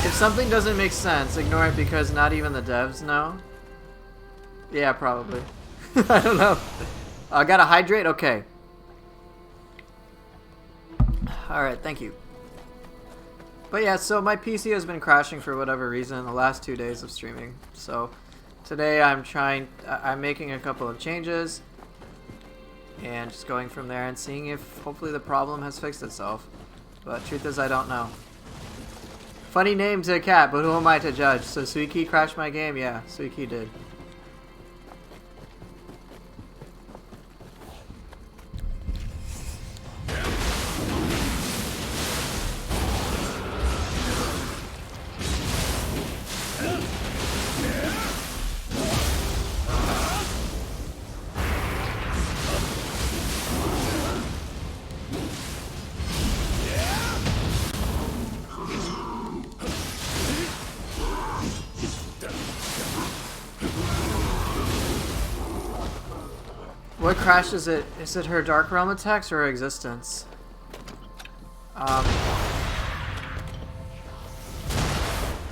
If something doesn't make sense, ignore it because not even the devs know. Yeah, probably. I don't know. I gotta hydrate? Okay. Alright, thank you. But yeah, so my PC has been crashing for whatever reason the last 2 days of streaming. So today I'm making a couple of changes and just going from there and seeing if hopefully the problem has fixed itself. But truth is, I don't know. Funny name to a cat, but who am I to judge? So Suiki crashed my game? Yeah, Suiki did. What crashes it? Is it her Dark Realm attacks or her existence?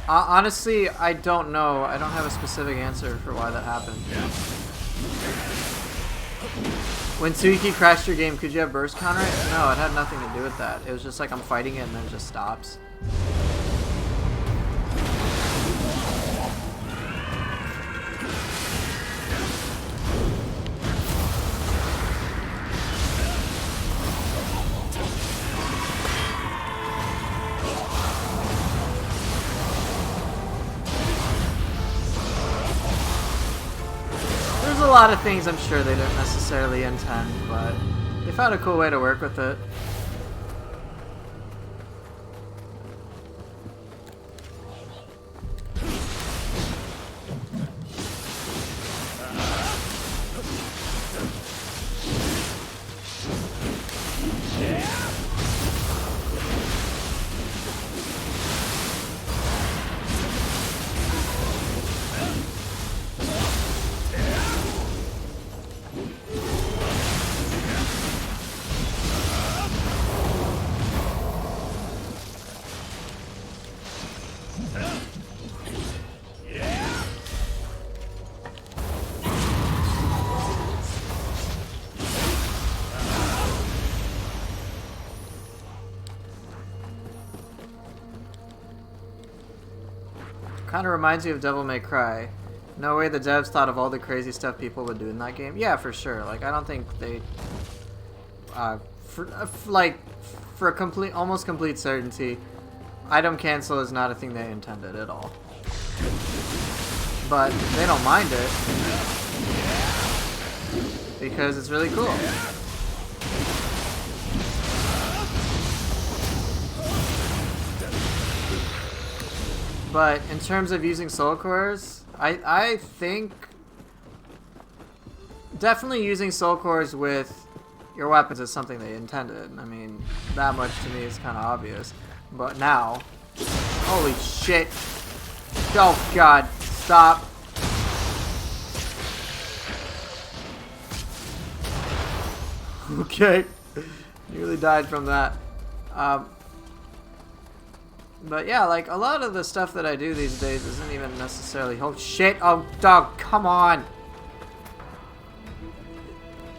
Honestly, I don't know. I don't have a specific answer for why that happened. When Suiki crashed your game, could you have burst counter it? No, it had nothing to do with that. It was just like I'm fighting it and then it just stops. A lot of things I'm sure they don't necessarily intend, but they found a cool way to work with it. Kind of reminds me of Devil May Cry. No way the devs thought of all the crazy stuff people would do in that game. Yeah, for sure. Like, I don't think they, for a complete, almost complete certainty, item cancel is not a thing they intended at all. But they don't mind it because it's really cool. But in terms of using soul cores, I think definitely using soul cores with your weapons is something they intended. I mean, that much to me is kind of obvious. But now, holy shit. Oh god, stop. Okay, nearly died from that. But yeah, like, a lot of the stuff that I do these days isn't even necessarily... Oh, shit! Oh, dog, come on!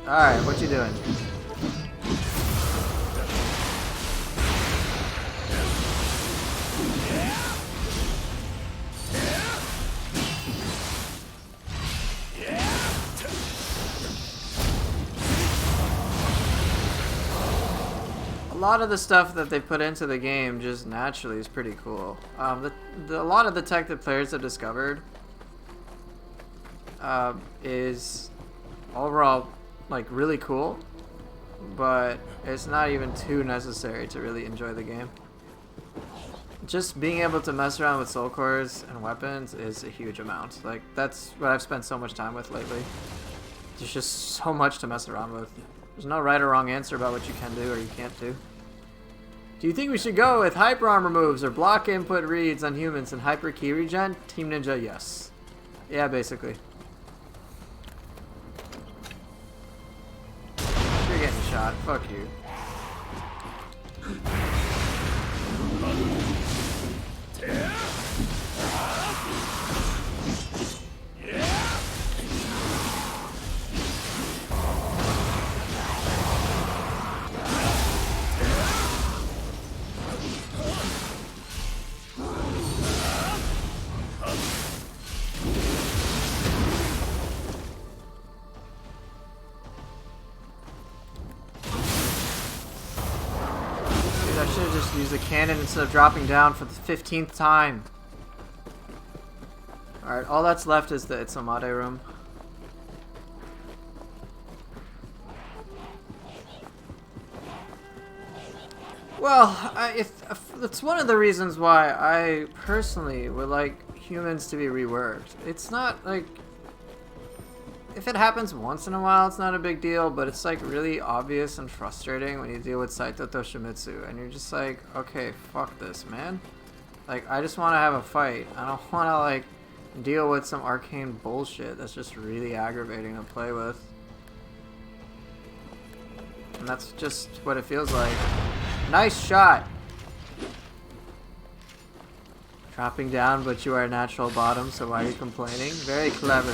Alright, what you doing? A lot of the stuff that they put into the game just naturally is pretty cool. A lot of the tech that players have discovered is overall like really cool, but it's not even too necessary to really enjoy the game. Just being able to mess around with soul cores and weapons is a huge amount. Like, that's what I've spent so much time with lately. There's just so much to mess around with. There's no right or wrong answer about what you can do or you can't do. Do you think we should go with hyper armor moves or block input reads on humans and hyper key regen? Team Ninja, yes. Yeah, basically. You're getting shot. Fuck you. I should have just used the cannon instead of dropping down for the 15th time. Alright, all that's left is the Itsumade room. Well, it's one of the reasons why I personally would like humans to be reworked. It's not like... If it happens once in a while, it's not a big deal, but it's like really obvious and frustrating when you deal with Saito Toshimitsu, and you're just like, okay, fuck this, man. Like, I just want to have a fight. I don't want to, like, deal with some arcane bullshit that's just really aggravating to play with. And that's just what it feels like. Nice shot! Dropping down, but you are a natural bottom, so why are you complaining? Very clever.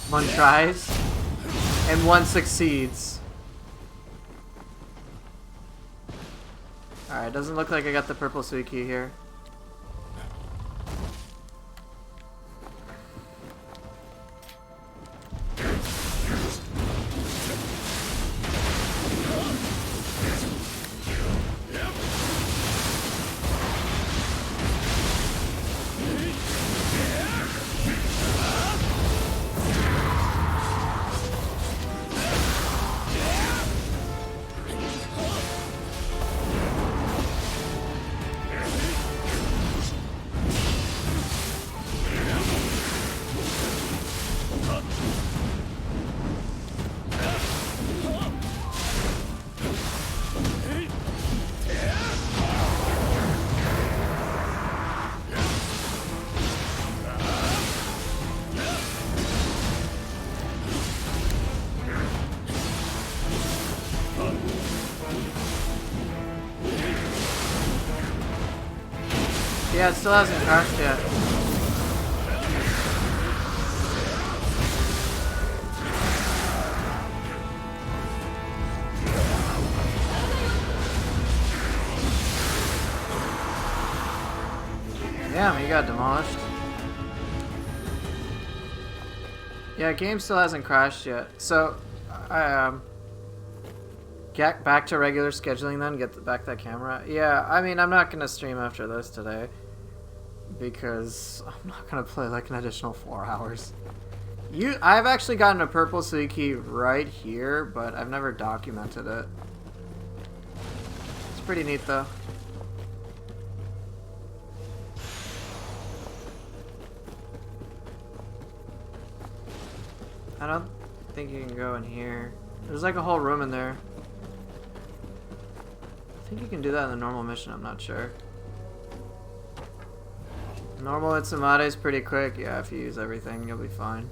One tries, and one succeeds. Alright, doesn't look like I got the purple Suiki here. Yeah, it still hasn't crashed yet. Damn, he got demolished. Yeah, game still hasn't crashed yet. So, I get back to regular scheduling then, get back that camera. Yeah, I mean, I'm not gonna stream after this today. Because I'm not gonna play like an additional 4 hours. I've actually gotten a purple Suiki right here, but I've never documented it. It's pretty neat though. I don't think you can go in here. There's like a whole room in there. I think you can do that in the normal mission, I'm not sure. Normal Itsumade is pretty quick. Yeah, if you use everything, you'll be fine.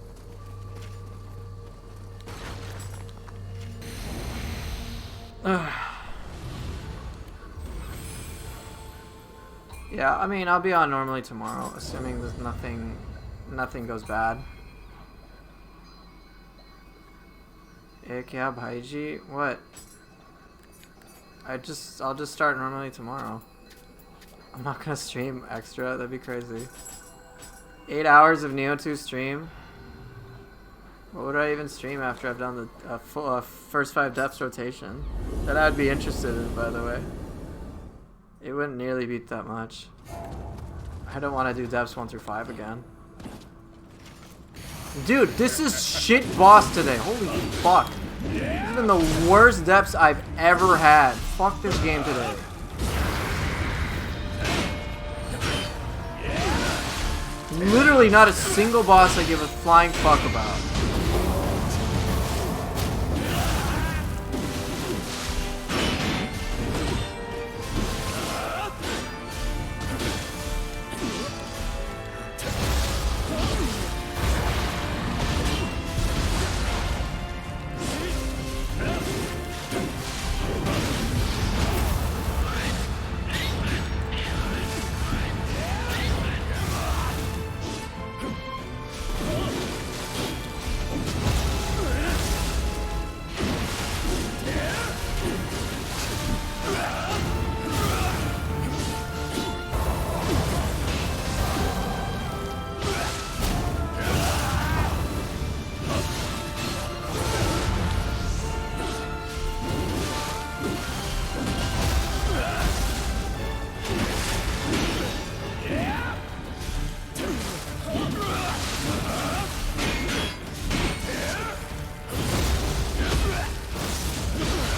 Yeah, I mean, I'll be on normally tomorrow, assuming there's nothing goes bad. Kya Bhaiji? What? I'll just start normally tomorrow. I'm not gonna stream extra, that'd be crazy. 8 hours of Nioh 2 stream? What would I even stream after I've done the full first 5 depths rotation? That I'd be interested in, by the way. It wouldn't nearly beat that much. I don't want to do depths 1 through 5 again. Dude, this is shit boss today. Holy fuck. This has been the worst depths I've ever had. Fuck this game today. Literally not a single boss I give a flying fuck about.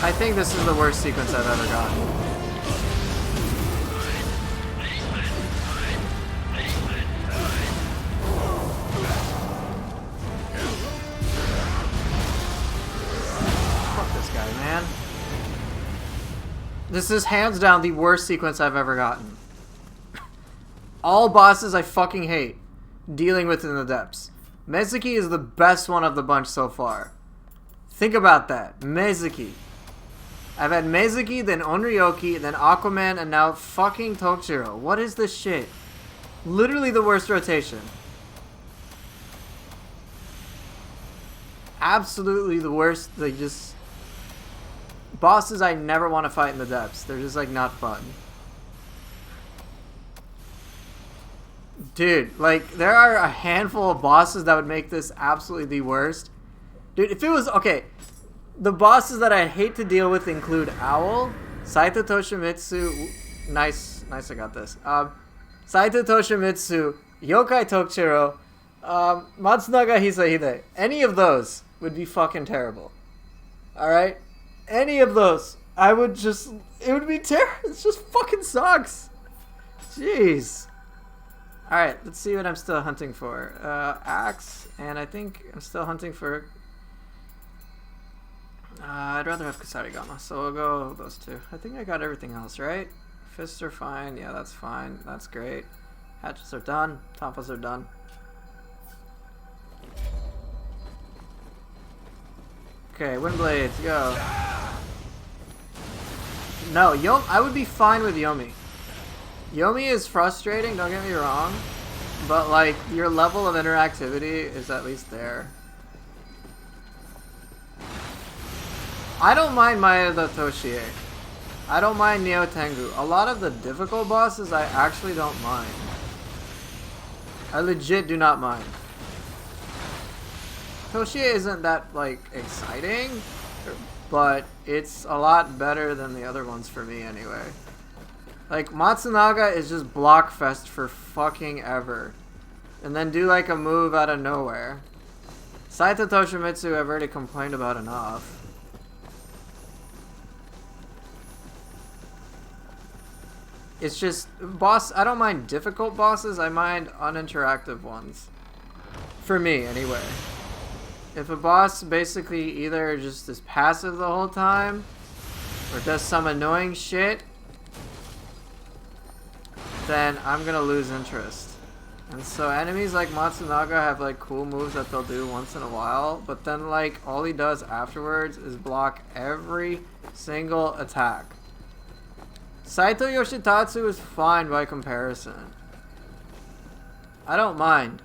I think this is the worst sequence I've ever gotten. sorry, man. This is hands down the worst sequence I've ever gotten. All bosses I fucking hate dealing with in the depths. Mezuki is the best one of the bunch so far. Think about that. Mezuki. I've had Mezuki, then Onryoki, then Aquaman, and now fucking Tochiro. What is this shit? Literally the worst rotation. Absolutely the worst. They just... Bosses I never want to fight in the depths. They're just like not fun. Dude, like there are a handful of bosses that would make this absolutely the worst. Dude, if it was... Okay, the bosses that I hate to deal with include Owl, Saito Toshimitsu... Nice, I got this. Saito Toshimitsu, Yokai Tochiro, Matsunaga Hisahide. Any of those would be fucking terrible. Alright? Any of those. I would just... It would be terrible. It just fucking sucks. Jeez. Alright, let's see what I'm still hunting for. Axe, and I think I'm still hunting for... I'd rather have Kusarigama, so we'll go those two. I think I got everything else, right? Fists are fine. Yeah, that's fine. That's great. Hatchets are done. Tonfas are done. Okay, Windblades, go. No, I would be fine with Yomi. Yomi is frustrating, don't get me wrong. But, like, your level of interactivity is at least there. I don't mind Maya the Toshie. I don't mind Nioh Tengu. A lot of the difficult bosses I actually don't mind. I legit do not mind. Toshie isn't that, like, exciting, but it's a lot better than the other ones for me anyway. Like, Matsunaga is just block fest for fucking ever. And then do, like, a move out of nowhere. Saito Toshimitsu I've already complained about enough. It's just, I don't mind difficult bosses, I mind uninteractive ones. For me, anyway. If a boss basically either just is passive the whole time, or does some annoying shit, then I'm gonna lose interest. And so enemies like Matsunaga have like cool moves that they'll do once in a while, but then like all he does afterwards is block every single attack. Saito Yoshitatsu is fine by comparison. I don't mind.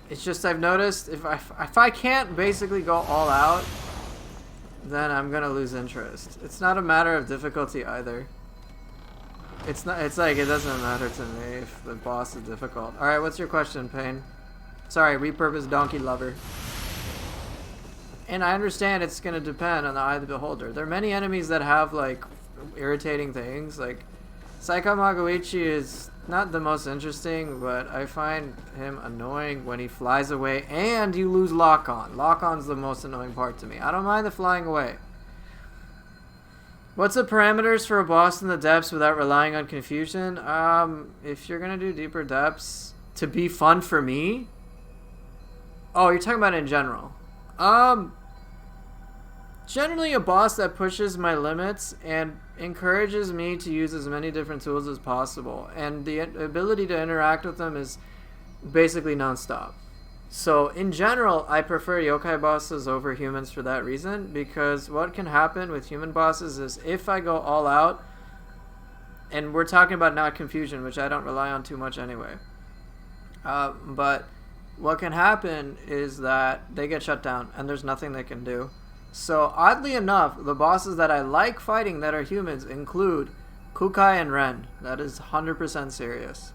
It's just I've noticed if I can't basically go all out, then I'm gonna lose interest. It's not a matter of difficulty either. It's not. It's like it doesn't matter to me if the boss is difficult. All right, what's your question, Pain? Sorry, repurposed donkey lover. And I understand it's gonna depend on the eye of the beholder. There are many enemies that have like irritating things. Like Saika Magoichi is not the most interesting, but I find him annoying when he flies away and you lose lock-on. Lock-on's the most annoying part to me. I don't mind the flying away. What's the parameters for a boss in the depths without relying on confusion? If you're gonna do deeper depths to be fun for me. Oh, you're talking about in general. Generally a boss that pushes my limits and encourages me to use as many different tools as possible, and the ability to interact with them is basically non-stop. So in general, I prefer yokai bosses over humans for that reason, because what can happen with human bosses is if I go all out, and we're talking about not confusion, which I don't rely on too much anyway, but what can happen is that they get shut down and there's nothing they can do. So oddly enough, the bosses that I like fighting that are humans include Kukai and Ren. That is 100% serious.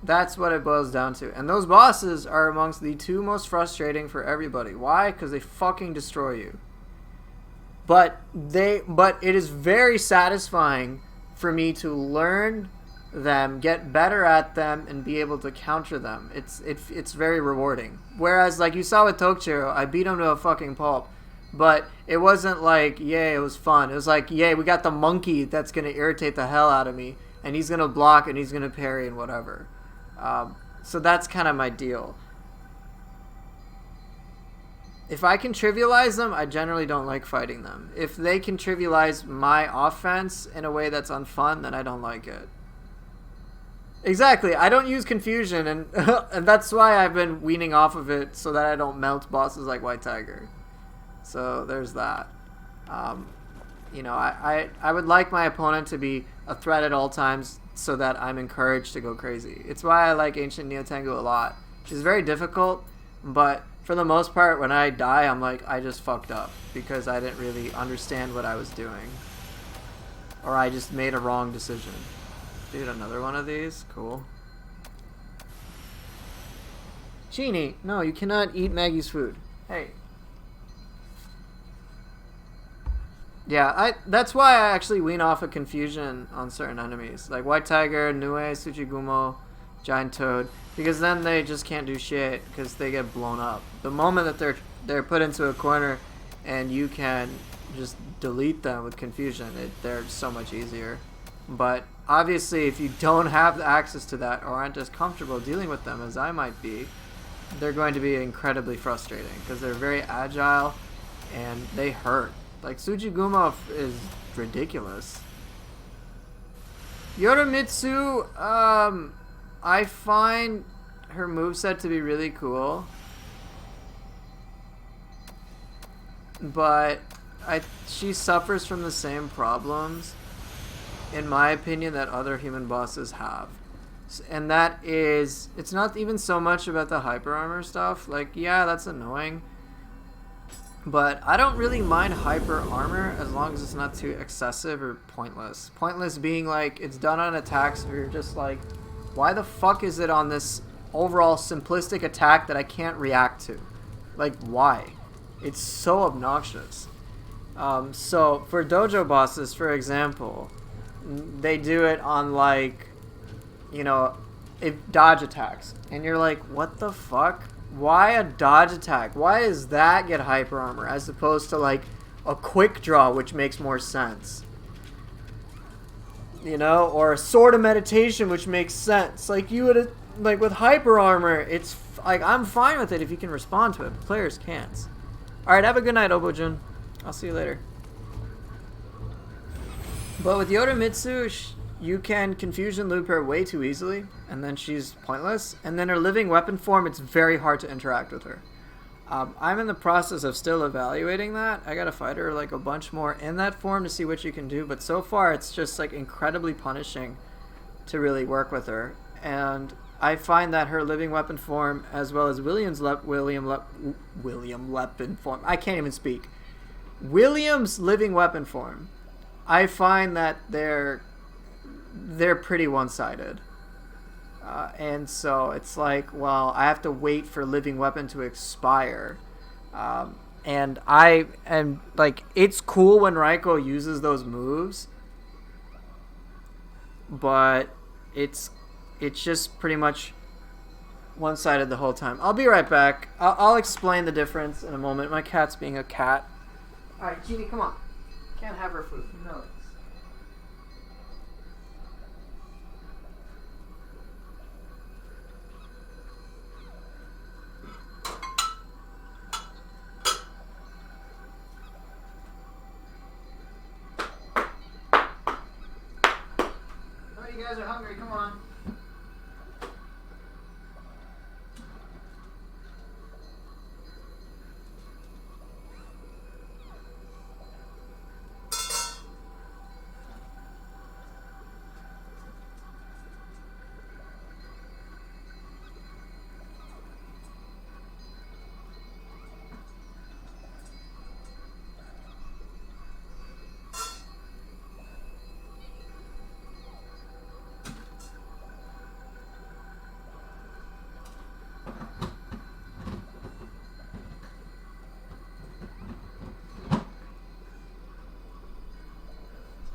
That's what it boils down to. And those bosses are amongst the two most frustrating for everybody. Why? Because they fucking destroy you. But it is very satisfying for me to learn them, get better at them, and be able to counter them. It's very rewarding. Whereas, like you saw with Tochiro, I beat him to a fucking pulp. But it wasn't like, yay, it was fun. It was like, yay, we got the monkey that's going to irritate the hell out of me. And he's going to block and he's going to parry and whatever. So that's kind of my deal. If I can trivialize them, I generally don't like fighting them. If they can trivialize my offense in a way that's unfun, then I don't like it. Exactly. I don't use confusion, and and that's why I've been weaning off of it so that I don't melt bosses like White Tiger. So there's that. Um, I would like my opponent to be a threat at all times so that I'm encouraged to go crazy. It's why I like Ancient Neo Tengu a lot. She's very difficult, but for the most part, when I die, I'm like, I just fucked up because I didn't really understand what I was doing. Or I just made a wrong decision. Dude, another one of these? Cool. Genie, no, you cannot eat Maggie's food. Hey. Yeah, that's why I actually wean off of confusion on certain enemies. Like White Tiger, Nue, Tsuchigumo, Giant Toad. Because then they just can't do shit because they get blown up. The moment that they're put into a corner and you can just delete them with confusion, they're so much easier. But obviously if you don't have access to that or aren't as comfortable dealing with them as I might be, they're going to be incredibly frustrating because they're very agile and they hurt. Like, Tsuchigumo is ridiculous. Yoromitsu, I find her moveset to be really cool. But she suffers from the same problems, in my opinion, that other human bosses have. And that is, it's not even so much about the hyper armor stuff. Like, yeah, that's annoying. But I don't really mind hyper armor as long as it's not too excessive or pointless. Pointless being like, it's done on attacks where you're just like, why the fuck is it on this overall simplistic attack that I can't react to? Like, why? It's so obnoxious. So for dojo bosses, for example, they do it on like, dodge attacks. And you're like, what the fuck? Why a dodge attack? Why does that get hyper armor as opposed to like a quick draw, which makes more sense? Or a sword of meditation, which makes sense. Like you would, like with hyper armor, it's like I'm fine with it if you can respond to it, but players can't. All right, have a good night, Obojun. I'll see you later. But with Yoromitsu, you can confusion loop her way too easily, and then she's pointless. And then her living weapon form, it's very hard to interact with her. I'm in the process of still evaluating that. I gotta fight her like a bunch more in that form to see what you can do. But so far, it's just like incredibly punishing to really work with her. And I find that her living weapon form, as well as William weapon form. I can't even speak. William's living weapon form. I find that they're pretty one-sided. And so it's like, well, I have to wait for living weapon to expire. And it's cool when Raiko uses those moves, but it's just pretty much one-sided the whole time. I'll be right back. I'll explain the difference in a moment. My cat's being a cat. All right, Jeannie, come on. Can't have her food. No. You guys are hungry, come on.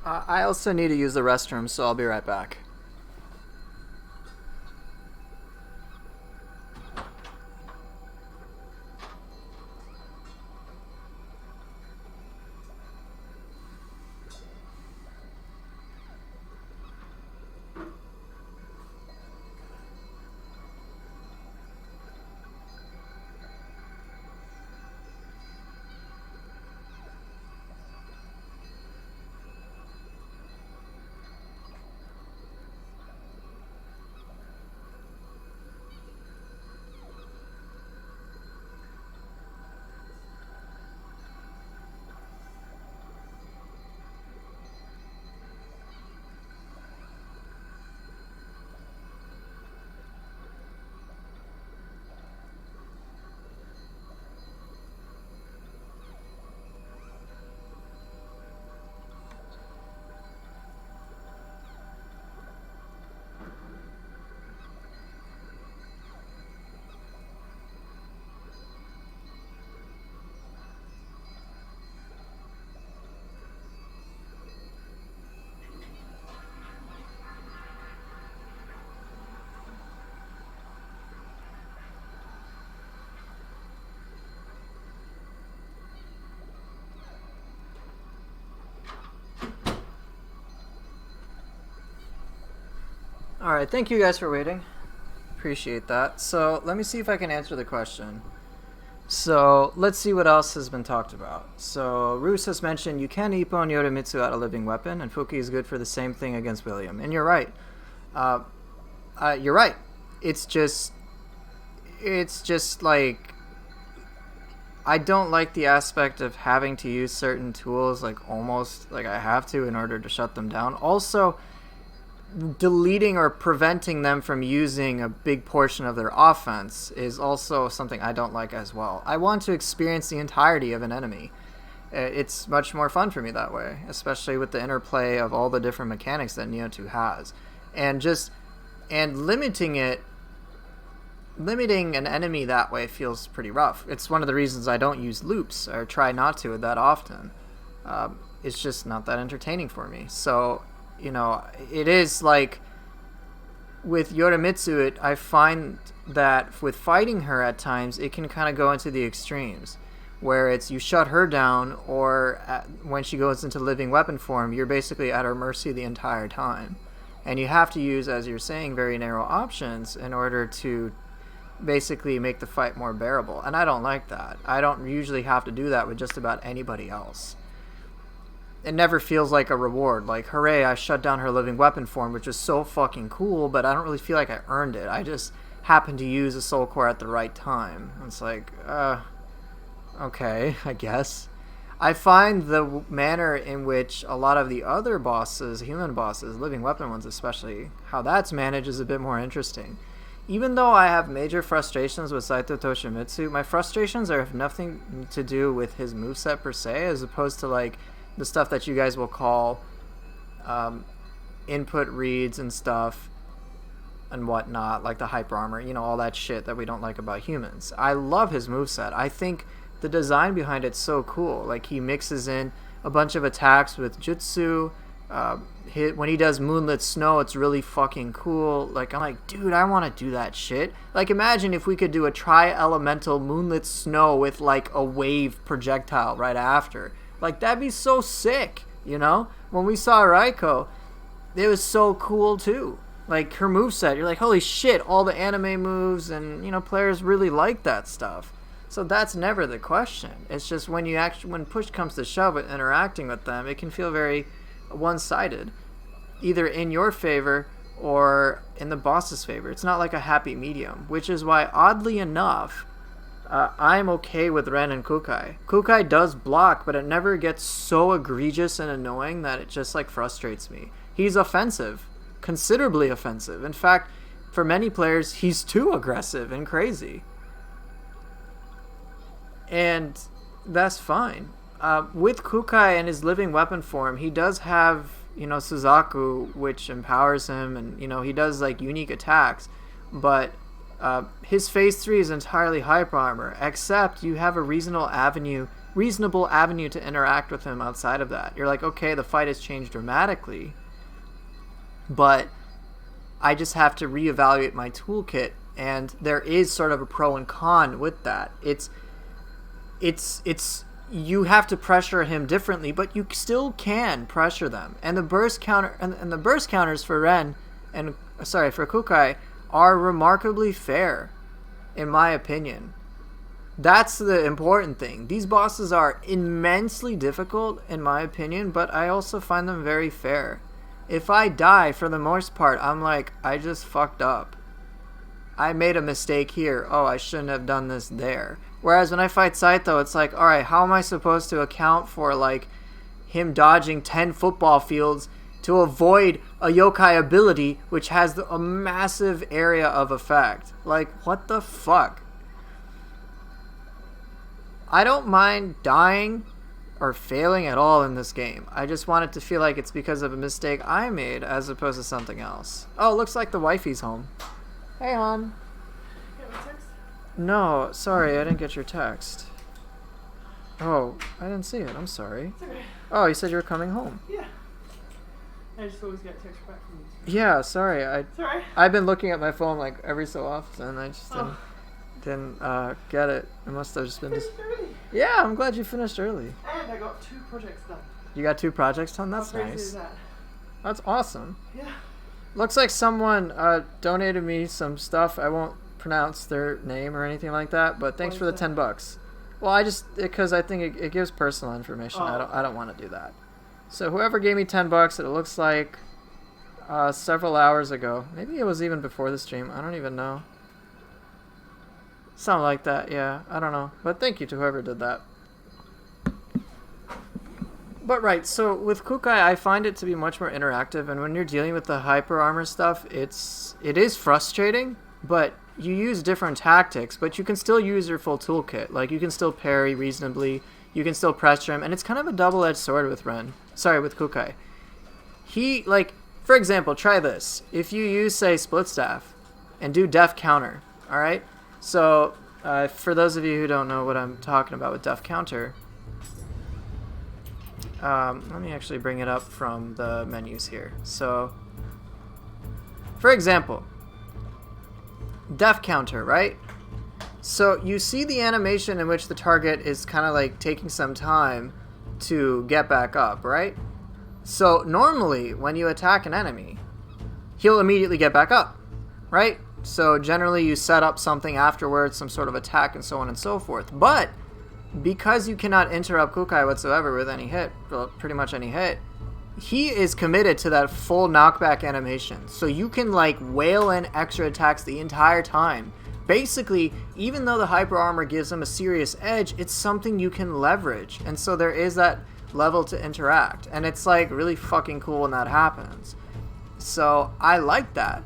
I also need to use the restroom, so I'll be right back. Alright, thank you guys for waiting. Appreciate that. So, let me see if I can answer the question. So, let's see what else has been talked about. So, Roos has mentioned you can Ippon Yorimitsu at a living weapon, and Fuki is good for the same thing against William. And you're right. You're right. It's just like, I don't like the aspect of having to use certain tools, like almost like I have to in order to shut them down. Also, deleting or preventing them from using a big portion of their offense is also something I don't like as well. I want to experience the entirety of an enemy. It's much more fun for me that way, especially with the interplay of all the different mechanics that Nioh 2 has. And limiting an enemy that way feels pretty rough. It's one of the reasons I don't use loops or try not to that often. It's just not that entertaining for me. So, it is like with Yorimitsu, I find that with fighting her at times, it can kind of go into the extremes, where it's you shut her down, or when she goes into living weapon form, you're basically at her mercy the entire time. And you have to use, as you're saying, very narrow options in order to basically make the fight more bearable. And I don't like that. I don't usually have to do that with just about anybody else. It never feels like a reward. Like, hooray, I shut down her living weapon form, which is so fucking cool, but I don't really feel like I earned it. I just happened to use a soul core at the right time. It's like, okay, I guess. I find the manner in which a lot of the other bosses, human bosses, living weapon ones especially, how that's managed is a bit more interesting. Even though I have major frustrations with Saito Toshimitsu, my frustrations have nothing to do with his moveset per se, as opposed to like the stuff that you guys will call input reads and stuff and whatnot, like the hyper armor, all that shit that we don't like about humans. I love his moveset. I think the design behind it's so cool. Like, he mixes in a bunch of attacks with jutsu. When he does Moonlit Snow, it's really fucking cool. Like, I'm like, dude, I want to do that shit. Like, imagine if we could do a tri-elemental Moonlit Snow with, like, a wave projectile right after. Like, that'd be so sick, When we saw Raiko, it was so cool, too. Like, her moveset, you're like, holy shit, all the anime moves, and, players really like that stuff. So that's never the question. It's just when push comes to shove with interacting with them, it can feel very one-sided, either in your favor or in the boss's favor. It's not like a happy medium, which is why, oddly enough, I'm okay with Ren and Kukai. Kukai does block, but it never gets so egregious and annoying that it just like frustrates me. He's offensive, considerably offensive. In fact, for many players, he's too aggressive and crazy. And that's fine. With Kukai and his living weapon form, he does have, Suzaku, which empowers him, and, he does, like, unique attacks. But his phase 3 is entirely hyper armor, except you have a reasonable avenue to interact with him outside of that. You're like, okay, the fight has changed dramatically, but I just have to reevaluate my toolkit, and there is sort of a pro and con with that. It's you have to pressure him differently, but you still can pressure them. And the burst counter and the burst counters for for Kukai are remarkably fair, in my opinion. That's the important thing. These bosses are immensely difficult, in my opinion, but I also find them very fair. If I die, for the most part, I'm like, I just fucked up. I made a mistake here. Oh, I shouldn't have done this there. Whereas when I fight Saito, it's like, alright, how am I supposed to account for, like, him dodging 10 football fields to avoid a yokai ability which has a massive area of effect? Like, what the fuck? I don't mind dying or failing at all in this game. I just want it to feel like it's because of a mistake I made as opposed to something else. Oh, looks like the wifey's home. Hey, hon. No, sorry, I didn't get your text. Oh, I didn't see it. I'm sorry. It's okay. Oh, you said you were coming home. Yeah. I just always get text back from you. Yeah, sorry. It's alright. I've been looking at my phone like every so often. I just didn't get it. It must have just been Finished early. Yeah, I'm glad you finished early. And I got 2 projects done. You got 2 projects done? That's How crazy nice. is that? That's awesome. Yeah. Looks like someone donated me some stuff. I won't pronounce their name or anything like that, but thanks for the $10. Well, I just because I think it gives personal information. Oh. I don't want to do that. So whoever gave me $10, it looks like several hours ago. Maybe it was even before the stream. I don't even know. Something like that. Yeah, I don't know. But thank you to whoever did that. But right, so with Kukai, I find it to be much more interactive, and when you're dealing with the hyper armor stuff, it is frustrating, but you use different tactics, but you can still use your full toolkit. Like, you can still parry reasonably, you can still pressure him, and it's kind of a double-edged sword with with Kukai. He, like, for example, try this. If you use, say, Split Staff, and do Def Counter, alright? So, for those of you who don't know what I'm talking about with Def Counter, let me actually bring it up from the menus here. So, for example, Def Counter, right? So you see the animation in which the target is kind of like taking some time to get back up, right? So normally when you attack an enemy, he'll immediately get back up, right? So generally you set up something afterwards, some sort of attack and so on and so forth. But because you cannot interrupt Kukai whatsoever with any hit, well, pretty much any hit, he is committed to that full knockback animation. So you can like whale in extra attacks the entire time. Basically, even though the hyper armor gives him a serious edge, it's something you can leverage. And so there is that level to interact. And it's like really fucking cool when that happens. So I like that.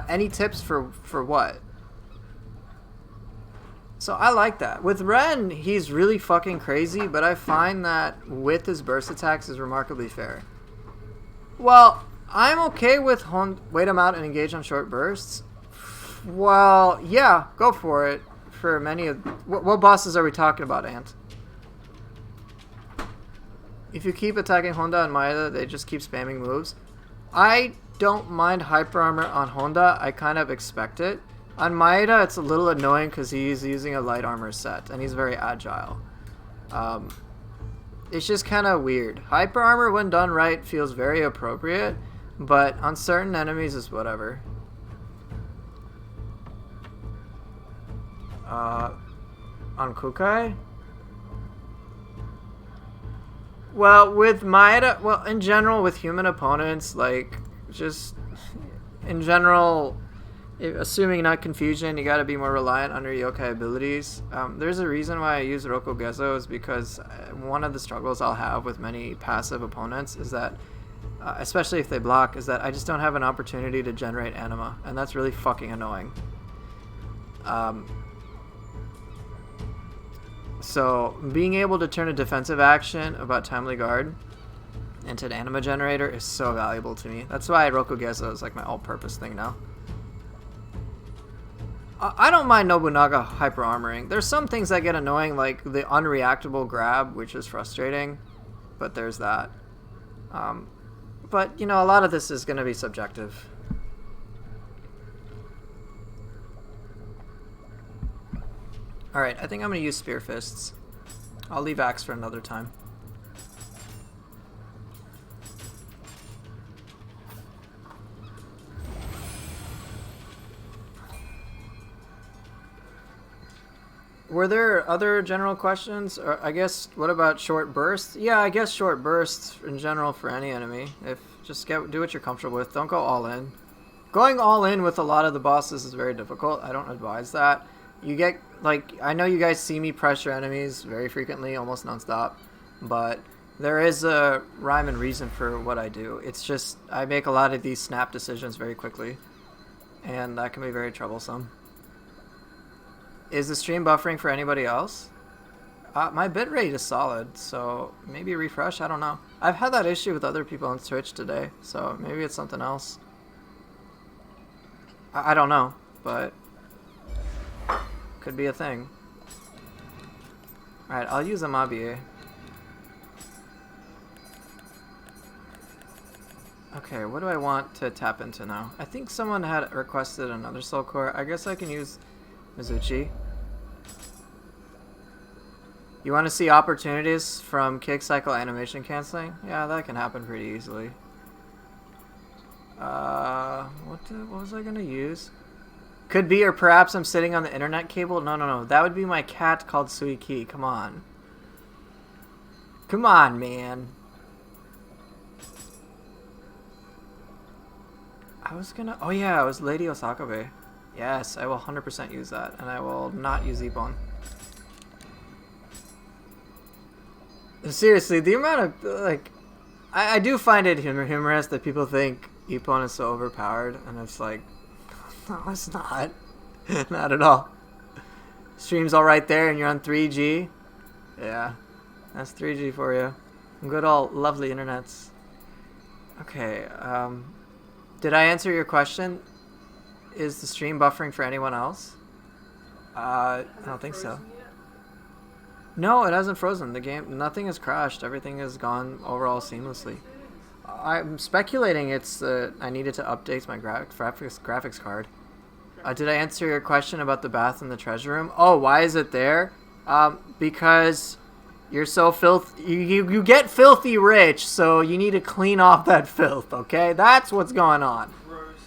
Any tips for what? So I like that. With Ren, he's really fucking crazy, but I find that with his burst attacks is remarkably fair. Well, I'm okay with wait him out and engage on short bursts. Well, yeah, go for it. For many of... What bosses are we talking about, Ant? If you keep attacking Honda and Maeda, they just keep spamming moves. I don't mind hyper armor on Honda. I kind of expect it. On Maeda, it's a little annoying because he's using a light armor set, and he's very agile. It's just kind of weird. Hyper armor, when done right, feels very appropriate, but on certain enemies, it's whatever. On Kukai? Well, with Maeda, well, in general, with human opponents, like, just, in general... Assuming not confusion, you gotta be more reliant on your yokai abilities. There's a reason why I use Rokugezo is because one of the struggles I'll have with many passive opponents is that, especially if they block, is that I just don't have an opportunity to generate anima, and that's really fucking annoying. So being able to turn a defensive action about Timely Guard into an anima generator is so valuable to me. That's why Rokugezo is like my all-purpose thing now. I don't mind Nobunaga hyper armoring. There's some things that get annoying, like the unreactable grab, which is frustrating, but there's that. But, you know, a lot of this is going to be subjective. Alright, I think I'm going to use Spear Fists. I'll leave Axe for another time. Were there other general questions? Or I guess, what about short bursts? Yeah, I guess short bursts in general for any enemy. Just do what you're comfortable with. Don't go all in. Going all in with a lot of the bosses is very difficult. I don't advise that. You get, like, I know you guys see me pressure enemies very frequently, almost nonstop, but there is a rhyme and reason for what I do. It's just, I make a lot of these snap decisions very quickly, and that can be very troublesome. Is the stream buffering for anybody else? My bitrate is solid, so maybe refresh, I don't know. I've had that issue with other people on Twitch today, so maybe it's something else. I don't know, but could be a thing. Alright, I'll use Amabie. Okay, what do I want to tap into now? I think someone had requested another Soul Core. I guess I can use Mizuchi. You want to see opportunities from kick cycle animation canceling? Yeah, that can happen pretty easily. What was I gonna use? Could be, or perhaps I'm sitting on the internet cable. No. That would be my cat called Suiki. Come on. Come on, man. I was gonna... Oh, yeah, it was Lady Osakabe. Yes, I will 100% use that. And I will not use Ippon. Seriously, the amount of... Like... I do find it humorous that people think Ippon is so overpowered. And it's like... No, it's not. Not at all. Stream's all right there and you're on 3G. Yeah. That's 3G for you. Good old lovely internets. Okay, did I answer your question? Is the stream buffering for anyone else? I don't think so. No, it hasn't frozen. The game, nothing has crashed. Everything has gone overall seamlessly. I'm speculating it's I needed to update my graphics card. Did I answer your question about the bath in the treasure room? Oh, why is it there? Because you're so you get filthy rich, so you need to clean off that filth, okay? That's what's going on. Gross.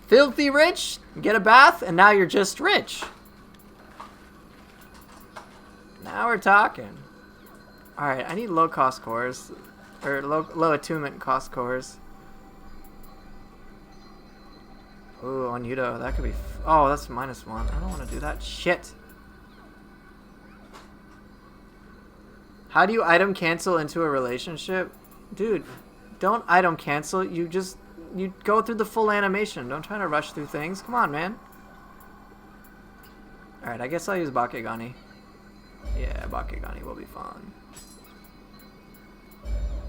Filthy rich, get a bath, and now you're just rich. Now we're talking. Alright, I need low cost cores. Or low attunement cost cores. Ooh, on Yudo, that could be... Oh, that's -1. I don't want to do that shit. How do you item cancel into a relationship? Dude, don't item cancel. You go through the full animation. Don't try to rush through things. Come on, man. Alright, I guess I'll use Bakegani. Yeah, Bakegani will be fun.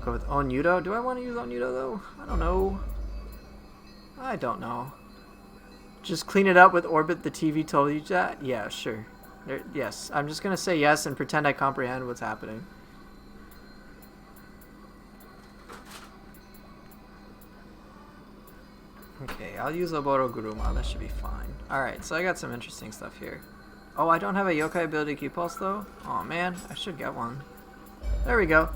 Go with Onyudo. Do I want to use Onyudo, though? I don't know. I don't know. Just clean it up with Orbit the TV told you that? Yeah, sure. Yes, I'm just going to say yes and pretend I comprehend what's happening. Okay, I'll use Oboro Guruma. That should be fine. Alright, so I got some interesting stuff here. Oh, I don't have a yokai ability Q-Pulse, though? Oh man, I should get one. There we go.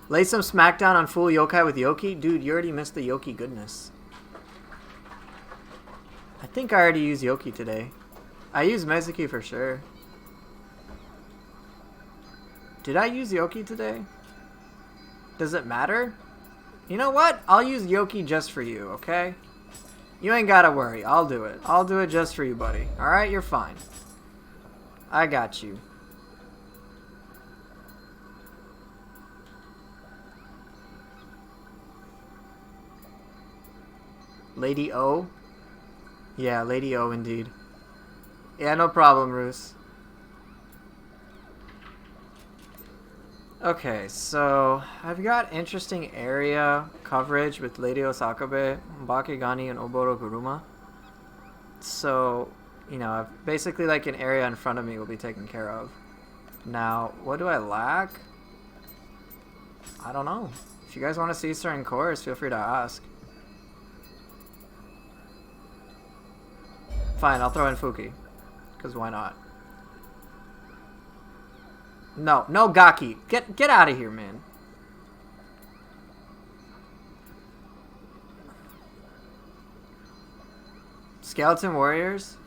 Lay some smackdown on full yokai with Yoki? Dude, you already missed the Yoki goodness. I think I already used Yoki today. I used Mezuki for sure. Did I use Yoki today? Does it matter? You know what? I'll use Yoki just for you, okay? You ain't gotta worry. I'll do it. I'll do it just for you, buddy. Alright, you're fine. I got you. Lady O? Yeah, Lady O indeed. Yeah, no problem, Roos. Okay, so I've got interesting area coverage with Lady Osakabe, Bakegani, and Oboro Guruma. So, you know, basically like an area in front of me will be taken care of. Now, what do I lack? I don't know. If you guys want to see certain cores, feel free to ask. Fine, I'll throw in Fuki. Because why not? No, no Gaki. Get out of here, man. Skeleton Warriors?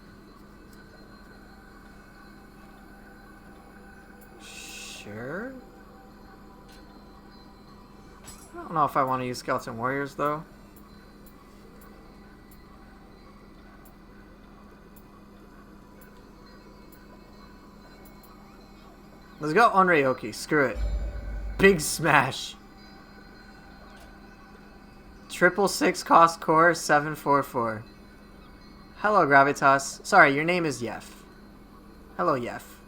Sure. I don't know if I want to use Skeleton Warriors, though. Let's go Onryoki. Screw it. Big smash. 666 cost core 744. Hello, Gravitas. Sorry, your name is Yef. Hello, Yef.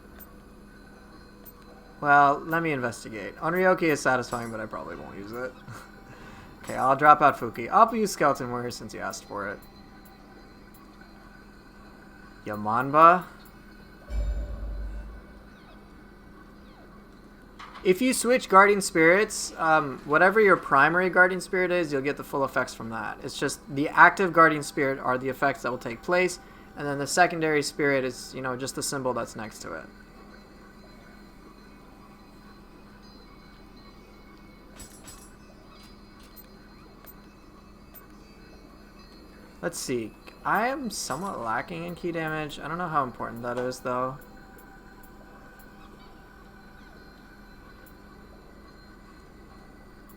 Well, let me investigate. Onryoki is satisfying, but I probably won't use it. Okay, I'll drop out Fuki. I'll use Skeleton Warrior since you asked for it. Yamanba. If you switch Guardian Spirits, whatever your primary Guardian Spirit is, you'll get the full effects from that. It's just the active Guardian Spirit are the effects that will take place, and then the secondary Spirit is, you know, just the symbol that's next to it. Let's see. I am somewhat lacking in key damage. I don't know how important that is, though.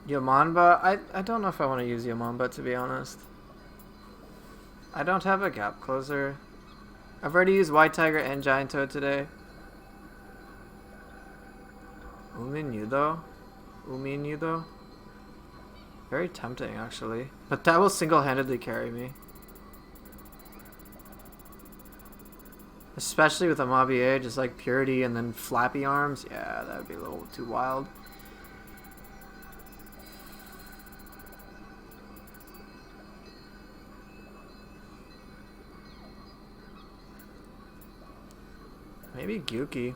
Yamanba? I don't know if I want to use Yamanba, to be honest. I don't have a gap closer. I've already used White Tiger and Giant Toad today. Uminyu though? Very tempting, actually. But that will single-handedly carry me. Especially with a Mabie, just like Purity and then Flappy Arms. Yeah, that would be a little too wild. Maybe Gyuki.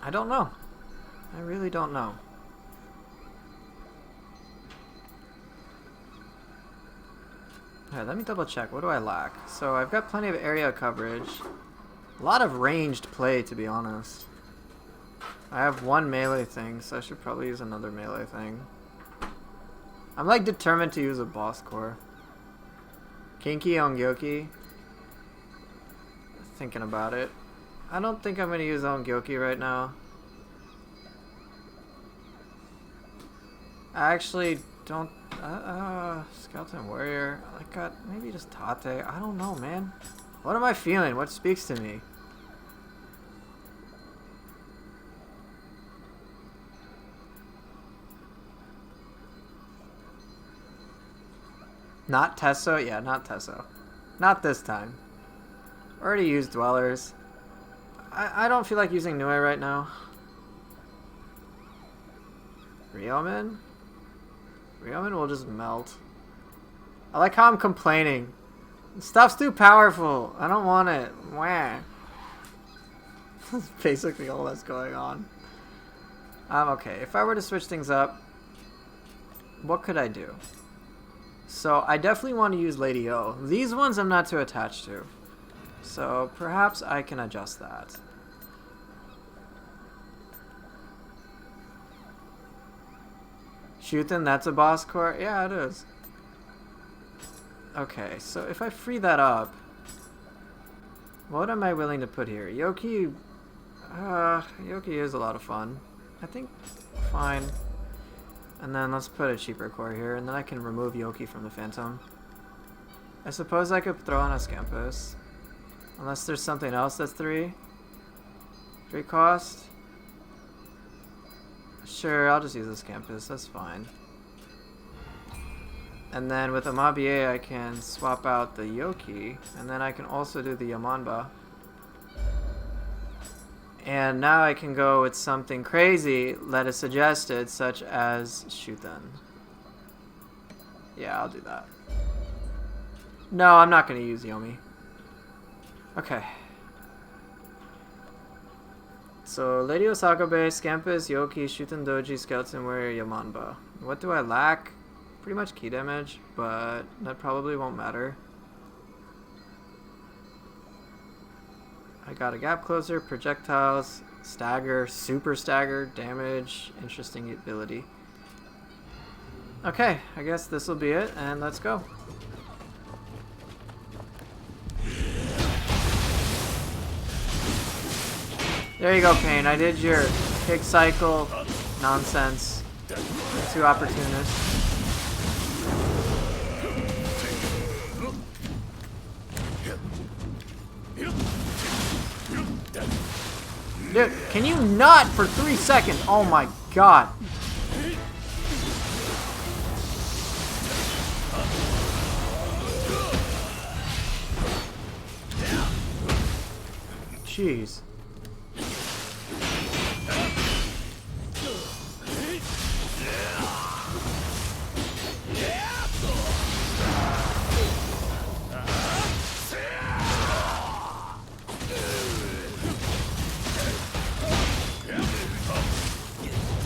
I don't know. I really don't know. Alright, let me double check. What do I lack? So I've got plenty of area coverage. A lot of ranged play, to be honest. I have one melee thing, so I should probably use another melee thing. I'm like determined to use a boss core. Kinky on Gyoki. Thinking about it. I don't think I'm going to use on Gyoki right now. I actually don't... Skeleton Warrior. I got maybe just Tate. I don't know, man. What am I feeling? What speaks to me? Not Tesso? Yeah, not Tesso. Not this time. Already used Dwellers. I don't feel like using Nioh right now. Ryomen? Ryomen will just melt. I like how I'm complaining. Stuff's too powerful. I don't want it. Wah. That's basically all that's going on. Okay, if I were to switch things up, what could I do? So I definitely want to use Lady O. These ones I'm not too attached to. So perhaps I can adjust that. Shootin', that's a boss core? Yeah, it is. Okay, so if I free that up, what am I willing to put here? Yoki, Yoki is a lot of fun. I think, fine. And then let's put a cheaper core here, and then I can remove Yoki from the Phantom. I suppose I could throw on a Scampus. Unless there's something else that's 3 cost. Sure, I'll just use this Campus, that's fine. And then with a Mabie, I can swap out the Yoki, and then I can also do the Yamanba. And now I can go with something crazy that is suggested, such as Shuten. Yeah, I'll do that. No, I'm not going to use Yomi. Okay. So, Lady Osakabe, Scampus, Yoki, Shuten Doji, Skeleton Warrior, Yamanba. What do I lack? Pretty much key damage, but that probably won't matter. I got a gap closer, projectiles, stagger, super stagger, damage, interesting ability. Okay, I guess this will be it, and let's go. There you go, Pain. I did your kick cycle nonsense. Too opportunist. Dude, can you not for 3 seconds? Oh my god. Jeez.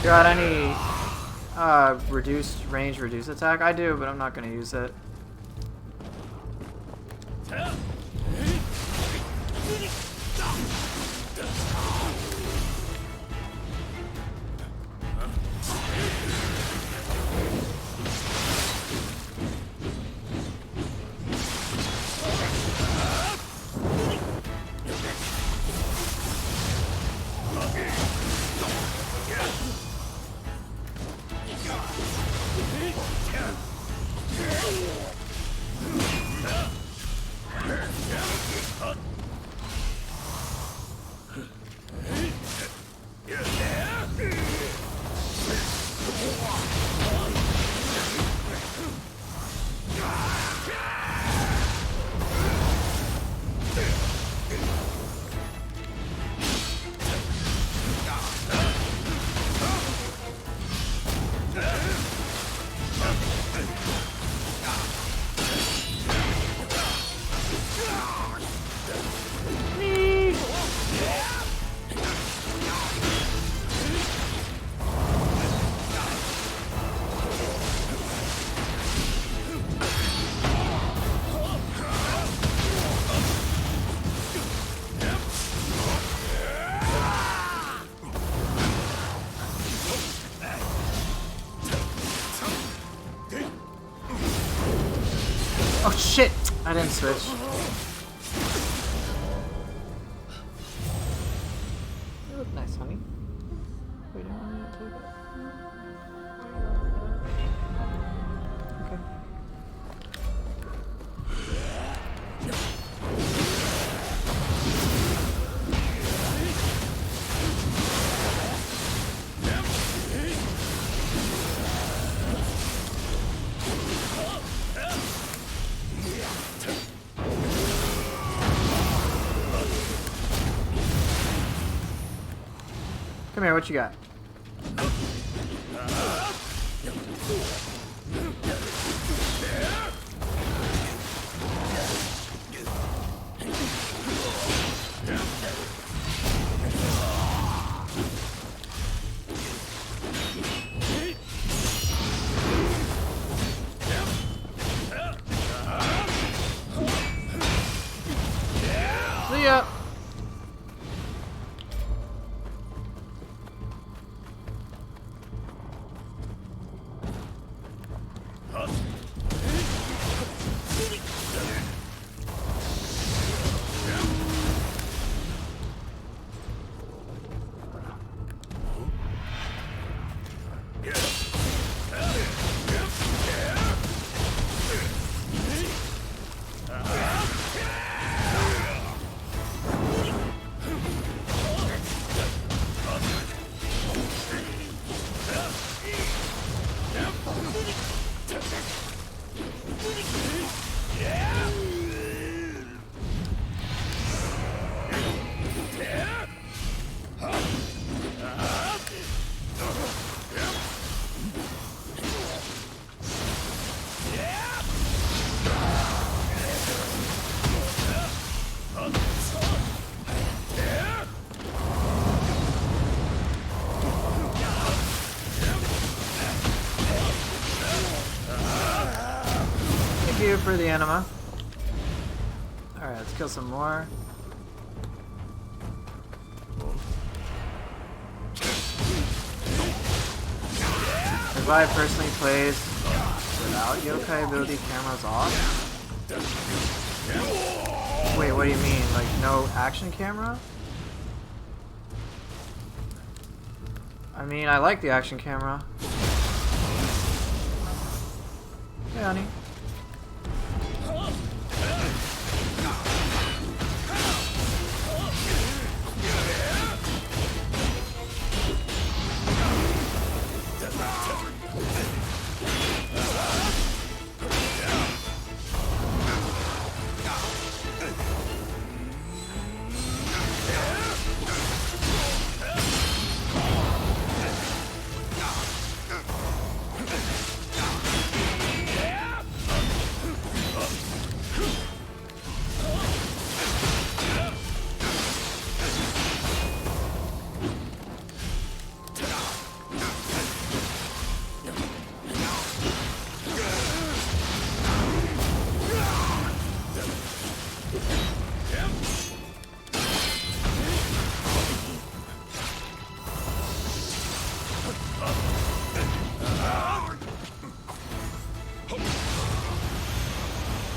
Got any reduced range, reduced attack? I do, but I'm not going to use it. I didn't switch. You look nice, honey. Wait, don't want me to take it? Okay. Come here, what you got? See ya! You for the enema. Alright, let's kill some more. Revive personally plays without yokai ability cameras off. Wait, what do you mean? Like no action camera? I mean, I like the action camera. Hey, honey.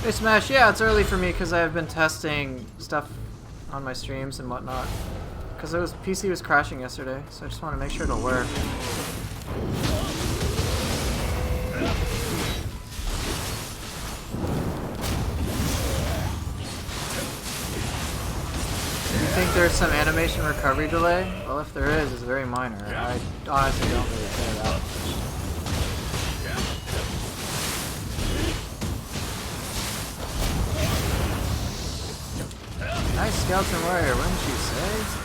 Hey Smash, yeah, it's early for me because I've been testing stuff on my streams and whatnot. Because PC was crashing yesterday, so I just want to make sure it'll work. You think there's some animation recovery delay? Well, if there is, it's very minor. I honestly don't really care that much. Nice skeleton warrior, wouldn't you say?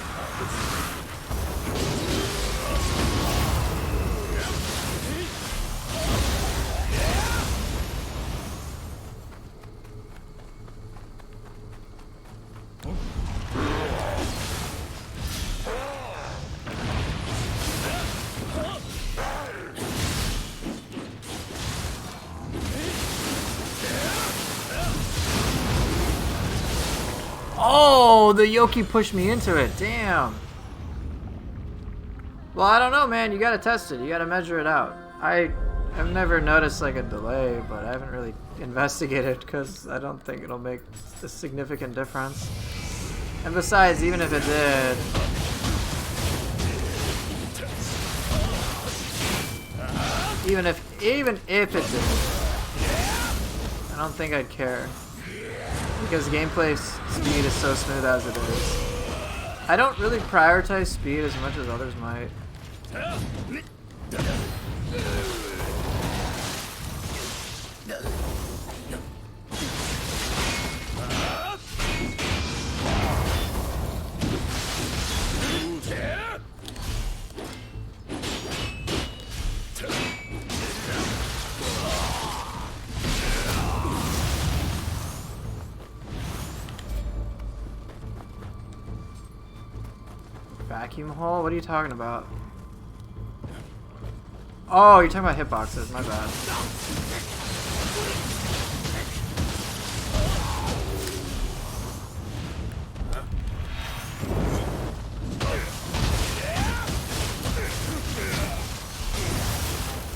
Oh, the Yoki pushed me into it. Damn. Well, I don't know, man. You gotta test it. You gotta measure it out. I've never noticed like a delay, but I haven't really investigate it because I don't think it'll make a significant difference. And besides, even if it did, even if it did, I don't think I'd care because gameplay speed is so smooth as it is. I don't really prioritize speed as much as others might. Vacuum hole? What are you talking about? Oh, you're talking about hitboxes. My bad.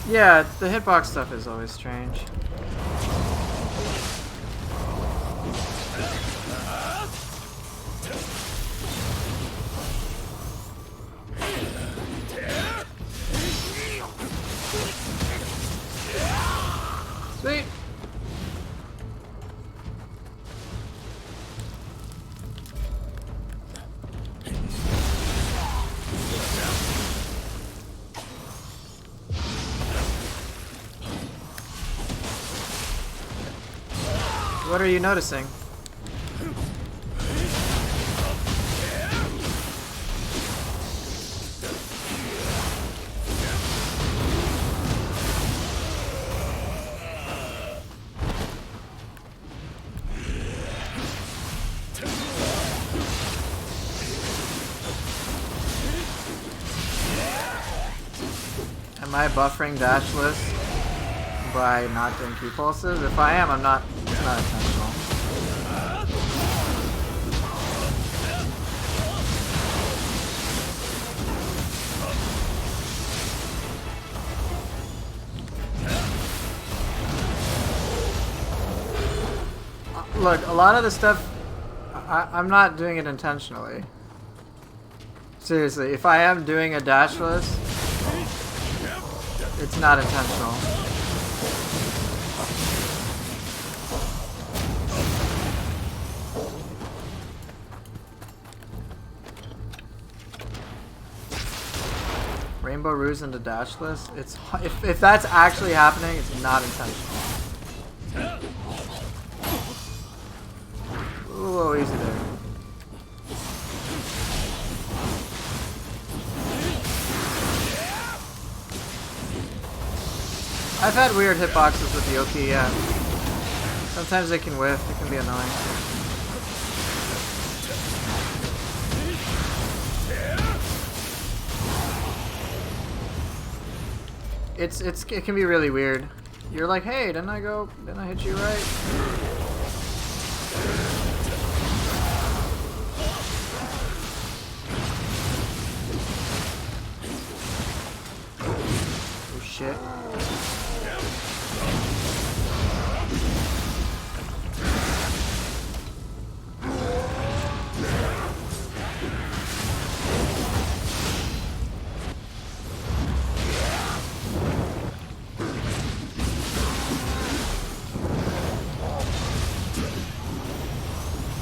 Yeah, the hitbox stuff is always strange. Sweet. What are you noticing? Am I buffering dashless by not doing key pulses? If I am, I'm not. It's not intentional. Look, a lot of the stuff, I'm not doing it intentionally. Seriously, if I am doing a dashless, it's not intentional. Rainbow ruse into dashless. It's if that's actually happening, it's not intentional. Ooh, easy there. I've had weird hitboxes with Yoki, yeah. Sometimes they can whiff, it can be annoying. It can be really weird. You're like, hey, didn't I hit you right? Oh shit.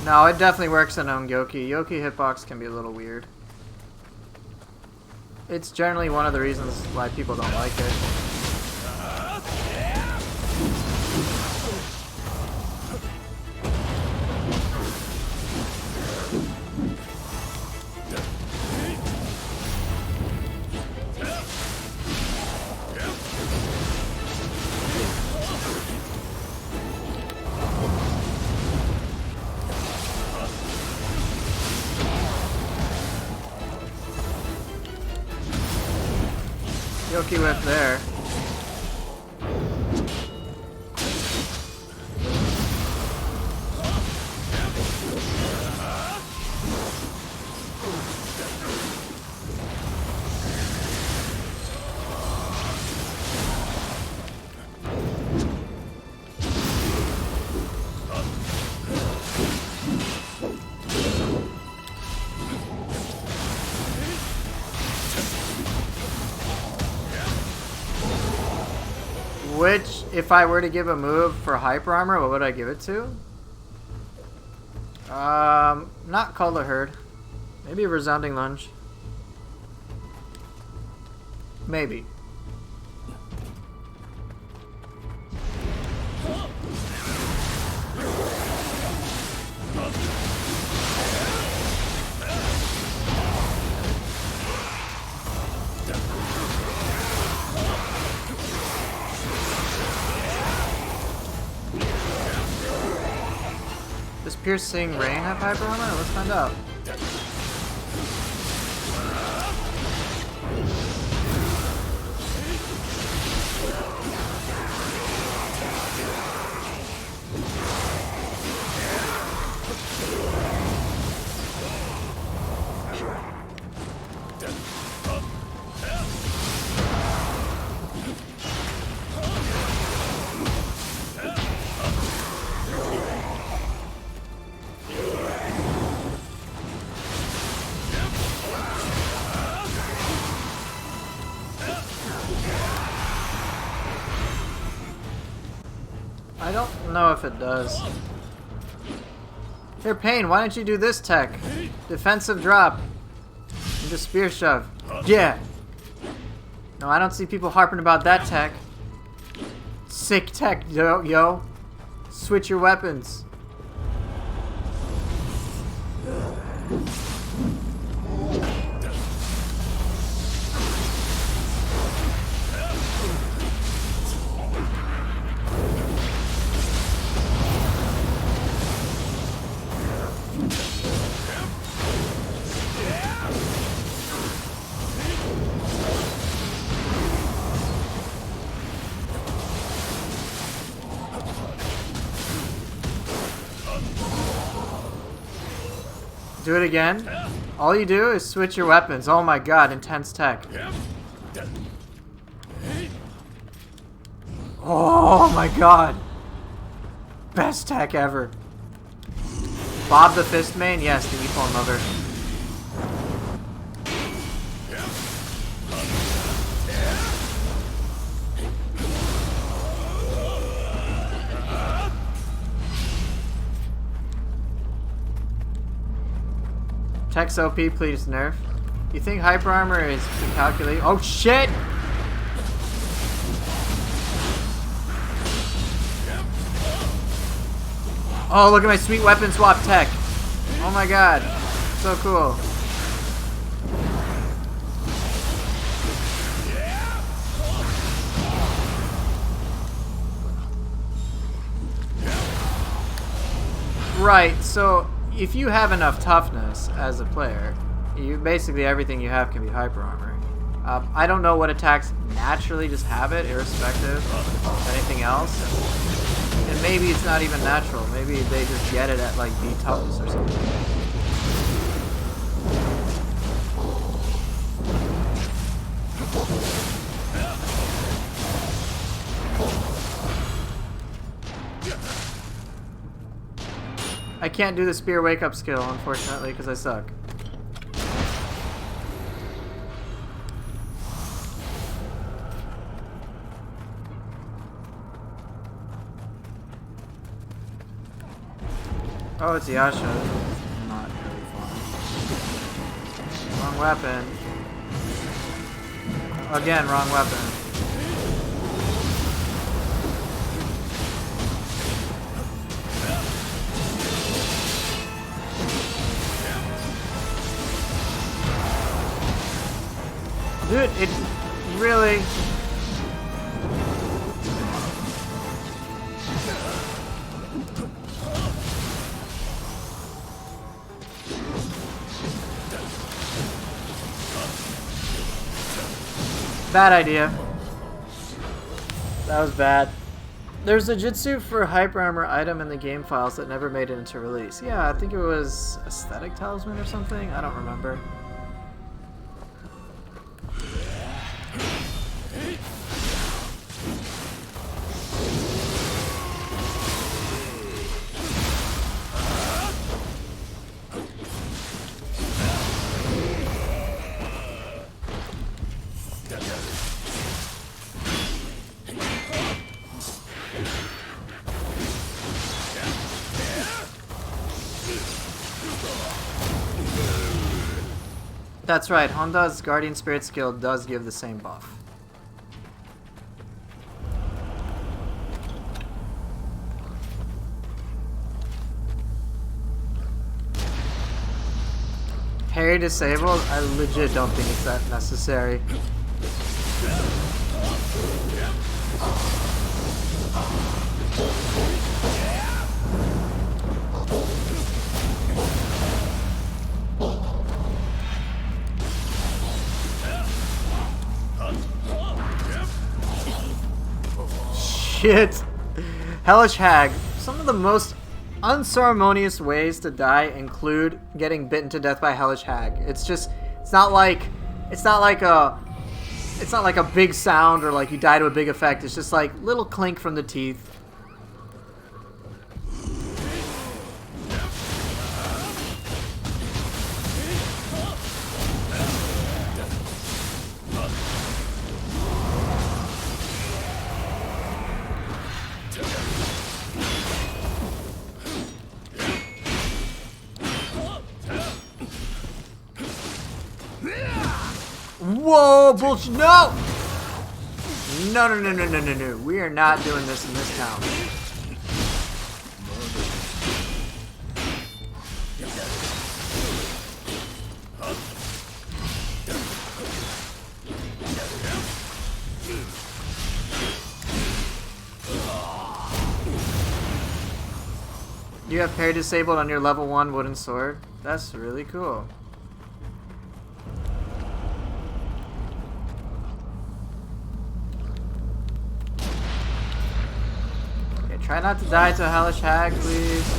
No, it definitely works on Yoki. Yoki hitbox can be a little weird. It's generally one of the reasons why people don't like it. Yoki whip there. Which, if I were to give a move for hyper armor, what would I give it to? Not Call the Herd. Maybe a Resounding Lunge. Maybe. Does Piercing Rain have hyper armor? Let's find out. I don't know if it does. Here, Pain, why don't you do this tech? Defensive drop. Into spear shove. Yeah! No, I don't see people harping about that tech. Sick tech, yo. Switch your weapons. Do it again. All you do is switch your weapons. Oh my god, intense tech. Oh my god. Best tech ever. Bob the Fist main? Yes, the Equal Mother. Tech's OP, please nerf. You think hyper armor is to calculate? Oh shit! Oh, look at my sweet weapon swap tech. Oh my god. So cool. Right, so if you have enough toughness as a player, you basically everything you have can be hyper armor. I don't know what attacks naturally just have it, irrespective of anything else. And maybe it's not even natural. Maybe they just get it at like B toughness or something. I can't do the spear wake up skill, unfortunately, because I suck. Oh, it's Yasha. Not really fun. Wrong weapon. Again, wrong weapon. Dude, it really... Bad idea. That was bad. There's a jutsu for hyper armor item in the game files that never made it into release. Yeah, I think it was Aesthetic Talisman or something. I don't remember. That's right, Honda's Guardian Spirit skill does give the same buff. Parry disabled? I legit don't think it's that necessary. Shit! Hellish Hag. Some of the most unceremonious ways to die include getting bitten to death by Hellish Hag. It's just, it's not like a big sound or like you die to a big effect. It's just like little clink from the teeth. Whoa, bullshit, no! No, no, no, no, no, no, no. We are not doing this in this town. You have parry disabled on your level 1 wooden sword? That's really cool. Try not to die to a Hellish Hag, please.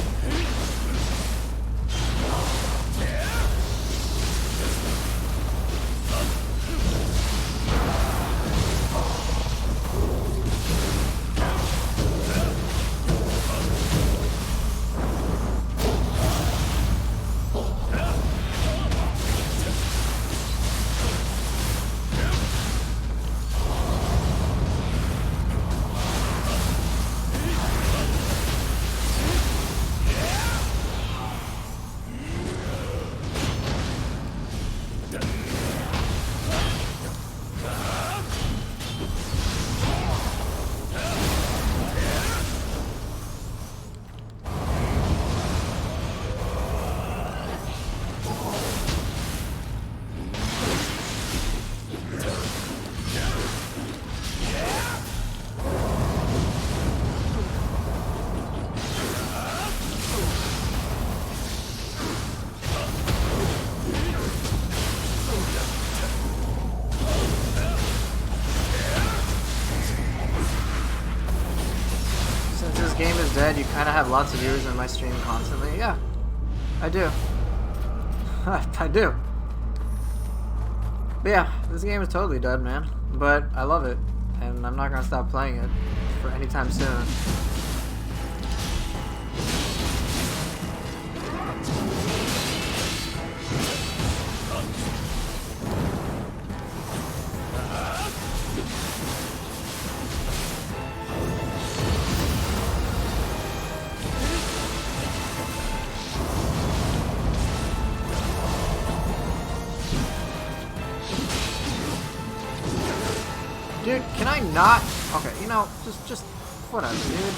Game is dead, you kind of have lots of viewers in my stream constantly. Yeah, I do. I do. But yeah, this game is totally dead, man. But I love it, and I'm not gonna stop playing it for any time soon. Dude, can I not? Okay, you know, just whatever, dude.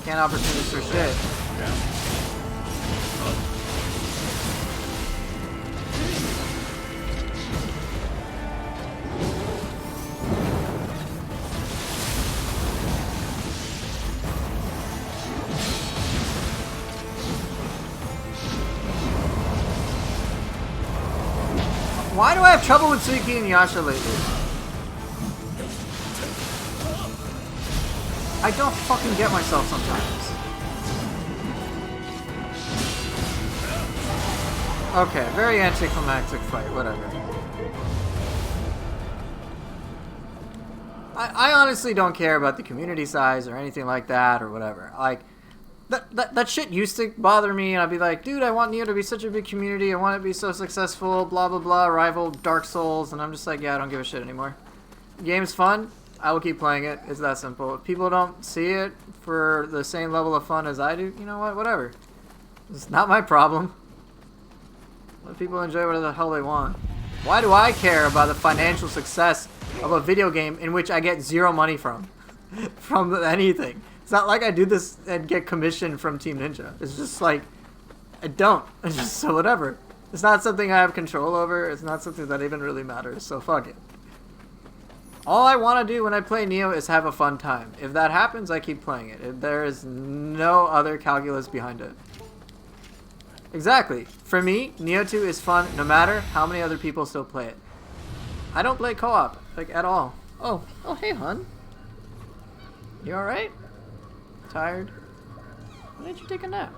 Can't opportunities for shit. Why do I have trouble with Suiki and Yasha lately? I don't fucking get myself sometimes. Okay, very anticlimactic fight, whatever. I honestly don't care about the community size or anything like that or whatever. Like, that shit used to bother me, and I'd be like, dude, I want Nioh to be such a big community, I want it to be so successful, blah blah blah, rival Dark Souls, and I'm just like, yeah, I don't give a shit anymore. The game's fun, I will keep playing it. It's that simple. If people don't see it for the same level of fun as I do, you know what? Whatever. It's not my problem. Let people enjoy whatever the hell they want. Why do I care about the financial success of a video game in which I get zero money from? From anything. It's not like I do this and get commission from Team Ninja. It's just like, I don't. It's just so whatever. It's not something I have control over. It's not something that even really matters, so fuck it. All I want to do when I play Nioh is have a fun time. If that happens, I keep playing it. There is no other calculus behind it. Exactly. For me, Nioh 2 is fun no matter how many other people still play it. I don't play co-op, like, at all. Oh, hey, hun. You alright? Tired? Why didn't you take a nap?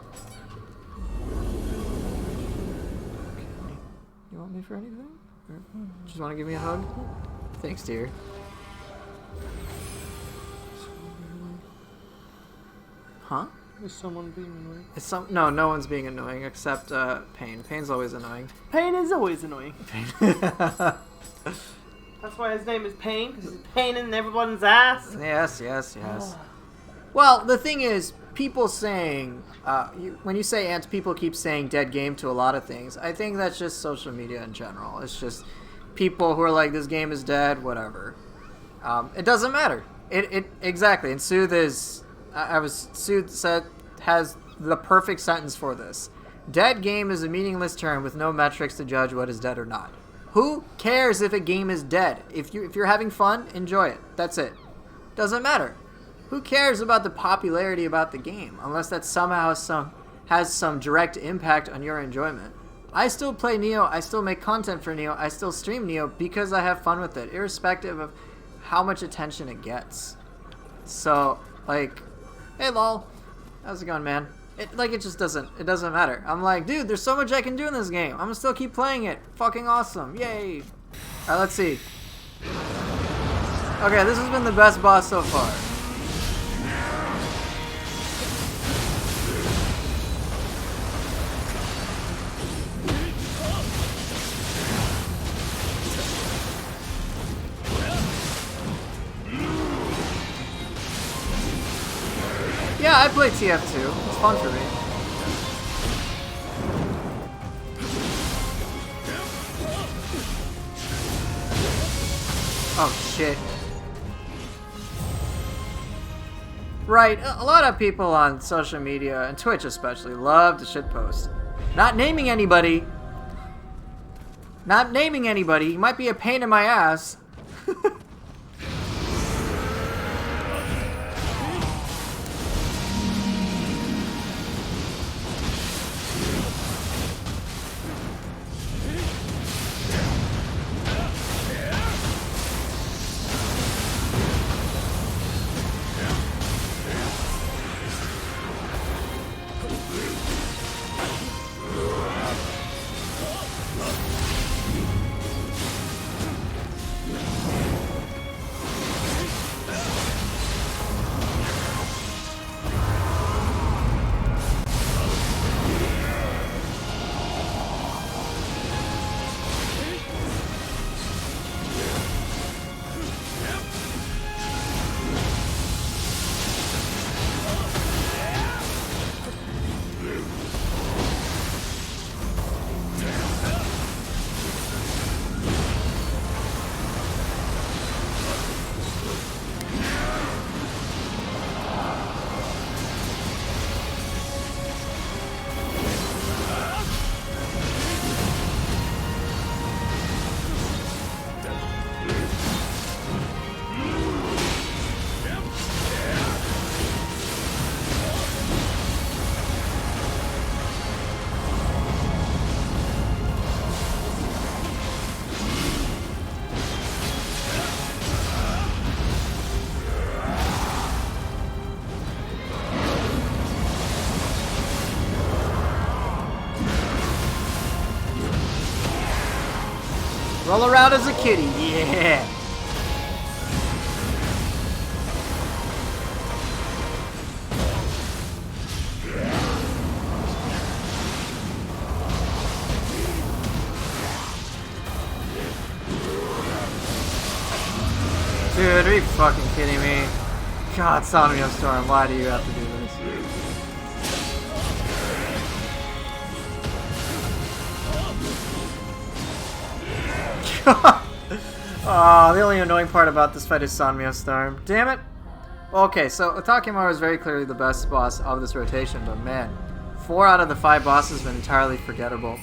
Okay. You want me for anything? Or just want to give me a hug? Thanks, dear. Huh? Is someone being annoying? It's no one's being annoying except Pain. Pain's always annoying. Pain is always annoying. Pain. That's why his name is Pain, because he's pain in everyone's ass. Yes. Well, the thing is, people saying, when you say ants, people keep saying dead game to a lot of things. I think that's just social media in general. It's just people who are like, this game is dead, whatever. It doesn't matter. It exactly. And Sooth has the perfect sentence for this. Dead game is a meaningless term with no metrics to judge what is dead or not. Who cares if a game is dead? If you're having fun, enjoy it. That's it. Doesn't matter. Who cares about the popularity about the game unless that somehow has some direct impact on your enjoyment? I still play Nioh. I still make content for Nioh. I still stream Nioh because I have fun with it, irrespective of how much attention it gets. So, like, hey lol, how's it going, man? It just doesn't matter. I'm like, dude, there's so much I can do in this game. I'm gonna still keep playing it. Fucking awesome. Yay. Alright, let's see. Okay, this has been the best boss so far. Yeah, I play TF2. It's fun for me. Oh, shit. Right, a lot of people on social media, and Twitch especially, love to shitpost. Not naming anybody. You might be a pain in my ass. Roll around as a kitty, yeah. Dude, are you fucking kidding me? God, Nioh Storm, why do you have to do this? Oh, the only annoying part about this fight is Nioh Storm. Damn it! Okay, so Itachimaru is very clearly the best boss of this rotation, but man, 4 out of the 5 bosses have been entirely forgettable.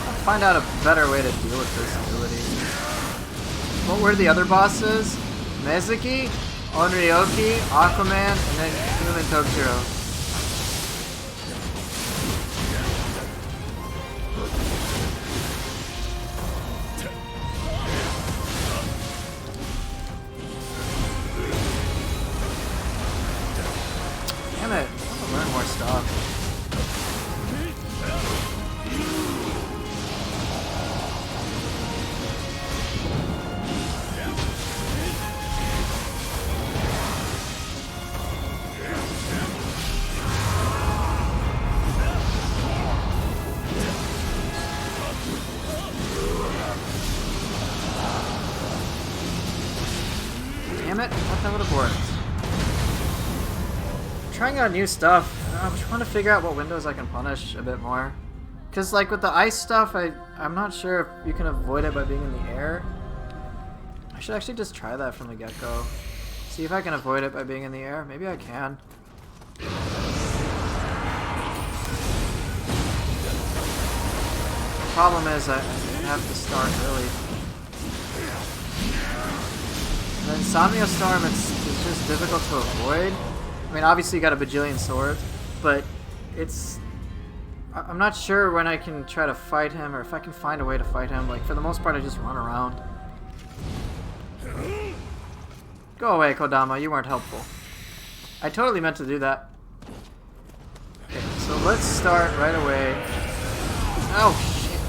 I'll find out a better way to deal with this ability. What were the other bosses? Mezuki, Onryoki, Aquaman, and then Human Tokiro. Damn it, I want to learn more stuff. Damn it, I thought that would have worked. Trying out new stuff. I'm trying to figure out what windows I can punish a bit more. Because, like, with the ice stuff, I'm not sure if you can avoid it by being in the air. I should actually just try that from the get-go. See if I can avoid it by being in the air. Maybe I can. The problem is I have to start early. And then Nioh Storm, it's just difficult to avoid. I mean, obviously you got a bajillion swords, but I'm not sure when I can try to fight him, or if I can find a way to fight him. Like, for the most part, I just run around. Go away, Kodama, you weren't helpful. I totally meant to do that. Okay, so let's start right away. Oh, shit.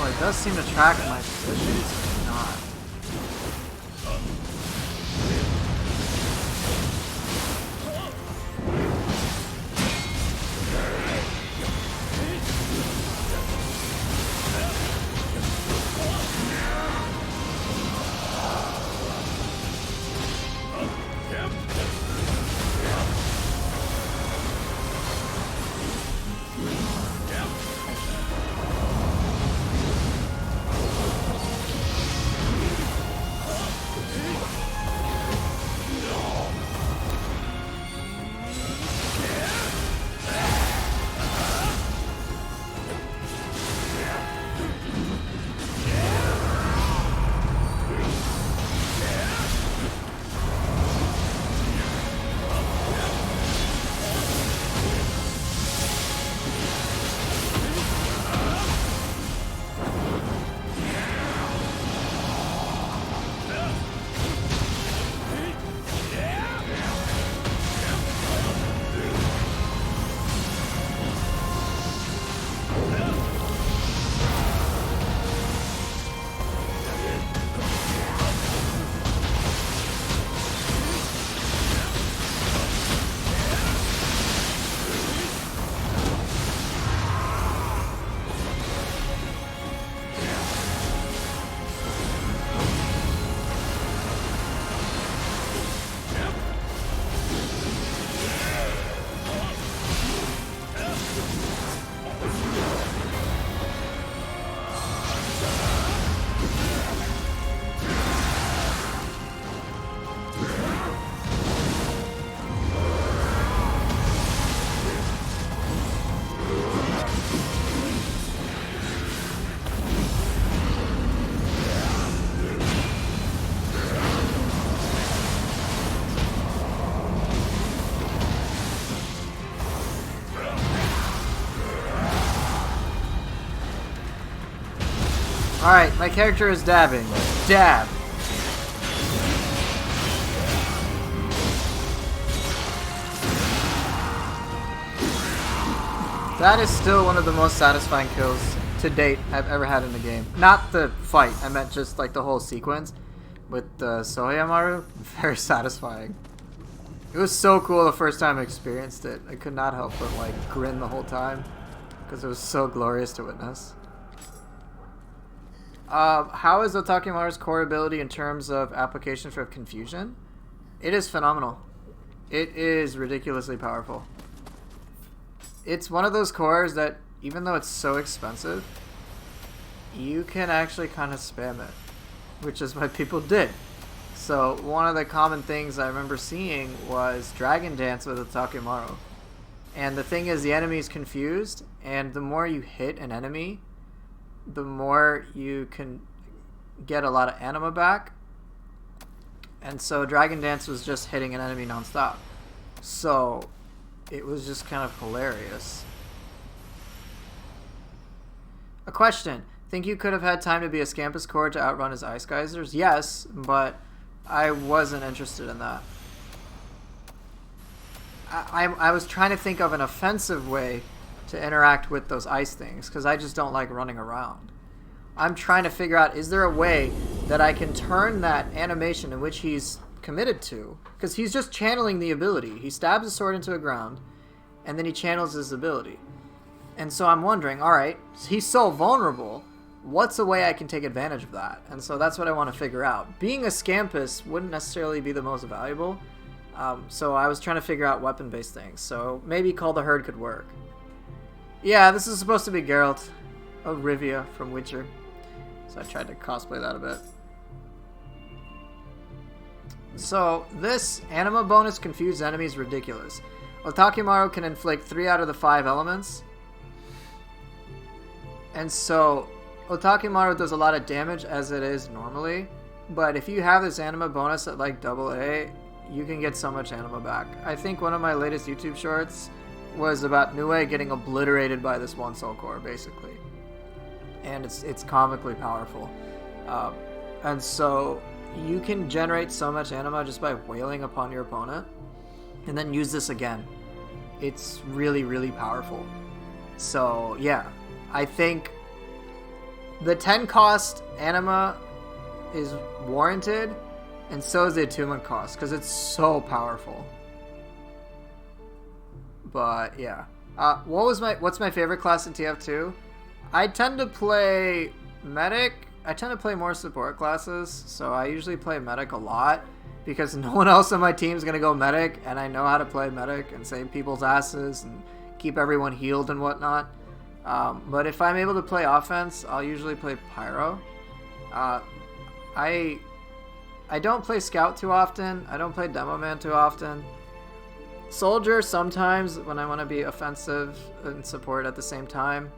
Oh, it does seem to track my positions, but not. Alright, my character is dabbing. Dab. That is still one of the most satisfying kills to date I've ever had in the game. Not the fight, I meant just like the whole sequence with Sohayamaru. Very satisfying. It was so cool the first time I experienced it. I could not help but like grin the whole time. because it was so glorious to witness. How is Otakimaru's core ability in terms of application for confusion? It is phenomenal. It is ridiculously powerful. It's one of those cores that, even though it's so expensive, you can actually kind of spam it, which is what people did. So one of the common things I remember seeing was Dragon Dance with Otakimaru. And the thing is, the enemy is confused, and the more you hit an enemy, the more you can get a lot of anima back. And so Dragon Dance was just hitting an enemy nonstop. So it was just kind of hilarious. A question. Think you could have had time to be a Scampus core to outrun his Ice Geysers? Yes, but I wasn't interested in that. I was trying to think of an offensive way to interact with those ice things, because I just don't like running around. I'm trying to figure out, is there a way that I can turn that animation in which he's committed to, because he's just channeling the ability. He stabs a sword into the ground, and then he channels his ability. And so I'm wondering, alright, he's so vulnerable, what's a way I can take advantage of that? And so that's what I want to figure out. Being a Scampus wouldn't necessarily be the most valuable, so I was trying to figure out weapon-based things. So maybe Call the Herd could work. Yeah, this is supposed to be Geralt of Rivia from Witcher. So I tried to cosplay that a bit. So this anima bonus confused enemies ridiculous. Otakimaru can inflict 3 out of the 5 elements. And so Otakimaru does a lot of damage as it is normally. But if you have this anima bonus at like AA, you can get so much anima back. I think one of my latest YouTube shorts was about Nioh getting obliterated by this one soul core, basically. And it's comically powerful. And so you can generate so much anima just by wailing upon your opponent and then use this again. It's really, really powerful. So yeah, I think the 10 cost anima is warranted, and so is the attunement cost, because it's so powerful. But yeah, what's my favorite class in TF2? I tend to play medic. I tend to play more support classes, so I usually play medic a lot because no one else on my team is gonna go medic, and I know how to play medic and save people's asses and keep everyone healed and whatnot. But if I'm able to play offense, I'll usually play pyro. I don't play scout too often. I don't play demo man too often. Soldier sometimes when I want to be offensive and support at the same time.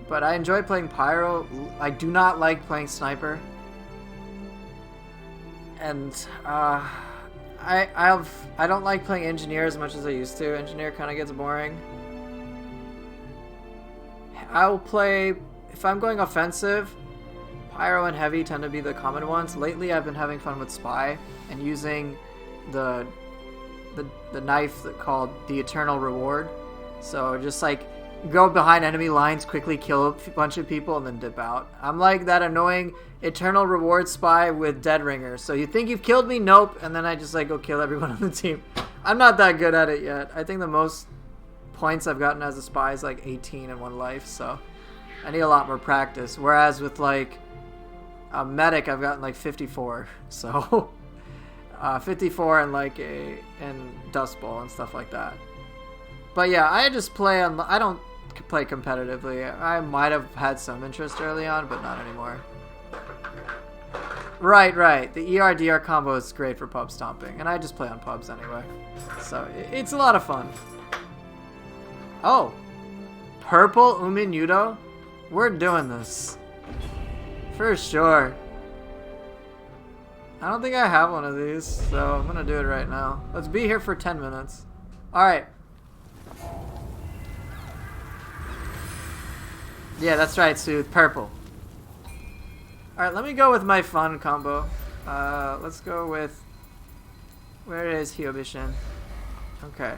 But I enjoy playing pyro. I do not like playing sniper. And I don't like playing engineer as much as I used to. Engineer kind of gets boring. I'll play, if I'm going offensive, pyro and heavy tend to be the common ones. Lately I've been having fun with spy and using the knife called the Eternal Reward. So just like go behind enemy lines, quickly kill a bunch of people, and then dip out. I'm like that annoying Eternal Reward spy with Dead Ringer. So you think you've killed me? Nope. And then I just like go kill everyone on the team. I'm not that good at it yet. I think the most points I've gotten as a spy is like 18 in one life. So I need a lot more practice. Whereas with like a medic, I've gotten like 54. So 54 and like and Dust Bowl and stuff like that. But yeah, I just play on. I don't play competitively. I might have had some interest early on, but not anymore. Right. The ER-DR combo is great for pub stomping, and I just play on pubs anyway. So it's a lot of fun. Oh, purple Umin Yudo? We're doing this. For sure. I don't think I have one of these, so I'm gonna do it right now. Let's be here for 10 minutes. Alright. Yeah, that's right, Sooth. Purple. Alright, let me go with my fun combo. Let's go with... Where is Hyobishin? Okay.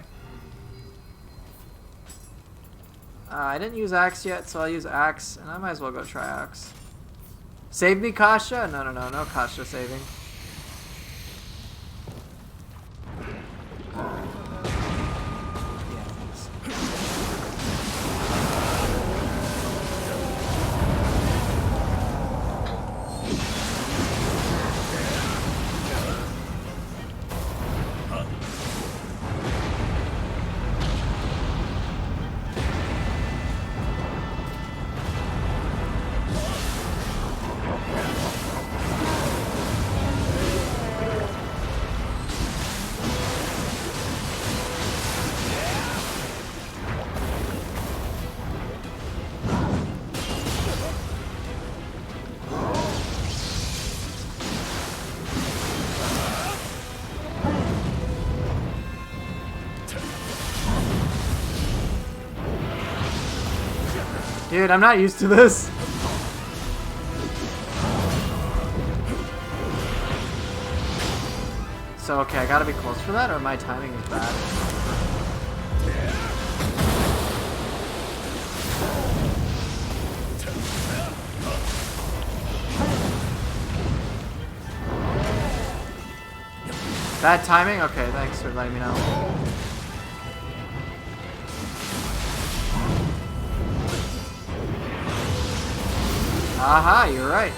I didn't use Axe yet, so I'll use Axe, and I might as well go try Axe. Save me, Kasha? No Kasha saving. Yeah, thanks. Dude, I'm not used to this. So, okay, I gotta be close for that, or my timing is bad? Bad timing? Okay, thanks for letting me know. Aha, you're right.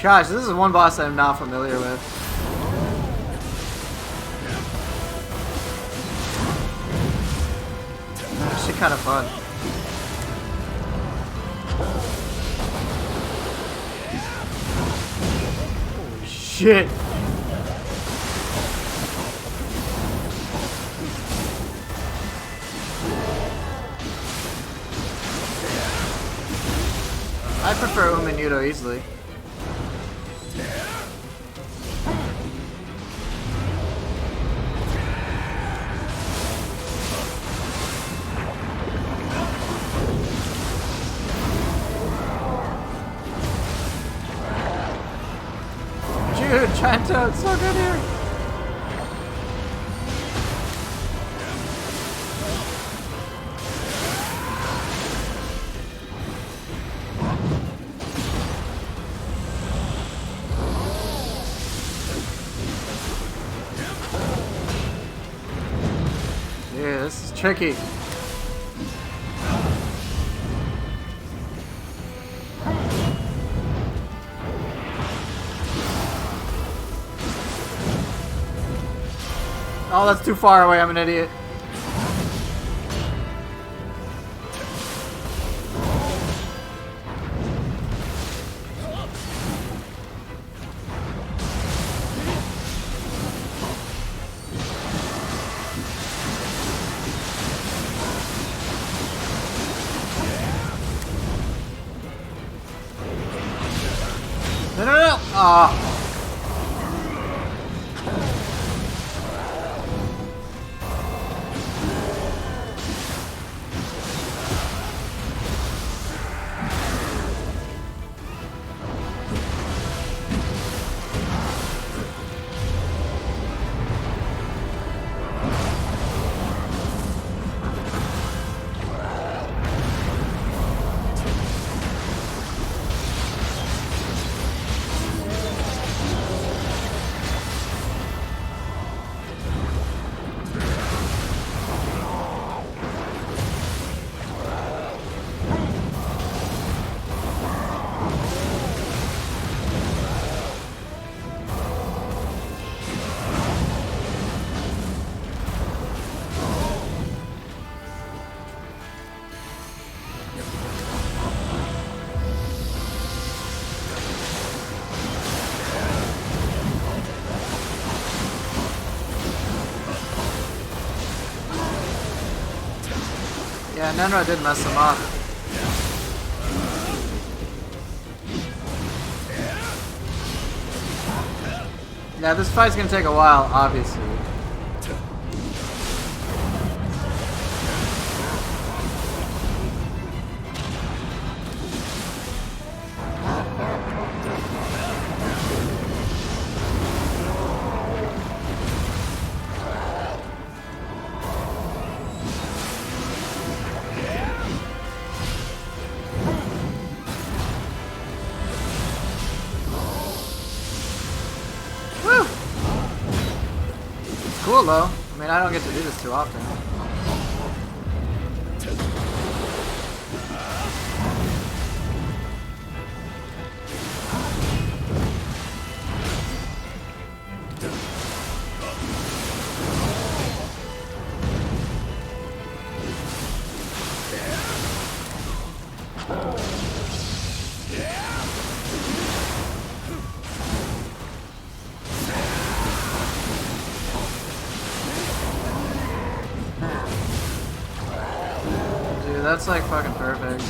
Gosh, this is one boss I'm not familiar with. Actually kind of fun. Holy shit. I prefer Nioh easily. Dude, Giant Toad's so good here. Yeah, this is tricky. Oh, that's too far away. I'm an idiot. No, no, no! Ah. Yeah, Nenra did mess him up. Yeah, this fight's gonna take a while, obviously. cool though. I mean, I don't get to do this too often. That's like fucking perfect.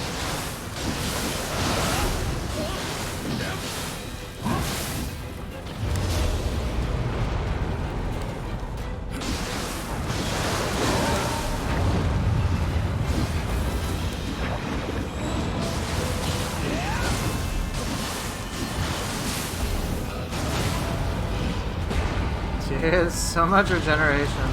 Jeez, so much regeneration.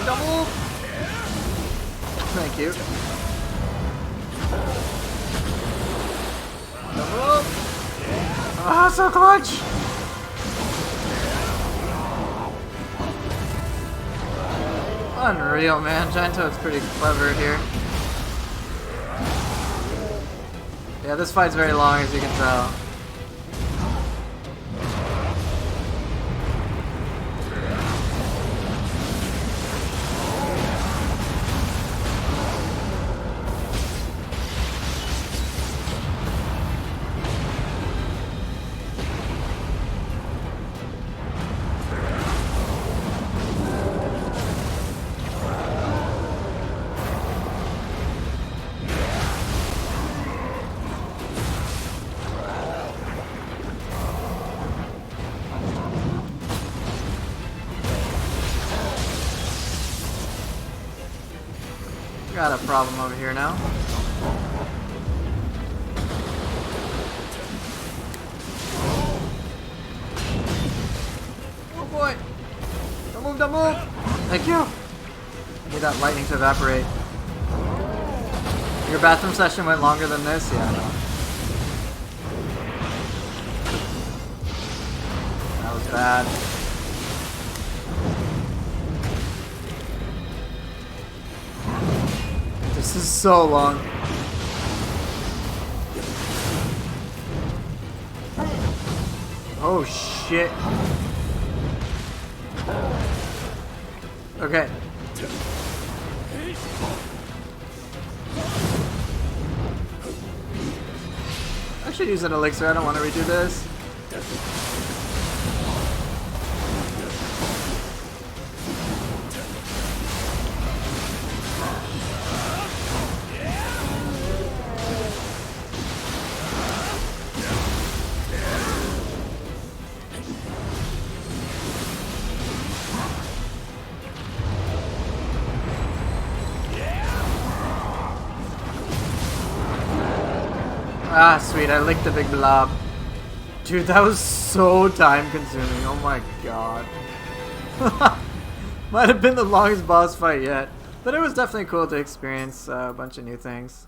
Double! Thank you. Double! Ah, so clutch! Unreal, man. Giant Toad's pretty clever here. Yeah, this fight's very long, as you can tell. Got a problem over here now. Oh boy! Don't move, don't move! Thank you! Need that lightning to evaporate. Your bathroom session went longer than this? Yeah, I know. That was bad. This is so long. Oh shit. Okay. I should use an elixir. I don't want to redo this. Ah, sweet, I licked the big blob. Dude, that was so time consuming. Oh my god. Might have been the longest boss fight yet. But it was definitely cool to experience a bunch of new things.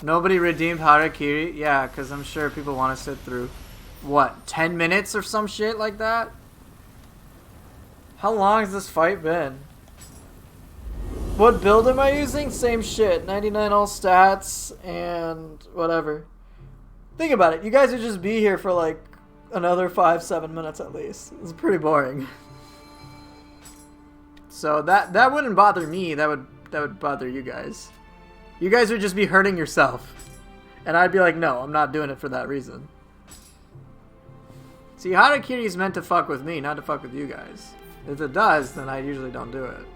Nobody redeemed Harakiri? Yeah, because I'm sure people want to sit through, what, 10 minutes or some shit like that? How long has this fight been? What build am I using? Same shit. 99 all stats and whatever. Think about it. You guys would just be here for like another 5-7 minutes at least. It's pretty boring. So that wouldn't bother me. That would bother you guys. You guys would just be hurting yourself. And I'd be like, no, I'm not doing it for that reason. See, Harakiri is meant to fuck with me, not to fuck with you guys. If it does, then I usually don't do it.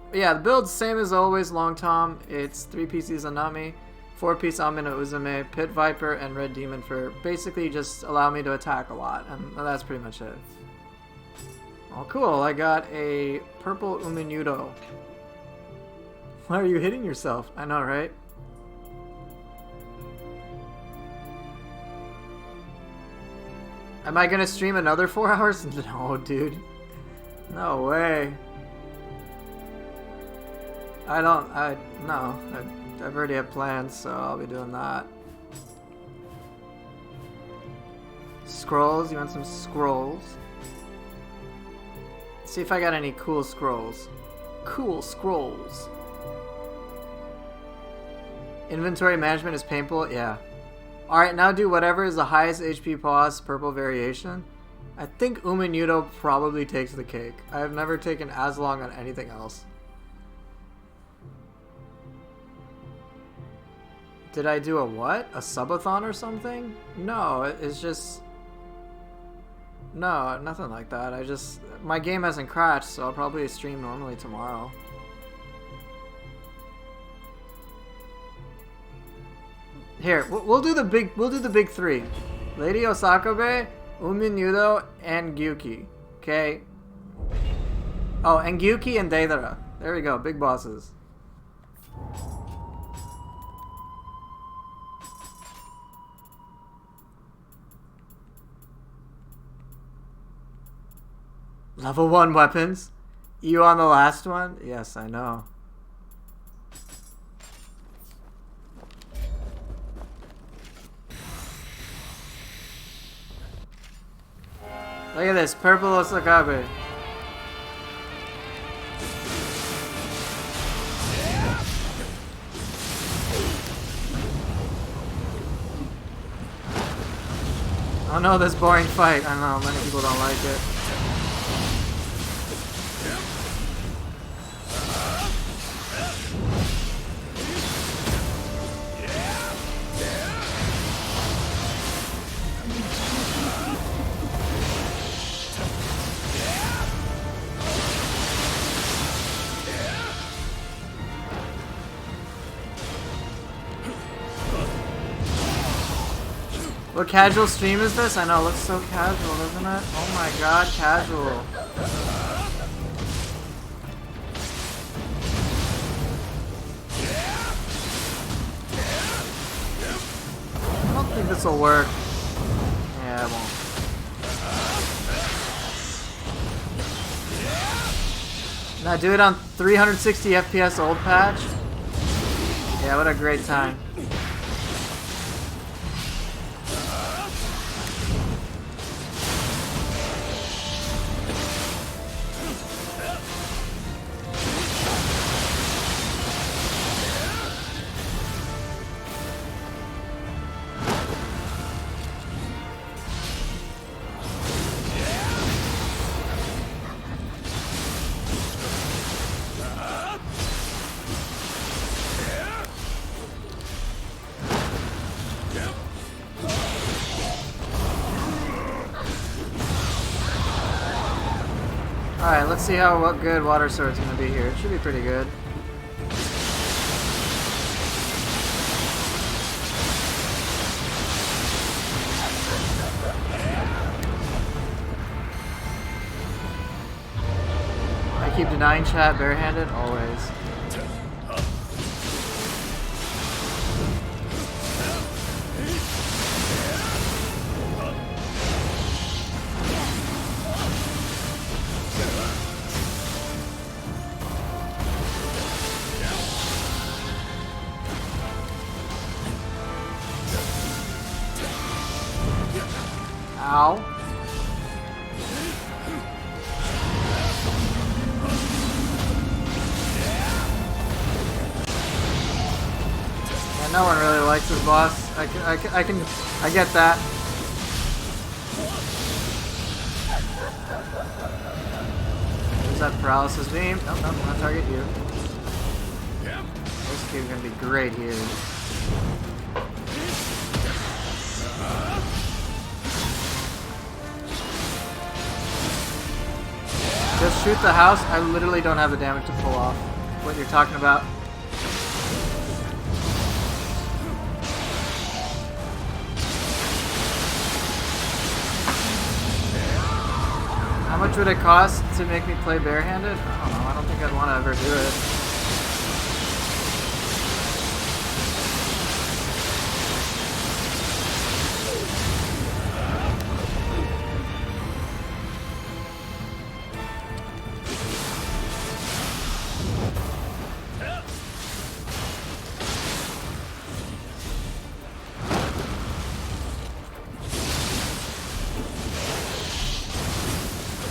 But yeah, the build's same as always, Long Tom. It's 3-piece Izanami, 4-piece Amino Uzume, Pit Viper, and Red Demon for basically just allow me to attack a lot. And that's pretty much it. Oh, cool. I got a purple Uminudo. Why are you hitting yourself? I know, right? Am I gonna stream another 4 hours? No, dude. No way. No. I've already had plans, so I'll be doing that. Scrolls? You want some scrolls? Let's see if I got any cool scrolls. Cool scrolls. Inventory management is painful? Yeah. Alright, now do whatever is the highest HP pause purple variation. I think Umanudo probably takes the cake. I have never taken as long on anything else. Did I do a what? A subathon or something? No, it's just... No, nothing like that. My game hasn't crashed, so I'll probably stream normally tomorrow. Here, we'll do the big three. Lady Osakabe, Umanudo, and Gyuki. Okay. Oh, and Gyuki and Deidara. There we go, big bosses. Level 1 weapons? You on the last one? Yes, I know. Look at this, purple Osakabe. Oh no, this boring fight. I know, many people don't like it. What casual stream is this? I know, it looks so casual, doesn't it? Oh my god, casual. I don't think this will work. Yeah, it won't. Now do it on 360 FPS old patch. Yeah, what a great time. Alright, let's see what good water sword's gonna be here. It should be pretty good. I keep denying chat barehanded? Always. Ow. Yeah, no one really likes this boss. I get that. There's that paralysis beam. Nope, nope, I'm gonna target you. This game's gonna be great here. Just shoot the house. I literally don't have the damage to pull off what you're talking about. How much would it cost to make me play barehanded? I don't know. I don't think I'd want to ever do it.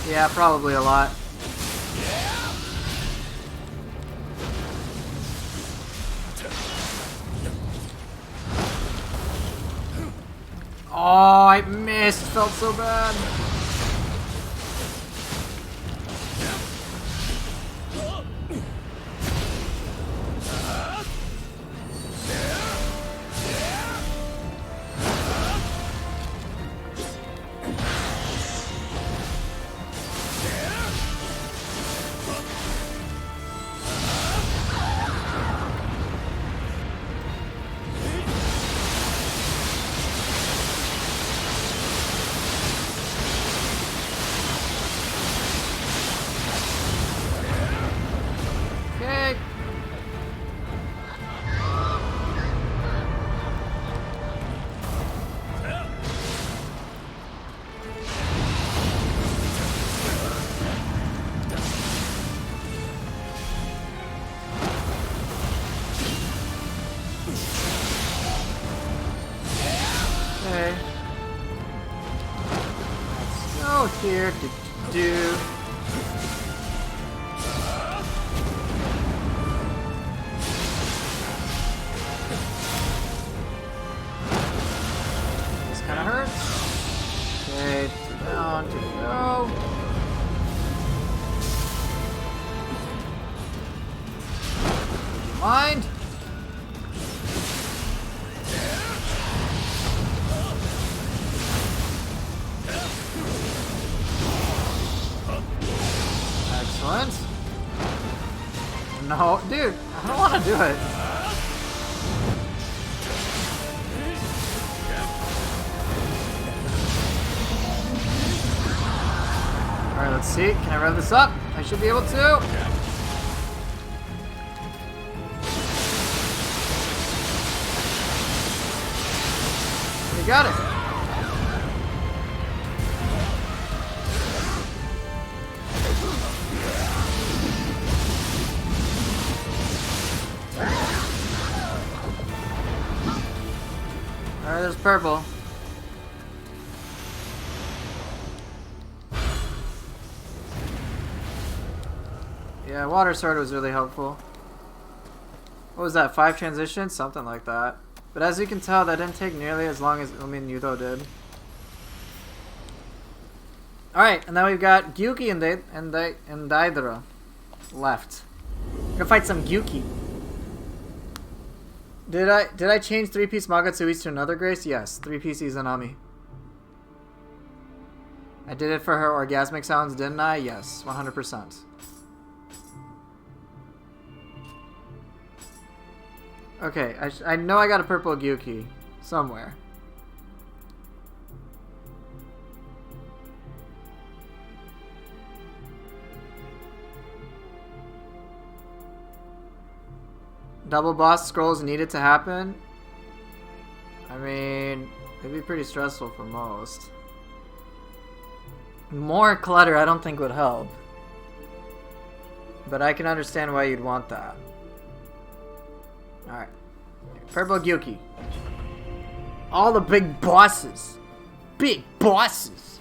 Yeah, probably a lot. Oh, I missed. Felt so bad. Okay. Okay. Let's go here. Do. This kind of hurts. Okay, two down, two to go. Mind. Excellent. No, dude, I don't want to do it. Alright, let's see. Can I rev this up? I should be able to. You got it. Alright, there's purple. Yeah, water sword was really helpful. What was that, 5 transitions? Something like that. But as you can tell, that didn't take nearly as long as Nioh did. Alright, and now we've got Gyuki and Daedra left. We're gonna fight some Gyuki. Did I change 3-piece Magatsuis to another Grace? Yes, 3-piece Izanami. I did it for her orgasmic sounds, didn't I? Yes, 100%. Okay, I know I got a purple Gyuki somewhere. Double boss scrolls needed to happen? I mean, it'd be pretty stressful for most. More clutter I don't think would help. But I can understand why you'd want that. Alright. Purple Gyuki. All the big bosses. Big bosses.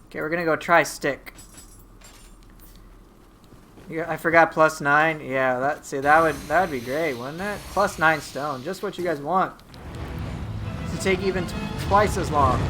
Okay, we're gonna go try stick. Yeah, I forgot +9. Yeah, that would be great, wouldn't it? +9 stone, just what you guys want. To take even twice as long.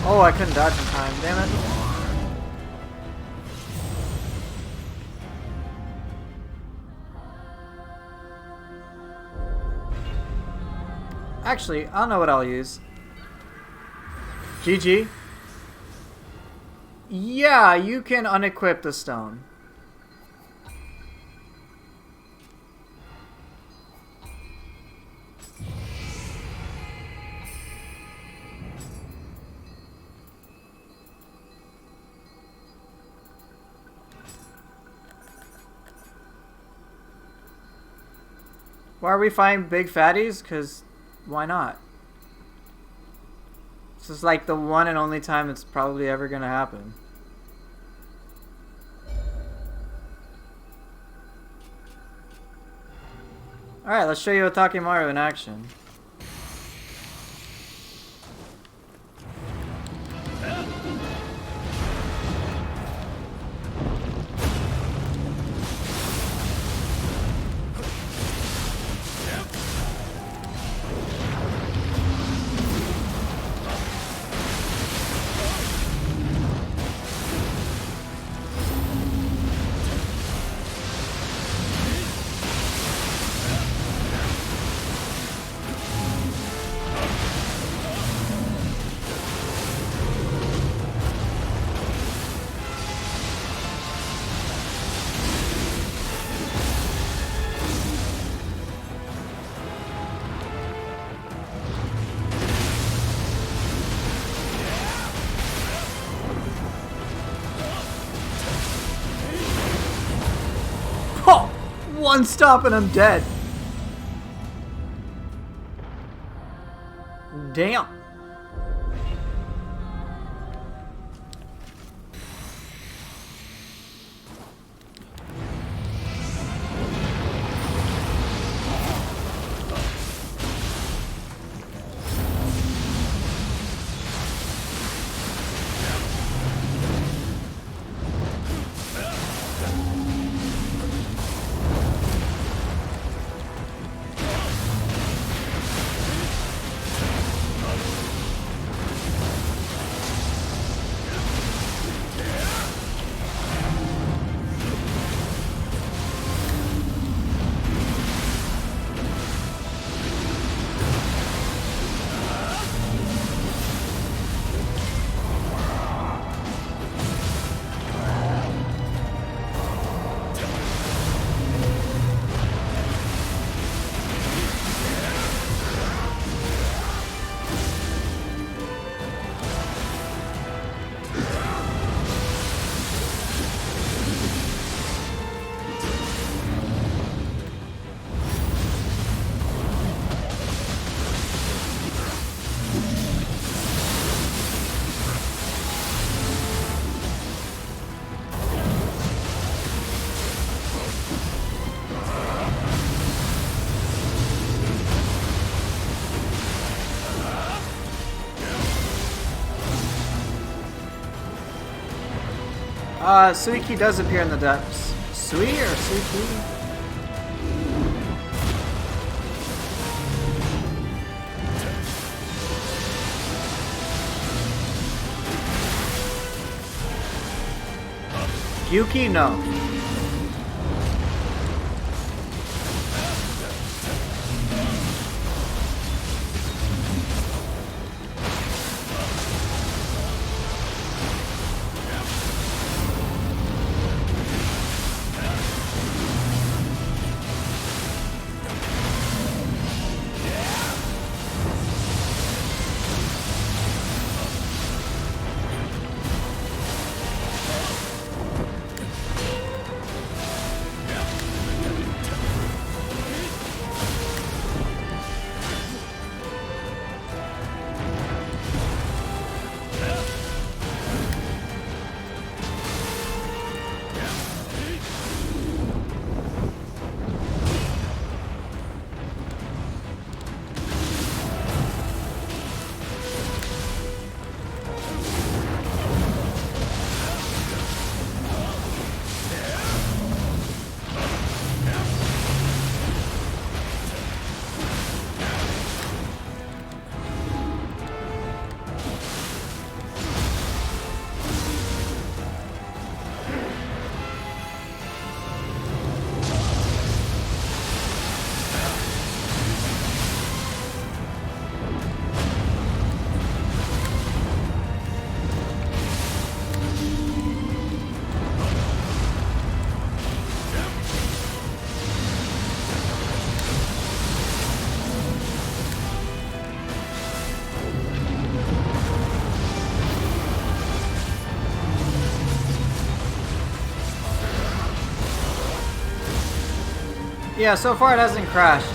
Oh, I couldn't dodge in time, damn it. Actually, I don't know what I'll use. GG. Yeah, you can unequip the stone. Why are we fighting big fatties? Because why not? This is like the one and only time it's probably ever gonna happen. Alright, let's show you Otakimaru in action. Oh! One stop and I'm dead. Damn. Suiki does appear in the depths. Sui or Suiki? Yuki? No. Yeah, so far it hasn't crashed.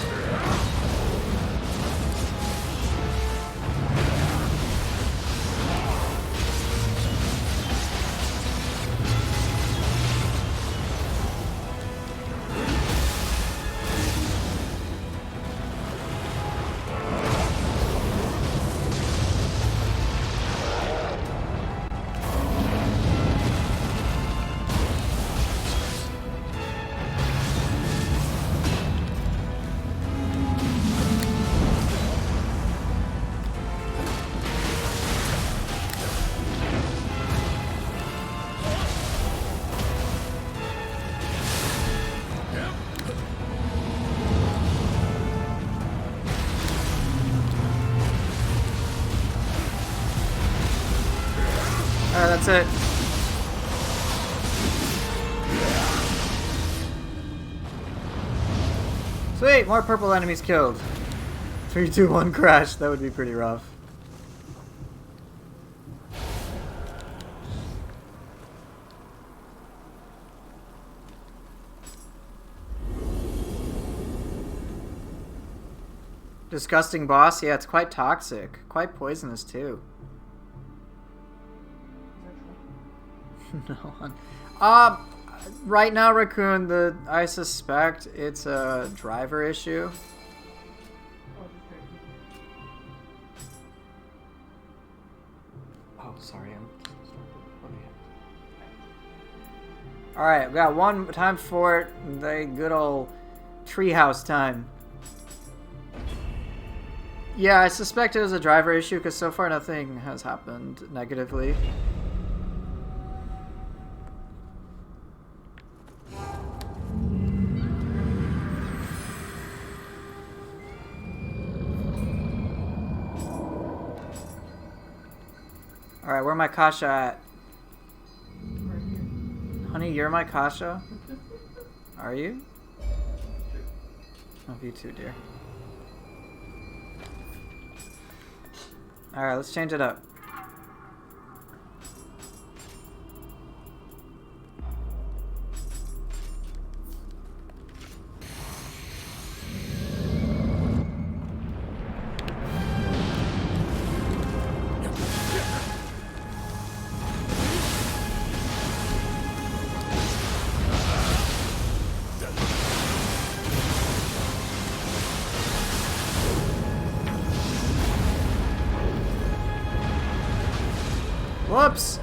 Alright, that's it. Sweet, more purple enemies killed. 3, 2, 1, crash. That would be pretty rough. Disgusting boss? Yeah, it's quite toxic. Quite poisonous, too. No. Right now, Raccoon, I suspect it's a driver issue. Oh, sorry. Alright, we got one time for the good old treehouse time. Yeah, I suspect it was a driver issue because so far nothing has happened negatively. Alright, where my Kasha at? Honey, you're my Kasha? Are you? Oh, you too, dear. Alright, let's change it up. Whoops!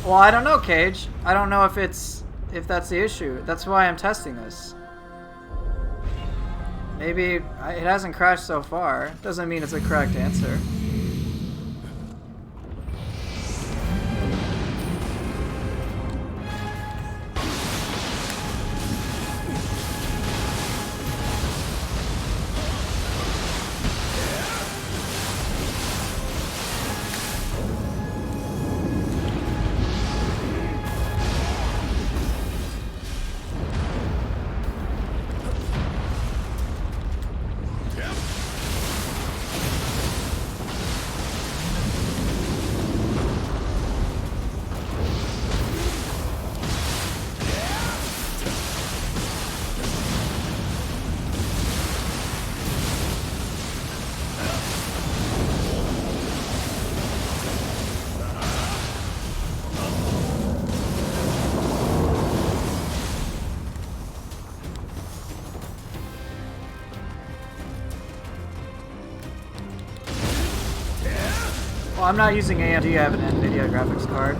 Well, I don't know, Cage. I don't know if that's the issue. That's why I'm testing this. Maybe it hasn't crashed so far. Doesn't mean it's a correct answer. Well, I'm not using AMD, I have an NVIDIA graphics card.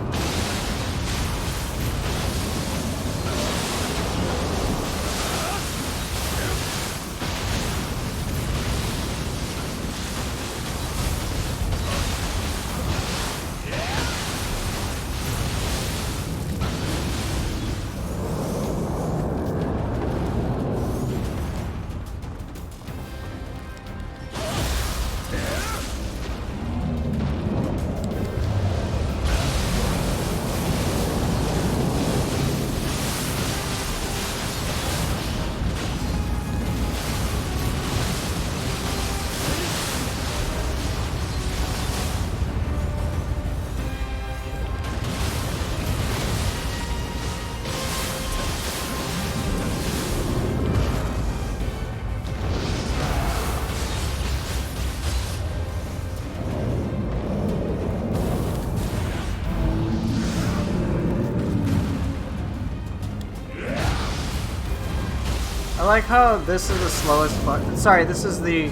I like how this is the slowest fight. Sorry, this is the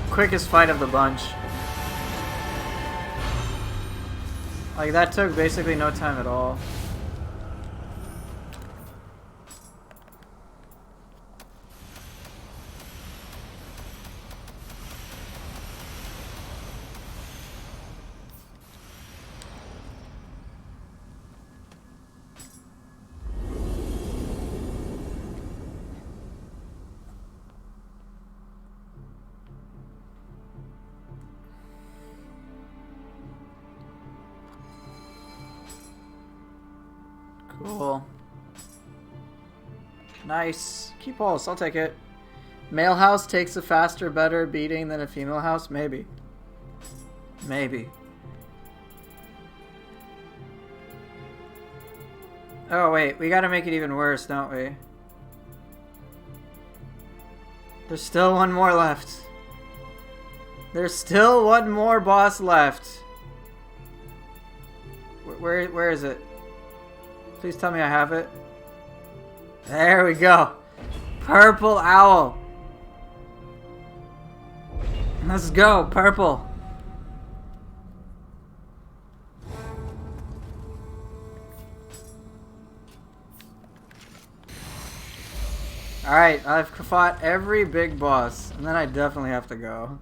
quickest fight of the bunch. Like, that took basically no time at all. Cool. Nice. Key pulse, I'll take it. Male house takes a faster, better beating than a female house? Maybe. Maybe. Oh wait, we gotta make it even worse, don't we? There's still one more left. There's still one more boss left. Where is it? Please tell me I have it. There we go. Purple owl. Let's go, purple. Alright, I've fought every big boss, and then I definitely have to go.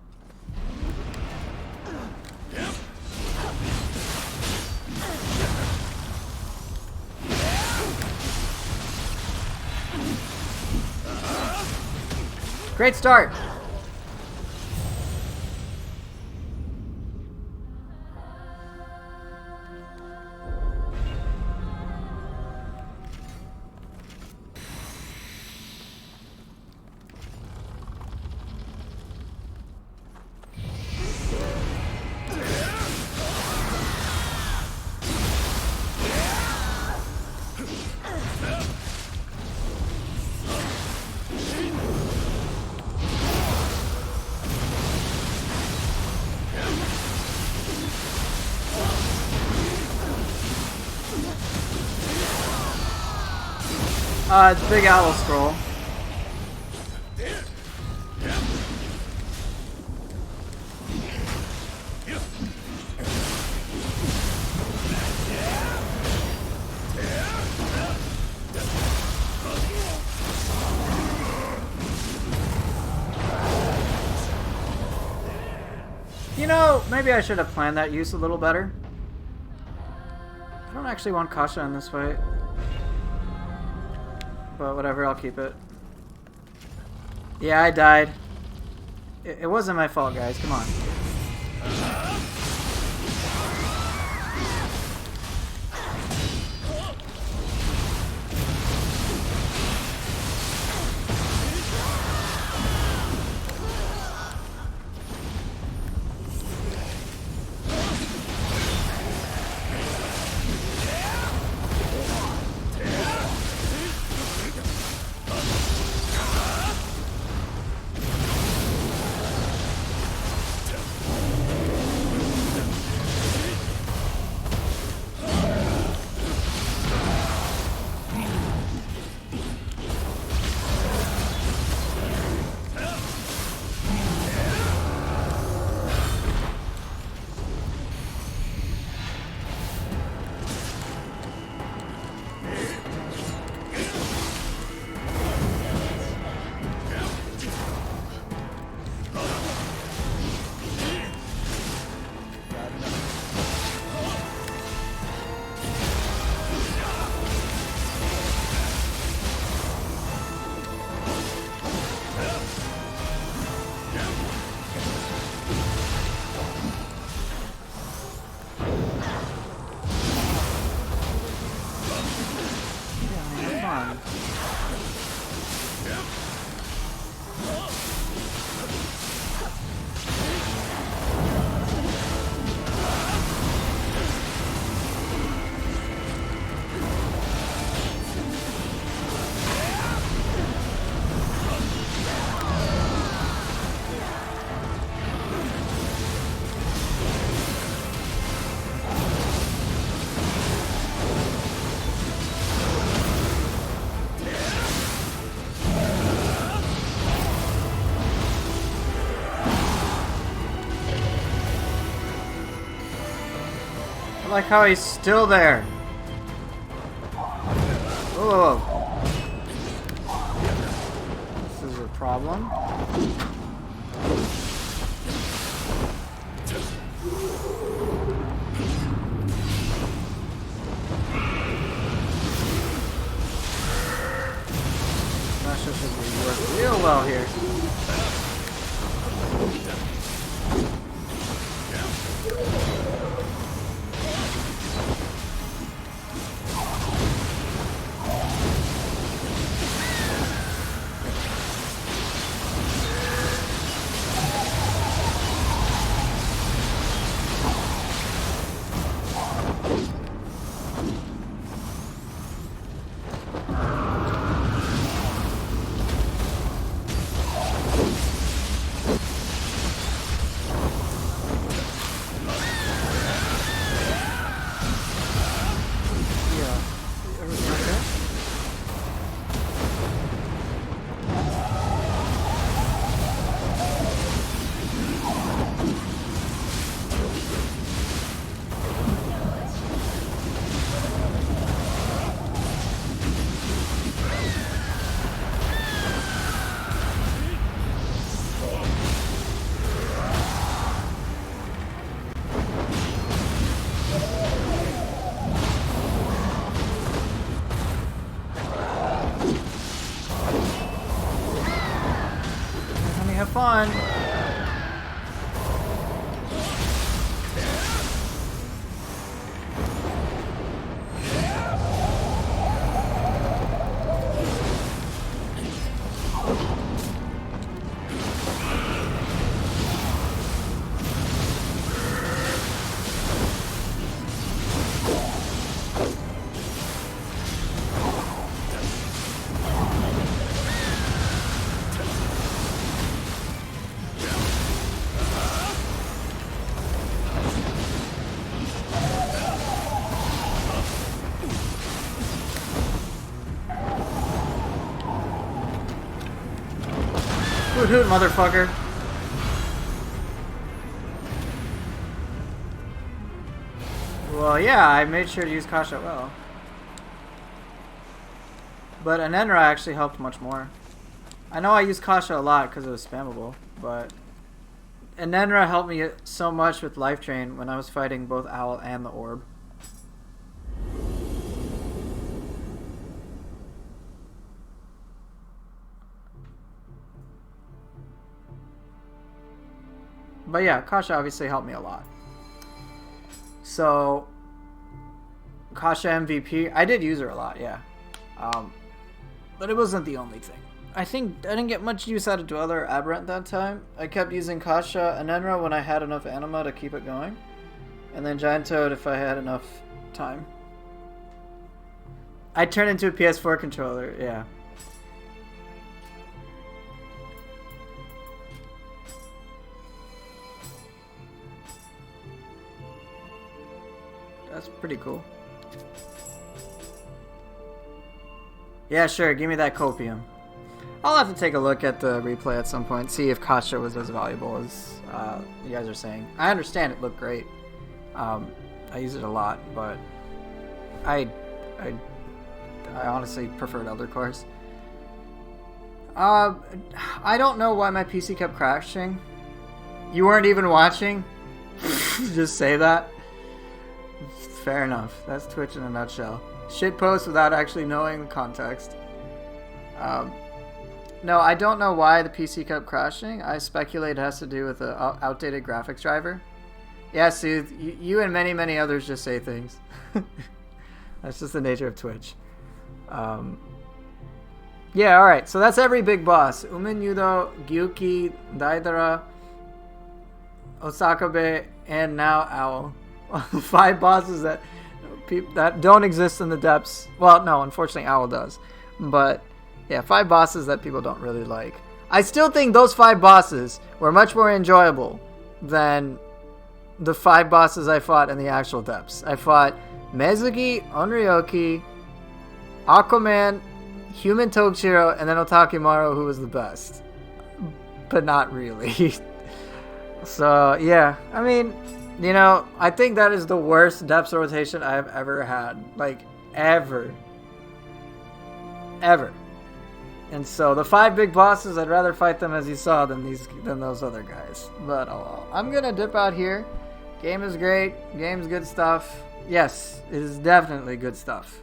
Great start! It's Big Owl Scroll. You know, maybe I should have planned that use a little better. I don't actually want Kasha in this fight. But whatever, I'll keep it. Yeah, I died. It wasn't my fault, guys. Come on. I like how he's still there. Whoa. This is a problem. That should work real well here. on. Hoot hoot, motherfucker. Well, yeah, I made sure to use Kasha well. But Anenra actually helped much more. I know I used Kasha a lot because it was spammable, but Anenra helped me so much with Life Drain when I was fighting both Owl and the Orb. But yeah, Kasha obviously helped me a lot. So, Kasha MVP, I did use her a lot, yeah. But it wasn't the only thing. I think I didn't get much use out of Dweller Aberrant that time. I kept using Kasha and Enra when I had enough anima to keep it going. And then Giant Toad if I had enough time. I turned into a PS4 controller, yeah. That's pretty cool. Yeah, sure. Give me that copium. I'll have to take a look at the replay at some point, see if Kasha was as valuable as you guys are saying. I understand it looked great. I use it a lot, but I honestly preferred Elder Cores. I don't know why my PC kept crashing. You weren't even watching? Just say that. Fair enough. That's Twitch in a nutshell. Shitpost without actually knowing the context. No, I don't know why the PC kept crashing. I speculate it has to do with the outdated graphics driver. Yeah, Sooth, you and many, many others just say things. That's just the nature of Twitch. Yeah, alright. So that's every big boss. Umen Yudo, Gyuki, Daidara, Osakabe, and now Owl. 5 bosses that don't exist in the depths. Well, no, unfortunately Owl does. But yeah, 5 bosses that people don't really like. I still think those 5 bosses were much more enjoyable than the 5 bosses I fought in the actual depths. I fought Mezugi, Onryoki, Aquaman, Human Togchiro, and then Otakimaru, who was the best. But not really. So, yeah. I mean, you know, I think that is the worst depths rotation I have ever had. Like, ever. Ever. And so, the 5 big bosses, I'd rather fight them as you saw than those other guys. But, oh well. I'm gonna dip out here. Game is great. Game's good stuff. Yes, it is definitely good stuff.